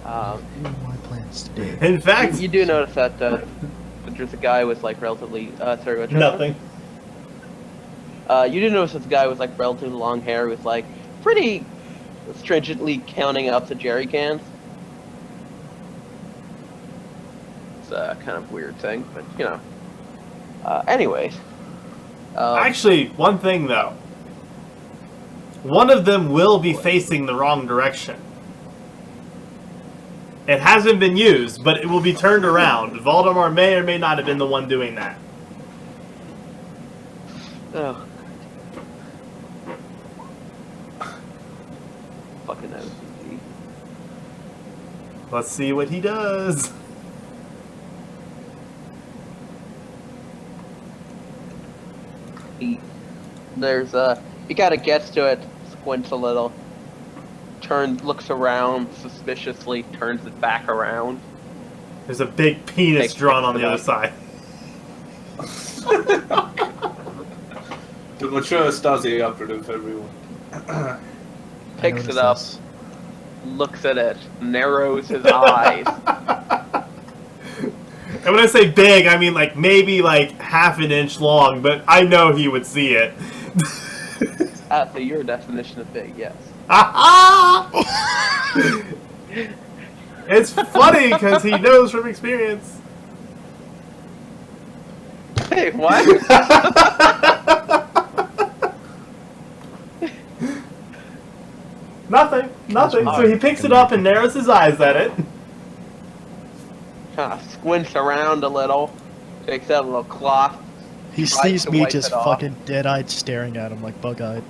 What are my plans today? In fact, You do notice that there's a guy with, like, relatively, sorry, what? nothing. You do notice that the guy with, like, relatively long hair with, like, pretty stringently counting up the jerry cans. It's a kind of weird thing, but, you know. Anyways. Actually, one thing though. One of them will be facing the wrong direction. It hasn't been used, but it will be turned around. Voldemort may or may not have been the one doing that. Oh. Fucking OCD. Let's see what he does. There's he kinda gets to it, squints a little, looks around suspiciously, turns it back around. There's a big penis drawn on the other side. The mature Stasi operative, everyone. Picks it up, looks at it, narrows his eyes. And when I say big, I mean like maybe like half an inch long, but I know he would see it. So your definition of big, yes. It's funny because he knows from experience. Hey, what? Nothing. So he picks it up and narrows his eyes at it. Kind of squints around a little, takes out a little cloth. He sees me just fucking dead-eyed staring at him like bug-eyed.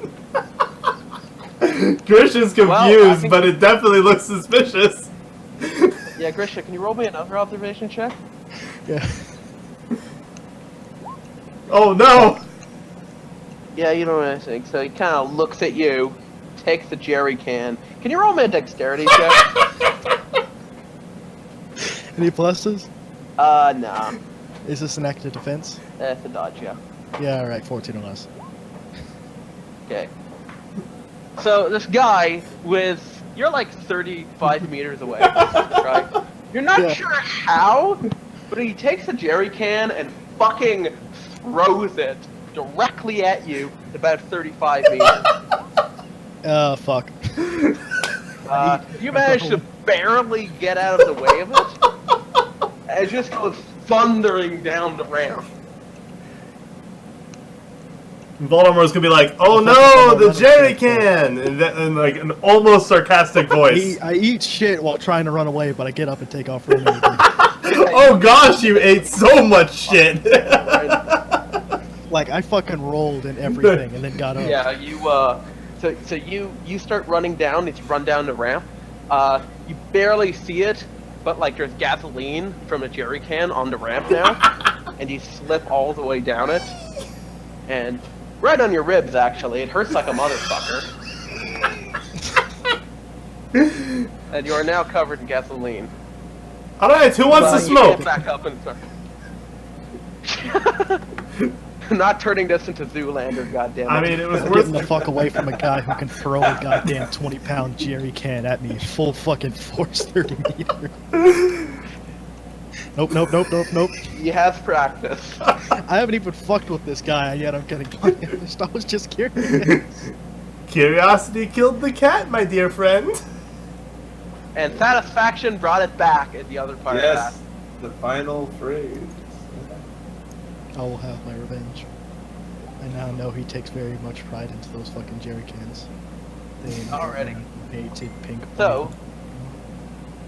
Grisha's confused, but it definitely looks suspicious. Yeah, Grisha, can you roll me another observation check? Yeah. Oh no! Yeah, you know what I think. So he kind of looks at you, takes the jerry can. Can you roll me a dexterity check? Any pluses? Nah. Is this an active defense? It's a dodge, yeah. Yeah, alright, 14 or less. Okay. So this guy with, you're like 35 meters away, right? You're not sure how, but he takes a jerry can and fucking throws it directly at you at about 35 meters. Fuck. You manage to barely get out of the way of it, and it just goes thundering down the ramp. Voldemort's gonna be like, "Oh no, the jerry can!" in like an almost sarcastic voice. I eat shit while trying to run away, but I get up and take off running. Oh gosh, you ate so much shit. Like I fucking rolled in everything and then got up. Yeah, you start running down. It's run down the ramp. You barely see it, but like there's gasoline from a jerry can on the ramp now, and you slip all the way down it, and right on your ribs. Actually, it hurts like a motherfucker. And you are now covered in gasoline. Alright, who wants to smoke? Get back up and start. Not turning this into Zoolander, goddammit. I mean, it was worth getting the fuck away from a guy who can throw a goddamn 20-pound jerry can at me full fucking force 30 meters. Nope. He has practice. I haven't even fucked with this guy yet. I'm getting punished. I was just curious. Curiosity killed the cat, my dear friend. And satisfaction brought it back in the other part of that. Yes, the final phrase. I will have my revenge. I now know he takes very much pride into those fucking jerry cans. Already. Painted pink. So,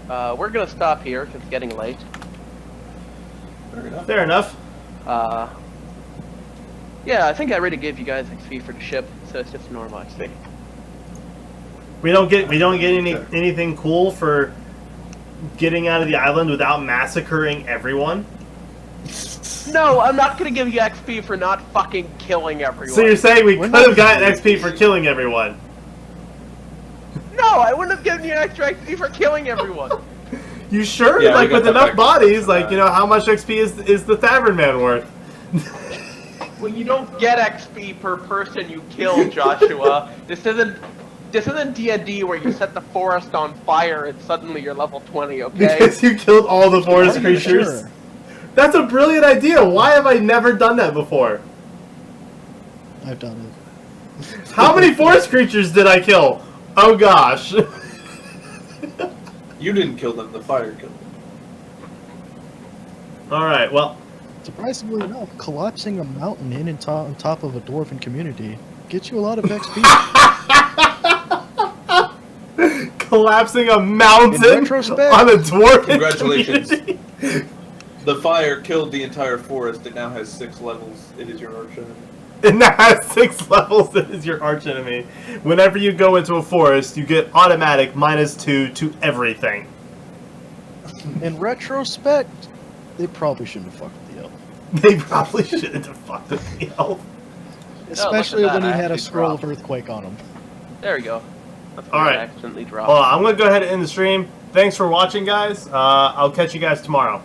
we're gonna stop here because it's getting late. Fair enough. Yeah, I think I already gave you guys XP for the ship, so it's just normal XP. We don't get anything cool for getting out of the island without massacring everyone. No, I'm not gonna give you XP for not fucking killing everyone. So you're saying we could have gotten XP for killing everyone? No, I wouldn't have given you extra XP for killing everyone. You sure? Yeah, like with enough bodies, for like, you know, how much XP is the tavern man worth? Well, you don't get XP per person you kill, Joshua. This isn't D&D where you set the forest on fire and suddenly you're level 20, okay? Because you killed all the forest creatures. Sure. That's a brilliant idea. Why have I never done that before? I've done it. How many forest creatures did I kill? Oh gosh. You didn't kill them, the fire killed them. Alright, well. Surprisingly enough, collapsing a mountain on top of a dwarven community gets you a lot of XP. Collapsing a mountain on a dwarven Congratulations. community. The fire killed the entire forest. It now has 6 levels. It is your arch enemy. It now has 6 levels. It is your arch enemy. Whenever you go into a forest, you get automatic -2 to everything. In retrospect, they probably shouldn't have fucked with the elf. They probably shouldn't have fucked with the elf. Especially look at when he that, had a actually scroll dropped. of earthquake on him. There we go. That's All where right. I accidentally dropped. Well, I'm going to go ahead and end the stream. Thanks for watching, guys. I'll catch you guys tomorrow.